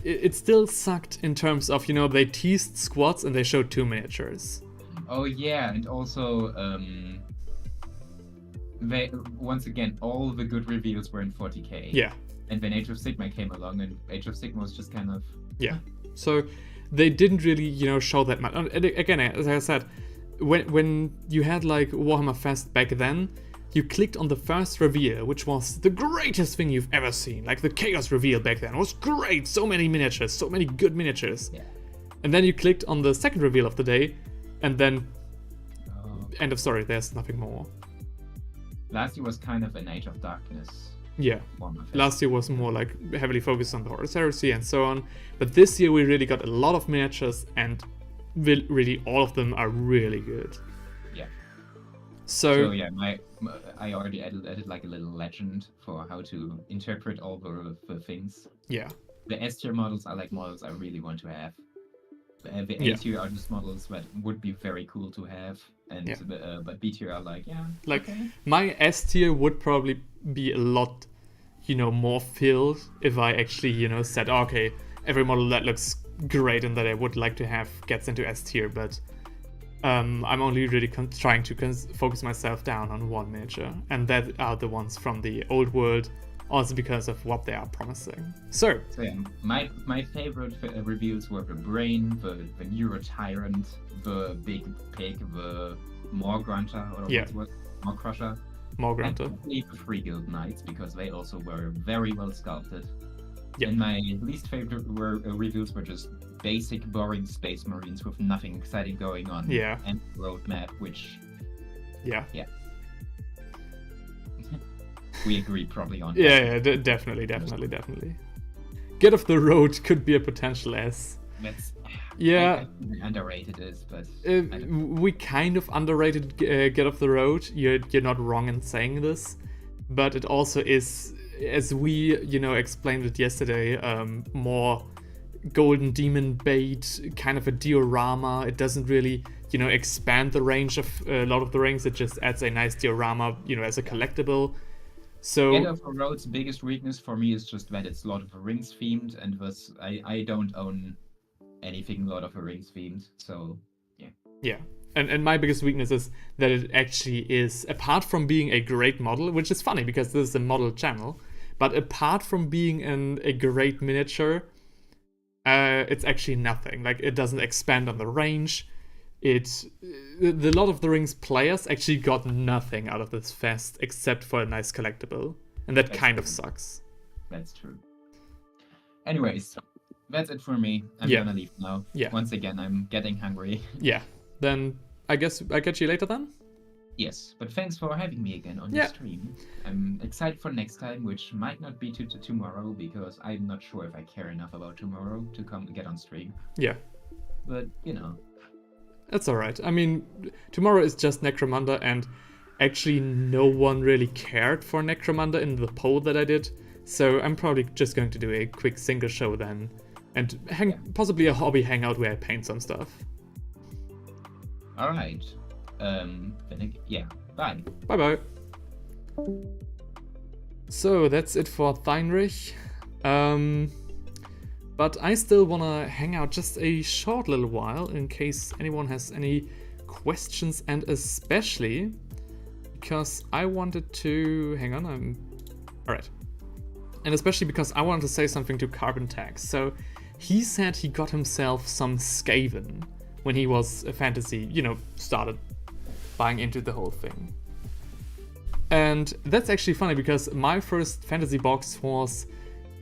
it still sucked in terms of, they teased squads and they showed 2 miniatures. Oh yeah, and also they once again all the good reveals were in 40k. Yeah. And then Age of Sigmar came along, and Age of Sigmar was just kind of... Yeah. So they didn't really, show that much. And again, as I said, when you had like Warhammer Fest back then, you clicked on the first reveal, which was the greatest thing you've ever seen. Like the Chaos reveal back then. It was great. So many miniatures, so many good miniatures. Yeah. And then you clicked on the second reveal of the day, and then end of story, there's nothing more. Last year was kind of an Age of Darkness. Yeah, last year was more like heavily focused on the Horus Heresy and so on, but this year we really got a lot of miniatures and really all of them are really good. Yeah. So yeah, I already added like a little legend for how to interpret all the things. Yeah. The S tier models are like models I really want to have. The A tier are just models that would be very cool to have, and but B tier are like okay. My S tier would probably be a lot, more filled if I actually, said okay, every model that looks great and that I would like to have gets into S tier, but I'm only really trying to focus myself down on one miniature, and that are the ones from the old world. Also because of what they are promising. So yeah, my favorite reviews were the Brain, the Neuro Tyrant, the Big Pig, the Maw Grunta, or what's what? Maw Crusher. Maw Grunta. And the 3 Guild Knights, because they also were very well sculpted. Yeah. And my least favorite reviews were just basic, boring Space Marines with nothing exciting going on. Yeah. And roadmap, which... Yeah. We agree probably on. Yeah, definitely. Get Off the Road could be a potential S. That's I underrated is, but we kind of underrated Get Off the Road. You're not wrong in saying this, but it also is, as we explained it yesterday, more Golden Demon bait, kind of a diorama. It doesn't really expand the range of a lot of the rings. It just adds a nice diorama as a collectible. So Get Off the Road's biggest weakness for me is just that it's Lord of the Rings themed, and I don't own anything Lord of the Rings themed, so yeah. Yeah, and my biggest weakness is that it actually is, apart from being a great model, which is funny because this is a model channel, but apart from being a great miniature, it's actually nothing. Like, it doesn't expand on the range. The Lord of the Rings players actually got nothing out of this fest except for a nice collectible, and that kind of sucks. That's true. Anyways, that's it for me. I'm gonna leave now. Yeah. Once again, I'm getting hungry. Yeah. Then I guess I catch you later then? Yes, but thanks for having me again on the stream. I'm excited for next time, which might not be to tomorrow, because I'm not sure if I care enough about tomorrow to come get on stream. Yeah. But, That's alright. I mean, tomorrow is just Necromunda, and actually no one really cared for Necromunda in the poll that I did, so I'm probably just going to do a quick single show then, and possibly a hobby hangout where I paint some stuff. Alright. Bye. Bye-bye. So, that's it for Theinrich. But I still want to hang out just a short little while in case anyone has any questions, and especially because I wanted to... Hang on, Alright. And especially because I wanted to say something to Carbon Tax. So he said he got himself some Skaven when he was a fantasy, started buying into the whole thing. And that's actually funny because my first fantasy box was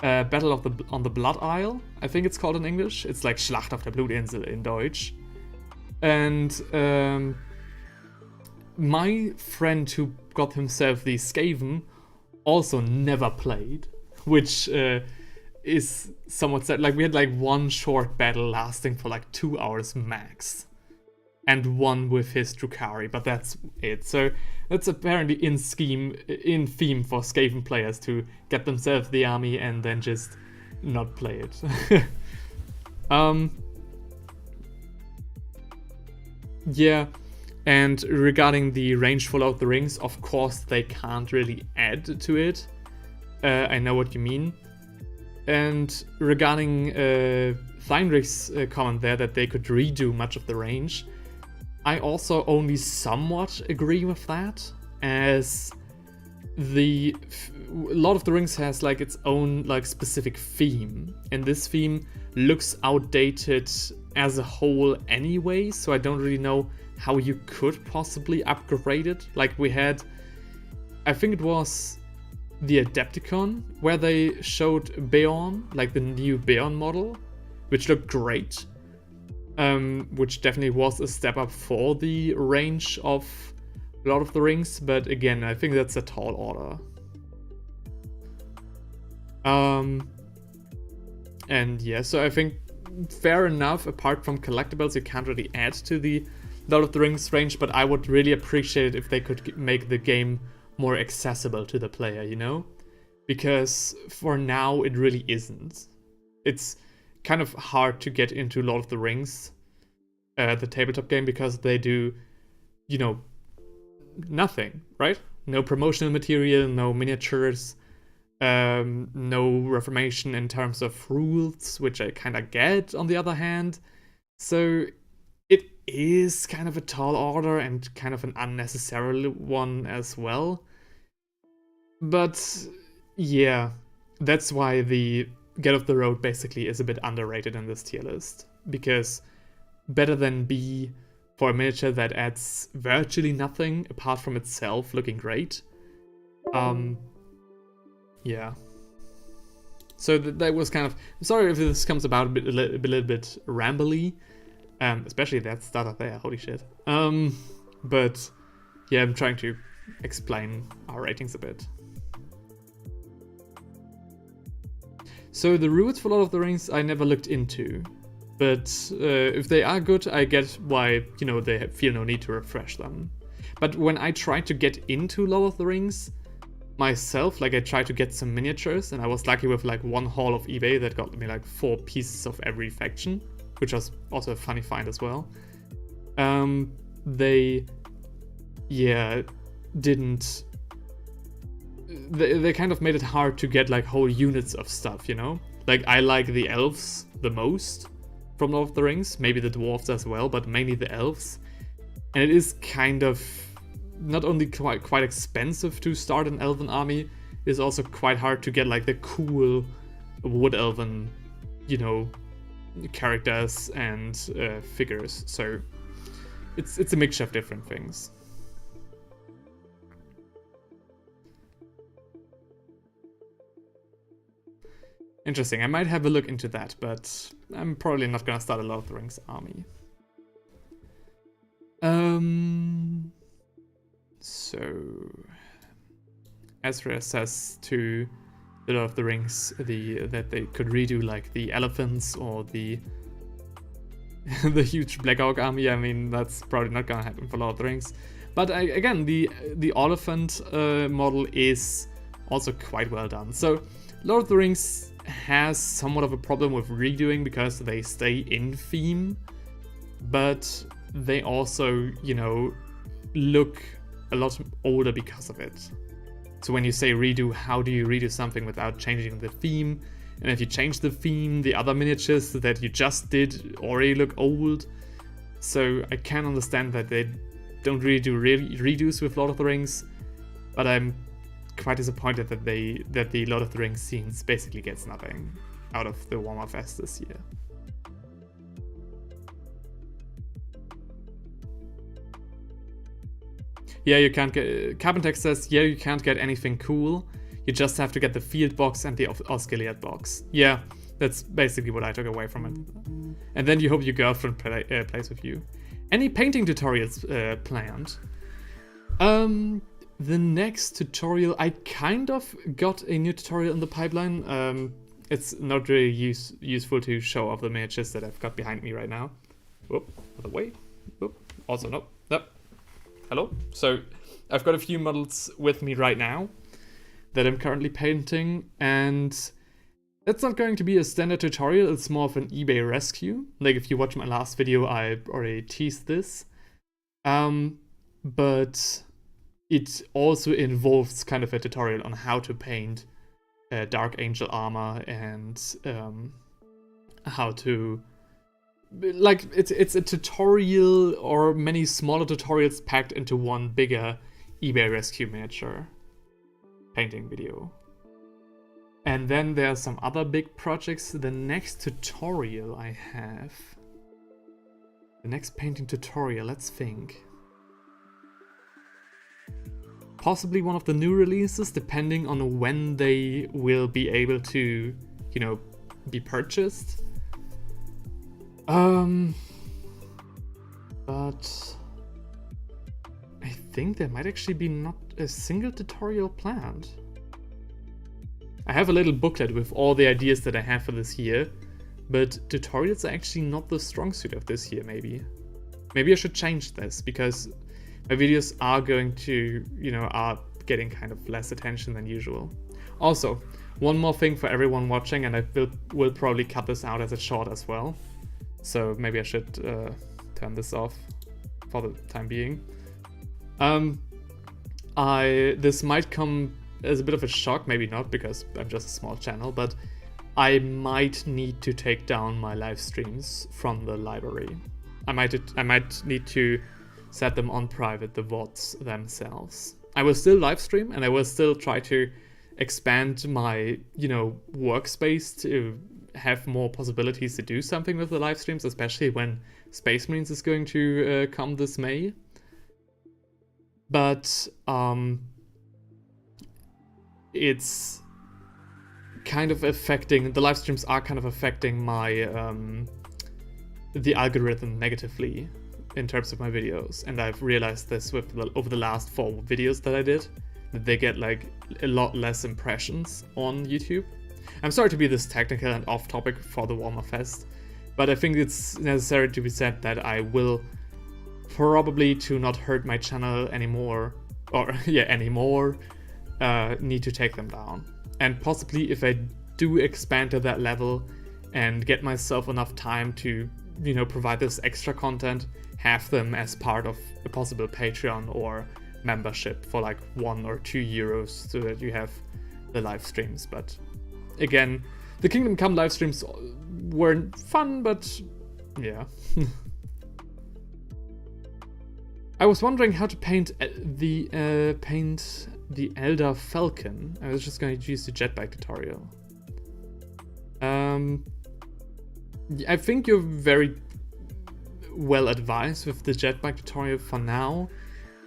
Battle on the Blood Isle, I think it's called in English. It's like Schlacht auf der Blutinsel in Deutsch. And my friend who got himself the Skaven also never played, which is somewhat sad. Like, we had like one short battle lasting for like 2 hours max, and one with his Drukhari, but that's it. So that's apparently in theme for Skaven players to get themselves the army and then just not play it. Yeah, and regarding the range for Lord of the Rings, of course they can't really add to it. I know what you mean. And regarding Theinrich's comment there that they could redo much of the range, I also only somewhat agree with that, as Lord of the Rings has like its own like specific theme, and this theme looks outdated as a whole anyway, so I don't really know how you could possibly upgrade it. Like, we had, I think it was the Adepticon, where they showed Beorn, like the new Beorn model, which looked great. Which definitely was a step up for the range of Lord of the Rings, but again, I think that's a tall order. And yeah, so I think fair enough, apart from collectibles, you can't really add to the Lord of the Rings range, but I would really appreciate it if they could make the game more accessible to the player, Because for now, it really isn't. It's kind of hard to get into Lord of the Rings, the tabletop game, because they do, nothing, right? No promotional material, no miniatures, no reformation in terms of rules, which I kind of get on the other hand. So it is kind of a tall order and kind of an unnecessary one as well. But yeah, that's why the Get Off the Road basically is a bit underrated in this tier list, because better than B for a miniature that adds virtually nothing apart from itself looking great. Yeah. So that was kind of... I'm sorry if this comes about a little bit rambly, especially that starter there, holy shit. But yeah, I'm trying to explain our ratings a bit. So the rules for Lord of the Rings I never looked into, but if they are good, I get why, they feel no need to refresh them. But when I tried to get into Lord of the Rings myself, like I tried to get some miniatures, and I was lucky with like one haul of eBay that got me like 4 pieces of every faction, which was also a funny find as well. They didn't... They kind of made it hard to get like whole units of stuff, Like, I like the elves the most from Lord of the Rings, maybe the dwarves as well, but mainly the elves. And it is kind of not only quite expensive to start an elven army, it's also quite hard to get like the cool wood elven, characters and figures. So it's a mixture of different things. Interesting, I might have a look into that, but I'm probably not gonna start a Lord of the Rings army. So Ezra says to the Lord of the Rings that they could redo like the elephants or the the huge Black Orc army. I mean, that's probably not gonna happen for Lord of the Rings. But again, the elephant model is also quite well done. So Lord of the Rings has somewhat of a problem with redoing because they stay in theme, but they also, look a lot older because of it. So when you say redo, how do you redo something without changing the theme? And if you change the theme, the other miniatures that you just did already look old. So I can understand that they don't really do redos with Lord of the Rings, but I'm quite disappointed that the Lord of the Rings scenes basically gets nothing out of the Warhammer Fest this year. Yeah, you can't get... Carpentex says, yeah, you can't get anything cool. You just have to get the field box and the Osgiliath box. Yeah, that's basically what I took away from it. And then you hope your girlfriend plays with you. Any painting tutorials planned? The next tutorial, I kind of got a new tutorial in the pipeline. It's not really useful to show off the miniatures that I've got behind me right now. Whoop, other way. Whoop, also no. Yep. Hello. So I've got a few models with me right now that I'm currently painting, and it's not going to be a standard tutorial. It's more of an eBay rescue. Like if you watch my last video, I already teased this. But it also involves kind of a tutorial on how to paint Dark Angel armor and how to... Like, it's a tutorial or many smaller tutorials packed into one bigger eBay rescue miniature painting video. And then there are some other big projects. The next tutorial I have... The next painting tutorial, let's think. Possibly one of the new releases, depending on when they will be able to, you know, be purchased. But I think there might actually be not a single tutorial planned. I have a little booklet with all the ideas that I have for this year, but tutorials are actually not the strong suit of this year, maybe. Maybe I should change this, because my videos are going to, you know, are getting kind of less attention than usual. Also, one more thing for everyone watching, and I will probably cut this out as a short as well. So maybe I should turn this off for the time being. This might come as a bit of a shock, maybe not, because I'm just a small channel, but I might need to take down my live streams from the library. I might need to set them on private, the VODs themselves. I will still live stream, and I will still try to expand my, you know, workspace to have more possibilities to do something with the live streams, especially when Space Marines is going to come this May. But it's kind of affecting, the live streams are kind of affecting my the algorithm negatively in terms of my videos, and I've realized this over the last 4 videos that I did, that they get like a lot less impressions on YouTube. I'm sorry to be this technical and off topic for the Warhammer Fest, but I think it's necessary to be said that I will probably, to not hurt my channel anymore, need to take them down. And possibly if I do expand to that level and get myself enough time to, you know, provide this extra content, have them as part of a possible Patreon or membership for like €1 or €2 so that you have the live streams. But again, the Kingdom Come live streams weren't fun, but yeah. I was wondering how to paint the Elder Falcon. I was just going to use the jetbike tutorial. I think you're very well advised with the jetbike tutorial for now.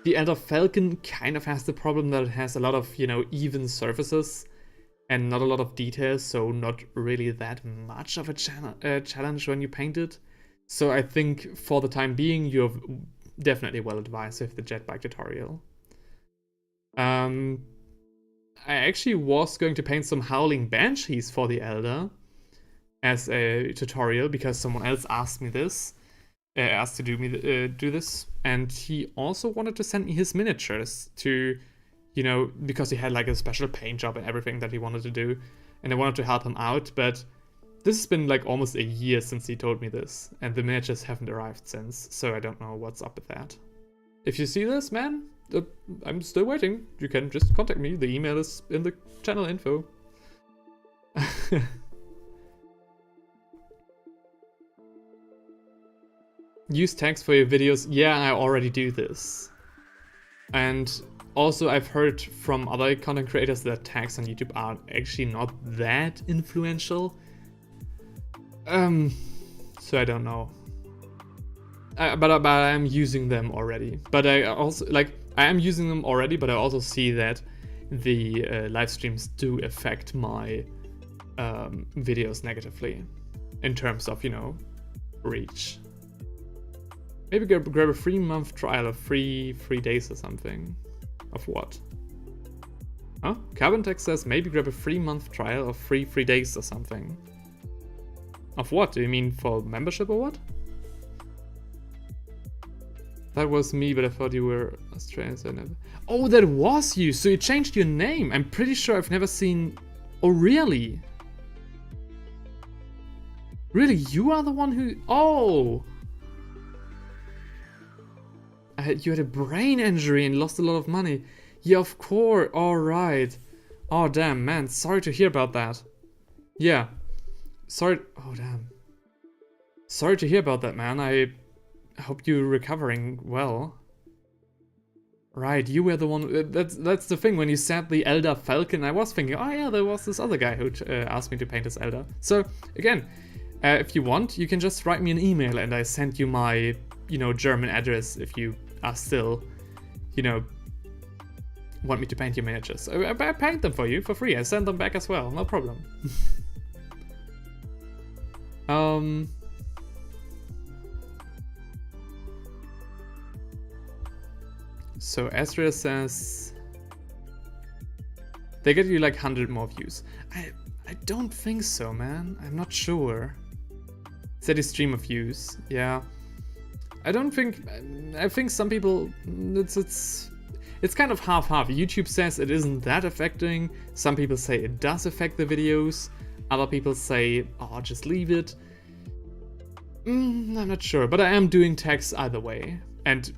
The Elder Falcon kind of has the problem that it has a lot of, you know, even surfaces and not a lot of details, so not really that much of a challenge when you paint it. So I think for the time being, you're definitely well advised with the jetbike tutorial. I actually was going to paint some Howling Banshees for the Elder as a tutorial, because someone else asked me this, asked to do this, and he also wanted to send me his miniatures to, you know, because he had like a special paint job and everything that he wanted to do, and I wanted to help him out, but this has been like almost a year since he told me this, and the miniatures haven't arrived since, so I don't know what's up with that. If you see this, man, I'm still waiting. You can just contact me. The email is in the channel info. Use tags for your videos. Yeah, I already do this. And also I've heard from other content creators that tags on YouTube are actually not that influential. So I don't know. But I am using them already. But I also, like, I am using them already, but I also see that the live streams do affect my videos negatively in terms of, you know, reach. Maybe grab a 3-month trial of 3 days or something. Of what? Huh? Carbon Tech says maybe grab a 3-month trial of 3 days or something. Of what? Do you mean for membership or what? That was me, but I thought you were Australian, so I never... Oh, that was you! So you changed your name! I'm pretty sure I've never seen... Oh, really? Really? You are the one who... Oh! You had a brain injury and lost a lot of money. Yeah, of course. Alright. Oh, damn, man. Sorry to hear about that. Yeah. Sorry. Oh, damn. Sorry to hear about that, man. I hope you're recovering well. Right, you were the one... That's the thing. When you said the Elder Falcon, I was thinking, oh yeah, there was this other guy who asked me to paint as Elder. So, again, if you want, you can just write me an email and I send you my, you know, German address if you are still, you know, want me to paint your miniatures. I paint them for you for free. I send them back as well, no problem. So Ezra says they get you like 100 more views. I don't think so, man. I'm not sure. Steady stream of views. Yeah. I don't think... I think some people... It's kind of half-half. YouTube says it isn't that affecting. Some people say it does affect the videos. Other people say, oh, just leave it. I'm not sure, but I am doing tags either way. And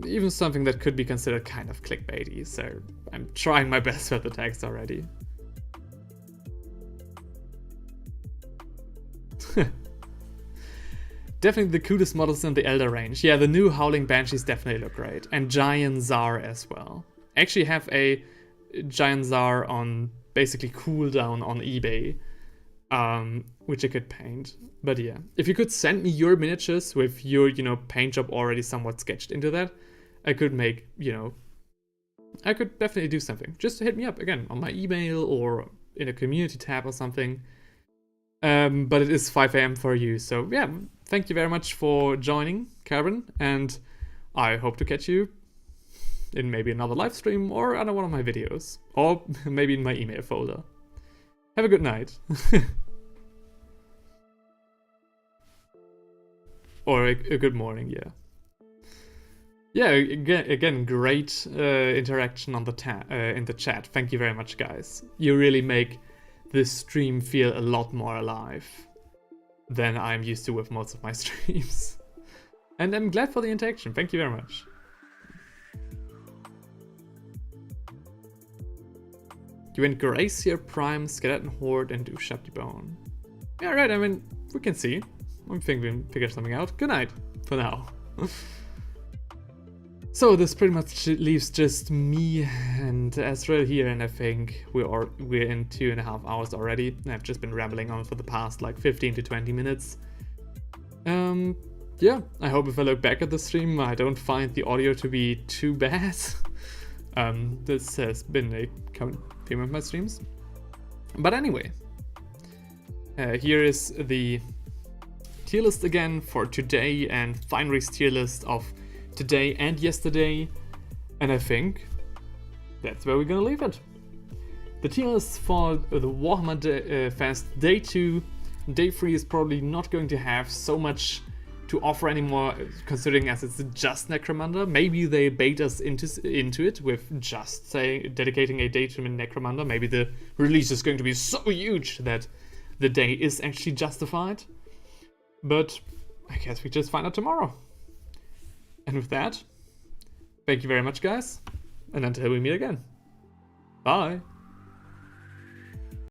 even something that could be considered kind of clickbaity, so I'm trying my best with the tags already. Definitely the coolest models in the Elder range. Yeah, the new Howling Banshees definitely look great. And Giant Tsar as well. I actually have a Giant Tsar on basically cooldown on eBay, which I could paint. But yeah, if you could send me your miniatures with your, you know, paint job already somewhat sketched into that, I could make, you know, I could definitely do something. Just hit me up again on my email or in a community tab or something. But it is 5 AM for you, so yeah, thank you very much for joining, Karen, and I hope to catch you in maybe another live stream or another one of my videos, or maybe in my email folder. Have a good night. Or a good morning, yeah. Yeah, again, great interaction on the in the chat. Thank you very much, guys. You really make this stream feel a lot more alive than I'm used to with most of my streams. And I'm glad for the interaction. Thank you very much. You went Gracier, Prime, Skeleton Horde, and Ushab the Bone. Yeah, right, I mean, we can see. I think we can figure something out. Good night, for now. So this pretty much leaves just me and Ezra here, and I think we're in 2.5 hours already. I've just been rambling on for the past like 15 to 20 minutes. Yeah, I hope if I look back at the stream, I don't find the audio to be too bad. This has been a common theme of my streams. But anyway, here is the tier list again for today and Theinrich's tier list of today and yesterday, and I think that's where we're gonna leave it. The tier list for the Warhammer Fest Day 2. Day 3 is probably not going to have so much to offer anymore, considering as it's just Necromunda. Maybe they bait us into it with just dedicating a day to Necromunda. Maybe the release is going to be so huge that the day is actually justified. But I guess we just find out tomorrow. And with that, thank you very much, guys, and until we meet again, bye!